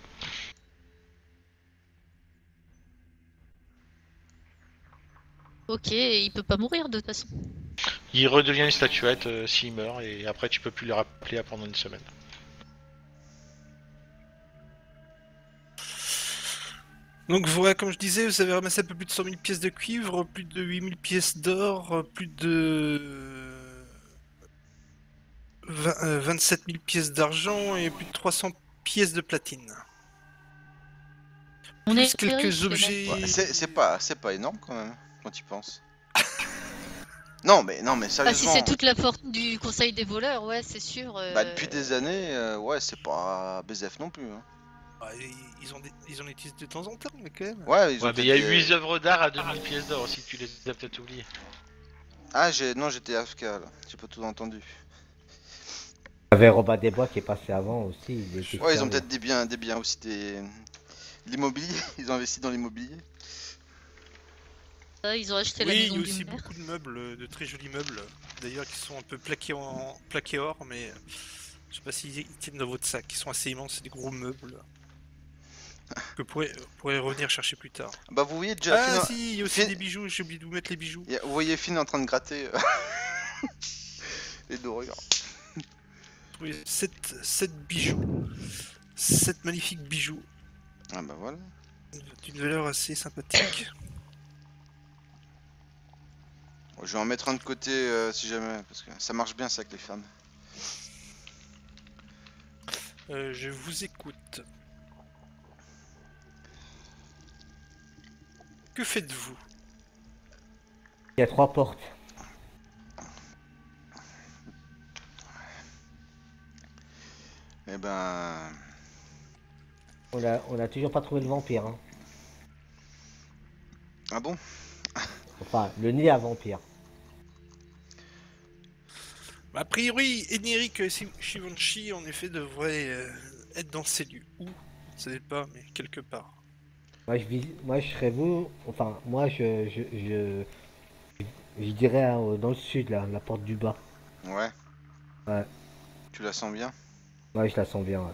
Speaker 5: Ok, et il peut pas mourir de toute façon.
Speaker 4: Il redevient une statuette s'il meurt, et après tu peux plus le rappeler pendant une semaine.
Speaker 2: Donc voilà, comme je disais, vous avez ramassé un peu plus de 100 000 pièces de cuivre, plus de 8 000 pièces d'or, plus de 27 000 pièces d'argent et plus de 300 pièces de platine.
Speaker 5: On
Speaker 2: Plus
Speaker 5: est
Speaker 2: quelques
Speaker 5: riche,
Speaker 2: objets...
Speaker 1: Ouais, c'est pas énorme quand même, quand tu penses. Non mais
Speaker 5: Ah, si
Speaker 1: sérieusement.
Speaker 5: c'est toute la fortune du conseil des voleurs, ouais, c'est sûr.
Speaker 1: Bah depuis des années, ouais c'est pas BZF non plus. Hein.
Speaker 2: Bah, ils en utilisent de temps en temps, mais quand même.
Speaker 1: Ouais, ils ont
Speaker 4: Ouais, mais il y a
Speaker 1: peut-être des-
Speaker 4: 8 œuvres d'art à 2000 pièces d'or aussi, tu les as peut-être oubliées.
Speaker 1: Ah non j'étais AFK là, j'ai pas tout entendu.
Speaker 3: Il y avait Robin des Bois qui est passé avant aussi. Il était
Speaker 1: Ouais ils ont
Speaker 3: fermé.
Speaker 1: peut-être des biens aussi l'immobilier, ils ont investi dans l'immobilier.
Speaker 5: Ils ont acheté la
Speaker 2: Oui, il
Speaker 5: maison
Speaker 2: y a
Speaker 5: du
Speaker 2: aussi
Speaker 5: maire.
Speaker 2: beaucoup de meubles, de très jolis meubles, d'ailleurs qui sont un peu plaqués or, mais je sais pas s'ils tiennent dans votre sac. Ils sont assez immenses, c'est des gros meubles que vous pourrez revenir chercher plus tard.
Speaker 1: Bah vous voyez déjà
Speaker 2: Ah
Speaker 1: Finn,
Speaker 2: si, il y a aussi
Speaker 1: Finn-
Speaker 2: des bijoux, j'ai oublié de vous mettre les bijoux.
Speaker 1: vous voyez Finn en train de gratter les dorures.
Speaker 2: Oui, 7 bijoux, 7 magnifiques bijoux,
Speaker 1: Ah bah voilà.
Speaker 2: d'une valeur assez sympathique.
Speaker 1: Je vais en mettre un de côté si jamais, parce que ça marche bien ça avec les femmes.
Speaker 2: Je vous écoute. Que faites-vous?
Speaker 3: Il y a 3 portes.
Speaker 1: Eh ben...
Speaker 3: On a toujours pas trouvé le vampire. Hein.
Speaker 1: Ah bon?
Speaker 3: Enfin, le nid à vampire.
Speaker 2: A priori, Enric Givenchy en effet devrait être dans ces lieux. Où? Je ne sais pas, mais quelque part.
Speaker 3: Moi, je serais vous. Enfin, moi, je dirais hein, dans le sud, là, la porte du bas.
Speaker 1: Ouais.
Speaker 3: Ouais.
Speaker 1: Tu la sens bien?
Speaker 3: Ouais, je la sens bien. Ouais.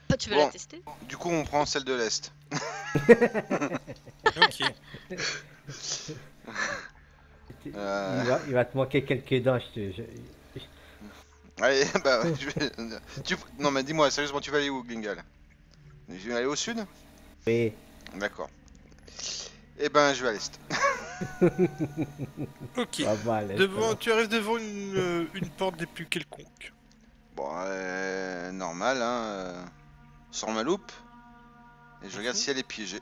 Speaker 5: Bah, tu veux
Speaker 1: Bon.
Speaker 5: la tester?
Speaker 1: Du coup on prend celle de l'Est.
Speaker 2: Ok.
Speaker 3: Il va te manquer quelques dents.
Speaker 1: Allez, bah non mais dis-moi, sérieusement tu vas aller où Glingal? Je vais aller au sud?
Speaker 3: Oui.
Speaker 1: D'accord. Eh ben je vais à l'Est.
Speaker 2: Ok.
Speaker 3: Ah, bah, laisse,
Speaker 2: Tu arrives devant une porte des plus quelconques.
Speaker 1: Bon, normal hein. Sans ma loupe. Et je regarde si elle est piégée.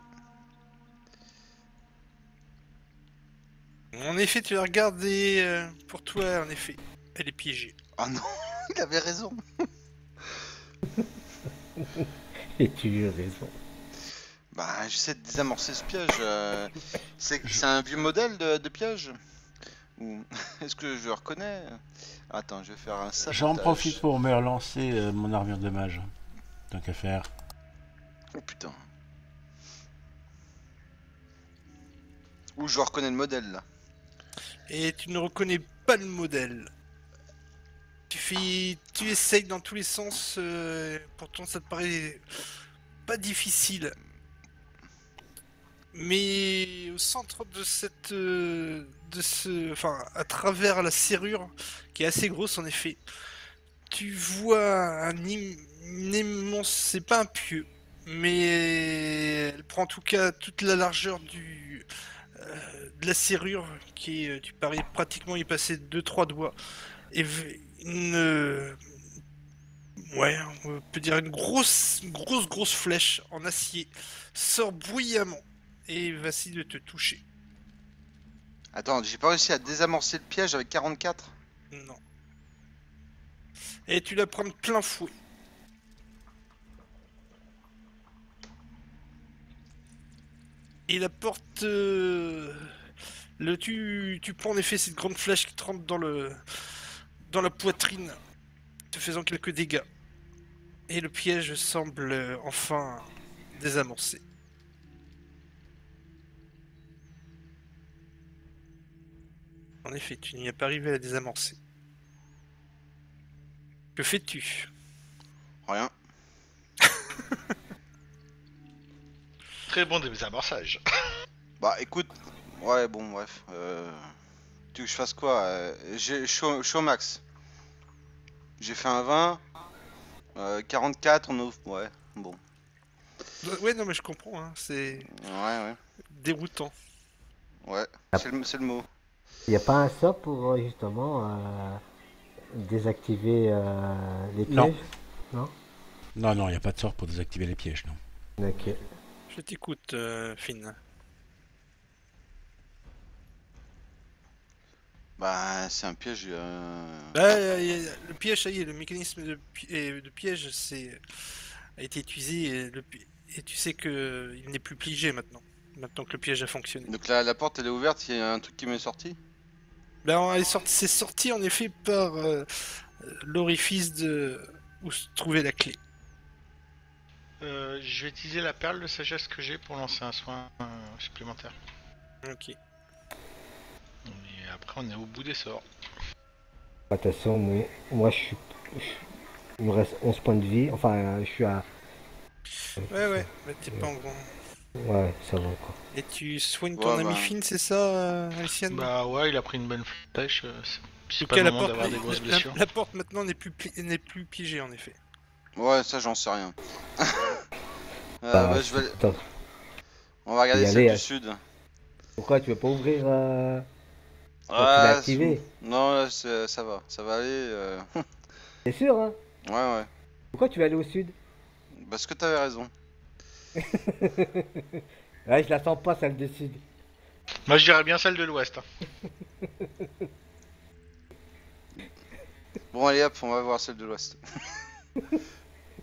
Speaker 2: En effet, tu la regardes et pour toi, en effet, elle est piégée.
Speaker 1: Ah non, il avait raison.
Speaker 3: Et tu as eu raison.
Speaker 1: Bah j'essaie de désamorcer ce piège. C'est un vieux modèle de piège? Ou est-ce que je le reconnais? Attends, je vais faire un sabotage.
Speaker 6: J'en profite pour me relancer mon armure de mage. Tant qu'à faire.
Speaker 1: Oh putain. Ou je reconnais le modèle là.
Speaker 2: Et tu ne reconnais pas le modèle. Tu essayes dans tous les sens, pourtant ça te paraît pas difficile. Mais au centre de enfin, à travers la serrure, qui est assez grosse en effet, tu vois une immense, c'est pas un pieu, mais elle prend en tout cas toute la largeur de la serrure, qui est, tu parais pratiquement y passer 2-3 doigts, et Ouais, on peut dire une grosse flèche en acier sort bruyamment et va essayer de te toucher.
Speaker 1: Attends, j'ai pas réussi à désamorcer le piège avec 44.
Speaker 2: Non. Et tu la prends de plein fouet. Et la porte... tu prends en effet cette grande flèche qui te rentre dans la poitrine, te faisant quelques dégâts. Et le piège semble enfin désamorcé. En effet, tu n'y es pas arrivé à la désamorcer. Que fais-tu?
Speaker 1: Rien.
Speaker 4: Très bon désamorçage.
Speaker 1: Bah écoute, ouais bon bref. Tu veux que je fasse quoi? Je suis au max. J'ai fait un 20. 44 on ouvre. Ouais, bon.
Speaker 2: Ouais, non mais je comprends, hein, c'est
Speaker 1: Ouais,
Speaker 2: déroutant.
Speaker 1: ouais. C'est le mot.
Speaker 3: Il n'y a pas un sort pour justement désactiver les
Speaker 6: Non.
Speaker 3: pièges? Non.
Speaker 6: Non, il n'y a pas de sort pour désactiver les pièges, non.
Speaker 3: Ok.
Speaker 2: Je t'écoute, Finn.
Speaker 1: Bah c'est un piège.
Speaker 2: Le piège, ça y est, le mécanisme de piège a été utilisé et tu sais que il n'est plus piégé maintenant. Maintenant que le piège a fonctionné.
Speaker 1: Donc la porte elle est ouverte, il y a un truc qui m'est sorti.
Speaker 2: Ben, c'est sorti en effet par l'orifice où se trouvait la clé.
Speaker 4: Je vais utiliser la perle de sagesse que j'ai pour lancer un soin supplémentaire.
Speaker 2: Ok.
Speaker 4: Et après, on est au bout des sorts.
Speaker 3: Attention, moi il me reste 11 points de vie. Enfin, je suis à.
Speaker 2: Ouais, mais t'es pas en grand.
Speaker 3: Ouais, ça va quoi.
Speaker 2: Et tu soignes ton ami Finn, c'est ça, Alciane?
Speaker 4: Bah ouais, il a pris une bonne flèche. C'est
Speaker 2: En
Speaker 4: pas
Speaker 2: tout cas,
Speaker 4: le moment d'avoir des grosses blessures.
Speaker 2: la porte maintenant n'est plus piégée en effet.
Speaker 1: Ouais, ça j'en sais rien.
Speaker 3: Bah,
Speaker 1: je vais...
Speaker 3: attends,
Speaker 1: On va regarder
Speaker 3: y
Speaker 1: celle
Speaker 3: aller,
Speaker 1: du
Speaker 3: hein.
Speaker 1: sud.
Speaker 3: pourquoi tu veux pas ouvrir quand tu
Speaker 1: Ouais,
Speaker 3: l'as activé?
Speaker 1: non, là, ça va aller.
Speaker 3: C'est sûr, hein?
Speaker 1: Ouais.
Speaker 3: Pourquoi tu veux aller au sud?
Speaker 1: Parce que t'avais raison.
Speaker 3: Ouais, je la sens pas celle du sud.
Speaker 4: Moi, je dirais bien celle de l'ouest.
Speaker 1: Bon, allez hop, on va voir celle de l'ouest.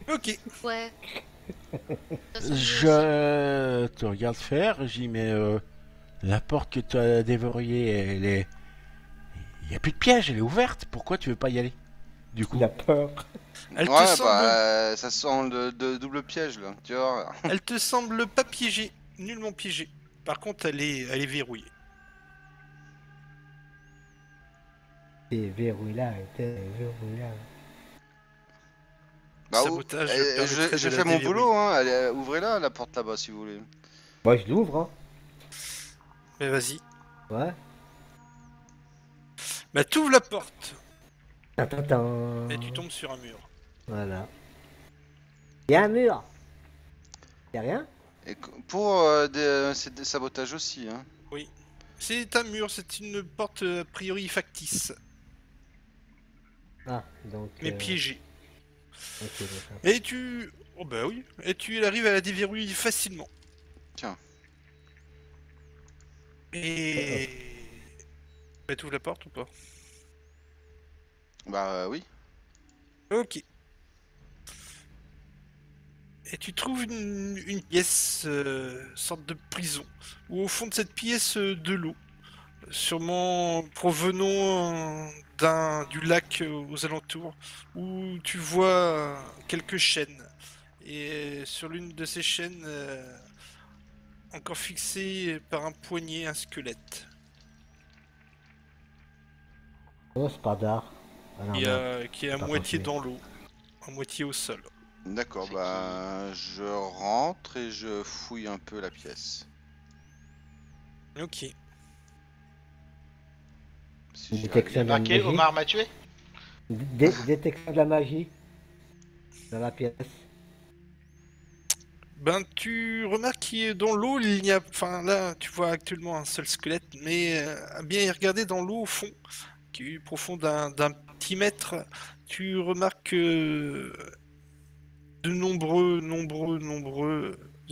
Speaker 2: Ok.
Speaker 5: Ouais.
Speaker 6: Je te regarde faire, je dis mais la porte que tu as déverrouillée, elle est... Il n'y a plus de piège, elle est ouverte, pourquoi tu veux pas y aller? Du coup,
Speaker 3: Il a peur.
Speaker 2: Elle te
Speaker 1: Ouais,
Speaker 2: semble...
Speaker 1: bah ça sent le double piège là, tu vois.
Speaker 2: Elle te semble pas piégée, nullement piégée. Par contre, elle est verrouillée.
Speaker 3: T'es verrouillage, t'es verrouillage.
Speaker 1: Bah,
Speaker 2: Sabotage
Speaker 1: je
Speaker 2: permettrait de la
Speaker 1: fais mon
Speaker 2: déverrouiller.
Speaker 1: boulot, hein. Allez, ouvrez-la, la porte là-bas si vous voulez.
Speaker 3: Moi, je l'ouvre, hein.
Speaker 2: Mais vas-y.
Speaker 3: Ouais.
Speaker 2: Bah t'ouvres la porte
Speaker 3: Attends.
Speaker 2: et tu tombes sur un mur.
Speaker 3: Voilà. Il y a un mur. Y a rien?
Speaker 1: Et pour c'est des sabotages aussi, hein.
Speaker 2: Oui. C'est un mur, c'est une porte a priori factice,
Speaker 3: Ah, donc.
Speaker 2: mais piégée.
Speaker 3: Ok, d'accord.
Speaker 2: Et tu... Oh bah oui. Et tu arrives à la déverrouiller facilement.
Speaker 1: Tiens.
Speaker 2: Et... Bah t'ouvres la porte ou pas?
Speaker 1: Bah oui.
Speaker 2: Ok. Et tu trouves une pièce, sorte de prison, où au fond de cette pièce, de l'eau, sûrement provenant du lac aux alentours, où tu vois quelques chaînes. Et sur l'une de ces chaînes, encore fixé par un poignet, un squelette,
Speaker 3: Oh, spadard. Ah, non, merde.
Speaker 2: qui est à
Speaker 3: Pas
Speaker 2: moitié
Speaker 3: continué.
Speaker 2: dans l'eau, à moitié au sol.
Speaker 1: D'accord,
Speaker 4: C'est
Speaker 1: bah je rentre et je fouille un peu la pièce.
Speaker 2: Ok.
Speaker 1: Si j'y
Speaker 3: Détection
Speaker 1: arrive.
Speaker 3: de la
Speaker 4: Marqué,
Speaker 3: magie.
Speaker 4: Omar m'a tué.
Speaker 3: Détection de la magie. Dans la pièce.
Speaker 2: Ben, tu remarques qu'il est dans l'eau, il y a... Enfin, là, tu vois actuellement un seul squelette, mais à bien y regarder dans l'eau, au fond, qui est profond d'un petit mètre, tu remarques de nombreux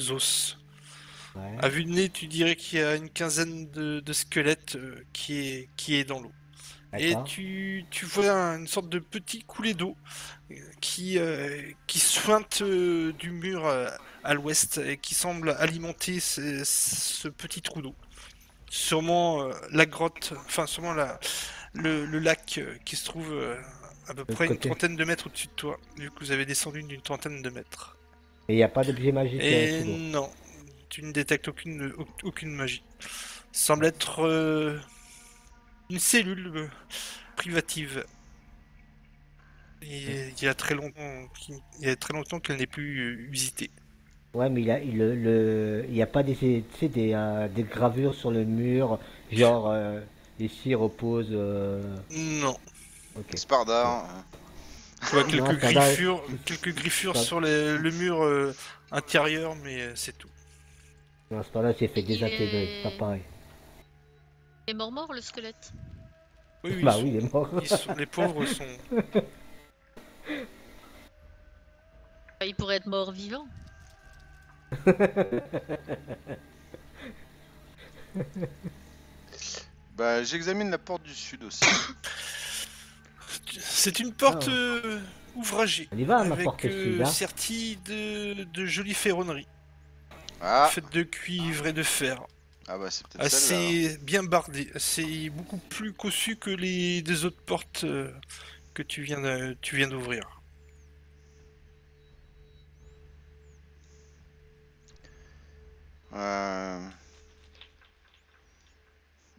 Speaker 2: os.
Speaker 3: Ouais.
Speaker 2: À vue de nez, tu dirais qu'il y a une quinzaine de squelettes qui est dans l'eau. Et
Speaker 3: D'accord.
Speaker 2: tu vois une sorte de petit coulé d'eau qui suinte du mur à l'ouest et qui semble alimenter ce petit trou d'eau. Sûrement la grotte, enfin sûrement le lac qui se trouve à peu près une
Speaker 3: côté.
Speaker 2: trentaine de mètres au-dessus de toi, vu que vous avez descendu d'une trentaine de mètres.
Speaker 3: Et il n'y a pas d'objet magique
Speaker 2: Et
Speaker 3: sous l'eau.
Speaker 2: non, tu ne détectes aucune magie. Ça semble être une cellule privative. Et il y a très longtemps qu'elle n'est plus visitée.
Speaker 3: Ouais, mais il y a pas tu sais, des gravures sur le mur, genre ici repose.
Speaker 2: Non.
Speaker 3: Ok.
Speaker 1: Spardar.
Speaker 2: Tu vois
Speaker 3: Non, ça va.
Speaker 2: quelques griffures
Speaker 3: Ça-
Speaker 2: sur le mur intérieur, mais c'est tout.
Speaker 3: Non, c'est pas là, c'est fait
Speaker 5: Il
Speaker 3: désintégrer,
Speaker 5: est-
Speaker 3: pas pareil.
Speaker 5: Il est mort le squelette.
Speaker 2: Oui,
Speaker 3: Bah oui, il est mort.
Speaker 2: les pauvres sont.
Speaker 5: Enfin, il pourrait être mort vivant.
Speaker 1: Bah, j'examine la porte du sud aussi.
Speaker 2: C'est une porte
Speaker 3: Ah.
Speaker 2: ouvragée.
Speaker 3: On y va, ma
Speaker 2: avec
Speaker 3: porte sud, hein.
Speaker 2: sertie de jolies ferronneries.
Speaker 1: Ah,
Speaker 2: Faites de cuivre et de fer.
Speaker 1: ah bah c'est peut-être celle-là.
Speaker 2: Assez bien bardé. C'est beaucoup plus cossu que les des autres portes que tu viens d'ouvrir.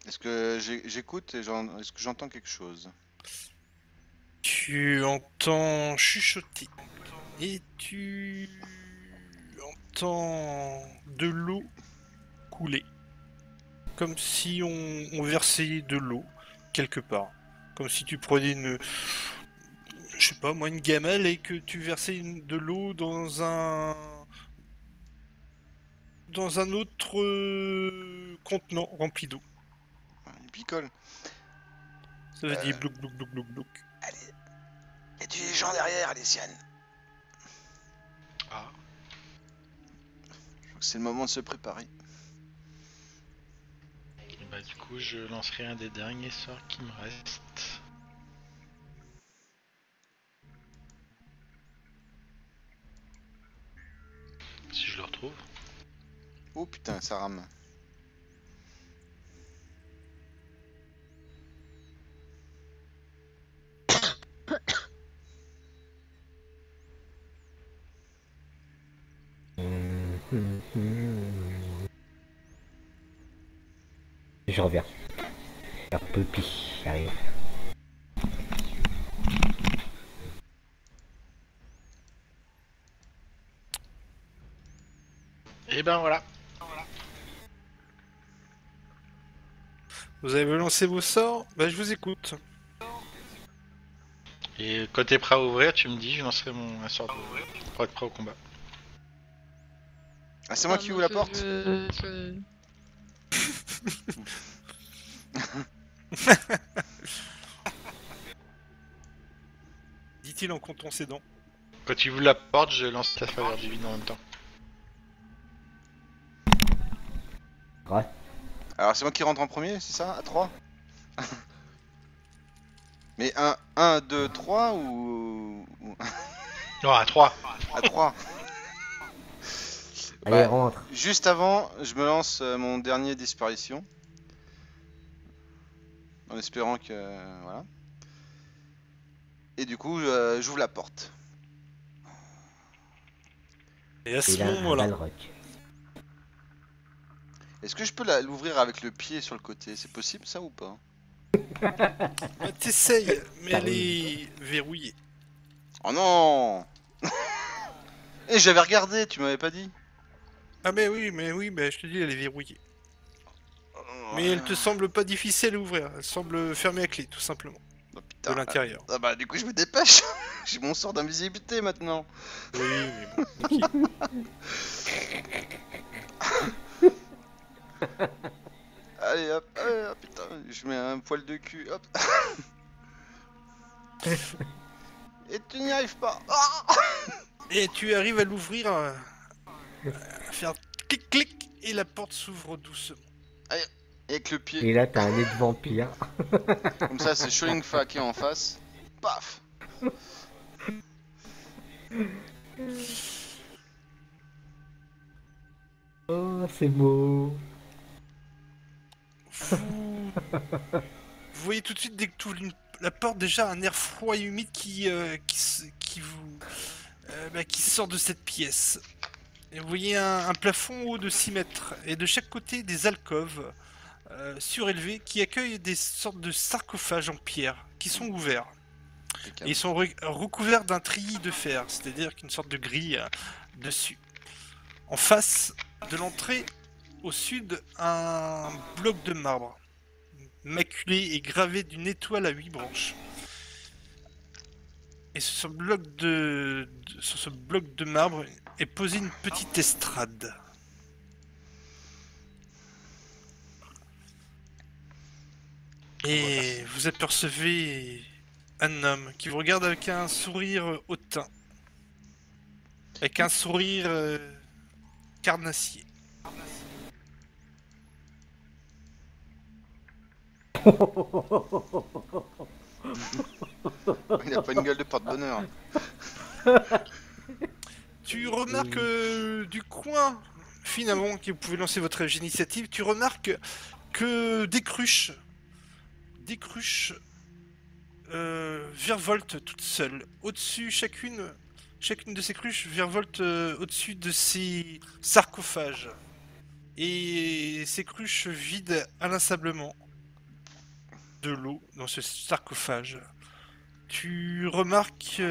Speaker 1: Est-ce que j'écoute et est-ce que j'entends quelque chose?
Speaker 2: Tu entends chuchoter. Et tu entends de l'eau couler. Comme si on versait de l'eau quelque part. Comme si tu prenais je sais pas moi, une gamelle et que tu versais de l'eau dans un autre contenant rempli d'eau.
Speaker 1: Il picole.
Speaker 2: Ça veut dire blouk blouk blouk blouk blouk.
Speaker 1: Y a des gens derrière, Alessiane.
Speaker 4: Ah.
Speaker 1: Je crois que c'est le moment de se préparer.
Speaker 4: Et bah du coup je lancerai un des derniers sorts qui me reste. Si je le retrouve.
Speaker 1: Oh putain, ça rame.
Speaker 3: Je reviens. Un peu pis, j'arrive.
Speaker 4: Et ben voilà.
Speaker 2: Vous avez lancé vos sorts? Bah je vous écoute.
Speaker 4: Et quand t'es prêt à ouvrir, tu me dis, je lancerai un sort pour être prêt au combat.
Speaker 1: Ah, c'est moi qui ouvre la porte?
Speaker 2: Dit-il en comptant ses dents.
Speaker 4: Quand tu ouvres la porte, je lance ta faveur divine en même temps.
Speaker 3: Ouais.
Speaker 1: Alors c'est moi qui rentre en premier, c'est ça? À 3? Mais 1, 2, 3 ou...
Speaker 4: Non, à 3.
Speaker 1: À 3.
Speaker 3: Allez, rentre.
Speaker 1: Juste avant, je me lance mon dernier disparition. En espérant que... voilà. Et du coup, j'ouvre la porte.
Speaker 2: Et à ce
Speaker 3: Et là,
Speaker 2: moment-là,
Speaker 3: Balrog.
Speaker 1: Est-ce que je peux l'ouvrir avec le pied sur le côté? C'est possible ça ou pas?
Speaker 2: bah, t'essayes, mais
Speaker 3: Ça
Speaker 2: elle est verrouillée.
Speaker 1: Oh non! Et j'avais regardé, tu m'avais pas dit?
Speaker 2: Ah mais oui, mais je te dis, elle est verrouillée. Mais elle te semble pas difficile à ouvrir, elle semble fermée à clé, tout simplement,
Speaker 1: Oh,
Speaker 2: de
Speaker 1: putain.
Speaker 2: l'intérieur.
Speaker 1: Ah bah du coup je me dépêche. J'ai mon sort d'invisibilité maintenant.
Speaker 2: Oui, mais bon, ok.
Speaker 1: Allez hop, putain, je mets un poil de cul, hop. Et tu n'y arrives pas. Ah
Speaker 2: Et tu arrives à l'ouvrir, à faire clic-clic, et la porte s'ouvre doucement.
Speaker 1: Avec le pied.
Speaker 3: Et là, t'as un nez de vampire.
Speaker 1: Comme ça, c'est Sholing-Fa qui est en face. Paf.
Speaker 3: Oh, c'est beau.
Speaker 2: Vous voyez tout de suite, dès que tu ouvres la porte, déjà un air froid et humide qui sort de cette pièce. Et vous voyez un plafond haut de 6 mètres, et de chaque côté des alcôves surélevées qui accueillent des sortes de sarcophages en pierre qui sont ouverts. Et ils sont recouverts d'un treillis de fer, c'est-à-dire qu'une sorte de grille dessus. En face de l'entrée, au sud, un bloc de marbre, maculé et gravé d'une étoile à 8 branches. Et sur ce bloc de marbre est posée une petite estrade. Et vous apercevez un homme qui vous regarde avec un sourire hautain. Avec un sourire carnassier.
Speaker 1: Il n'a pas une gueule de porte-bonheur.
Speaker 2: Tu remarques du coin, finalement, que vous pouvez lancer votre initiative, tu remarques que des cruches virevoltent toutes seules. Au-dessus, chacune de ces cruches virevolte au-dessus de ces sarcophages. Et ces cruches vident inlassablement de l'eau dans ce sarcophage. Tu remarques...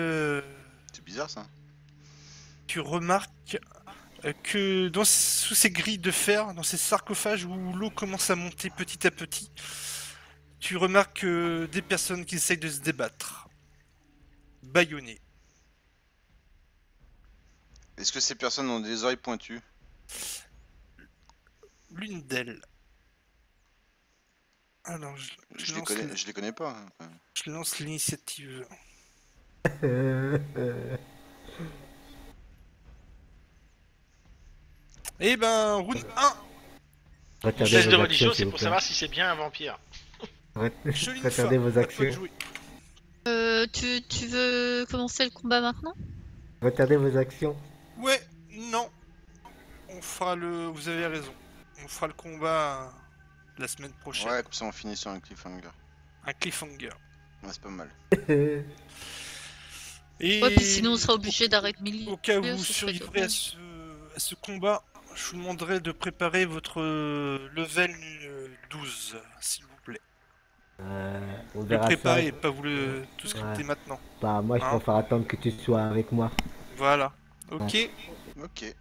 Speaker 1: C'est bizarre ça.
Speaker 2: Tu remarques que sous ces grilles de fer, dans ces sarcophages où l'eau commence à monter petit à petit, tu remarques des personnes qui essayent de se débattre, bâillonnées.
Speaker 1: Est-ce que ces personnes ont des oreilles pointues?
Speaker 2: L'une d'elles. Alors,
Speaker 1: Je les connais pas. Hein.
Speaker 2: Je lance l'initiative. Eh ben, round 1.
Speaker 4: Le test de religion, c'est pour savoir si c'est bien un vampire.
Speaker 3: Retardez vos actions.
Speaker 5: Tu veux commencer le combat maintenant?
Speaker 3: Retardez vos actions.
Speaker 2: Ouais, non. On fera Vous avez raison. On fera le combat la semaine prochaine.
Speaker 1: Ouais, comme ça on finit sur un cliffhanger.
Speaker 2: Un cliffhanger.
Speaker 1: Ouais, c'est pas mal.
Speaker 2: Et
Speaker 5: Ouais, puis sinon on sera obligé d'arrêter Millie.
Speaker 2: au cas où vous survivrez à ce combat, je vous demanderai de préparer votre level 12, s'il vous plaît.
Speaker 3: On
Speaker 2: Le
Speaker 3: verra
Speaker 2: préparer,
Speaker 3: ça.
Speaker 2: pas vous tout scripter maintenant.
Speaker 3: Bah moi je
Speaker 2: Hein
Speaker 3: préfère attendre que tu sois avec moi.
Speaker 2: Voilà. Ok.
Speaker 1: Ok.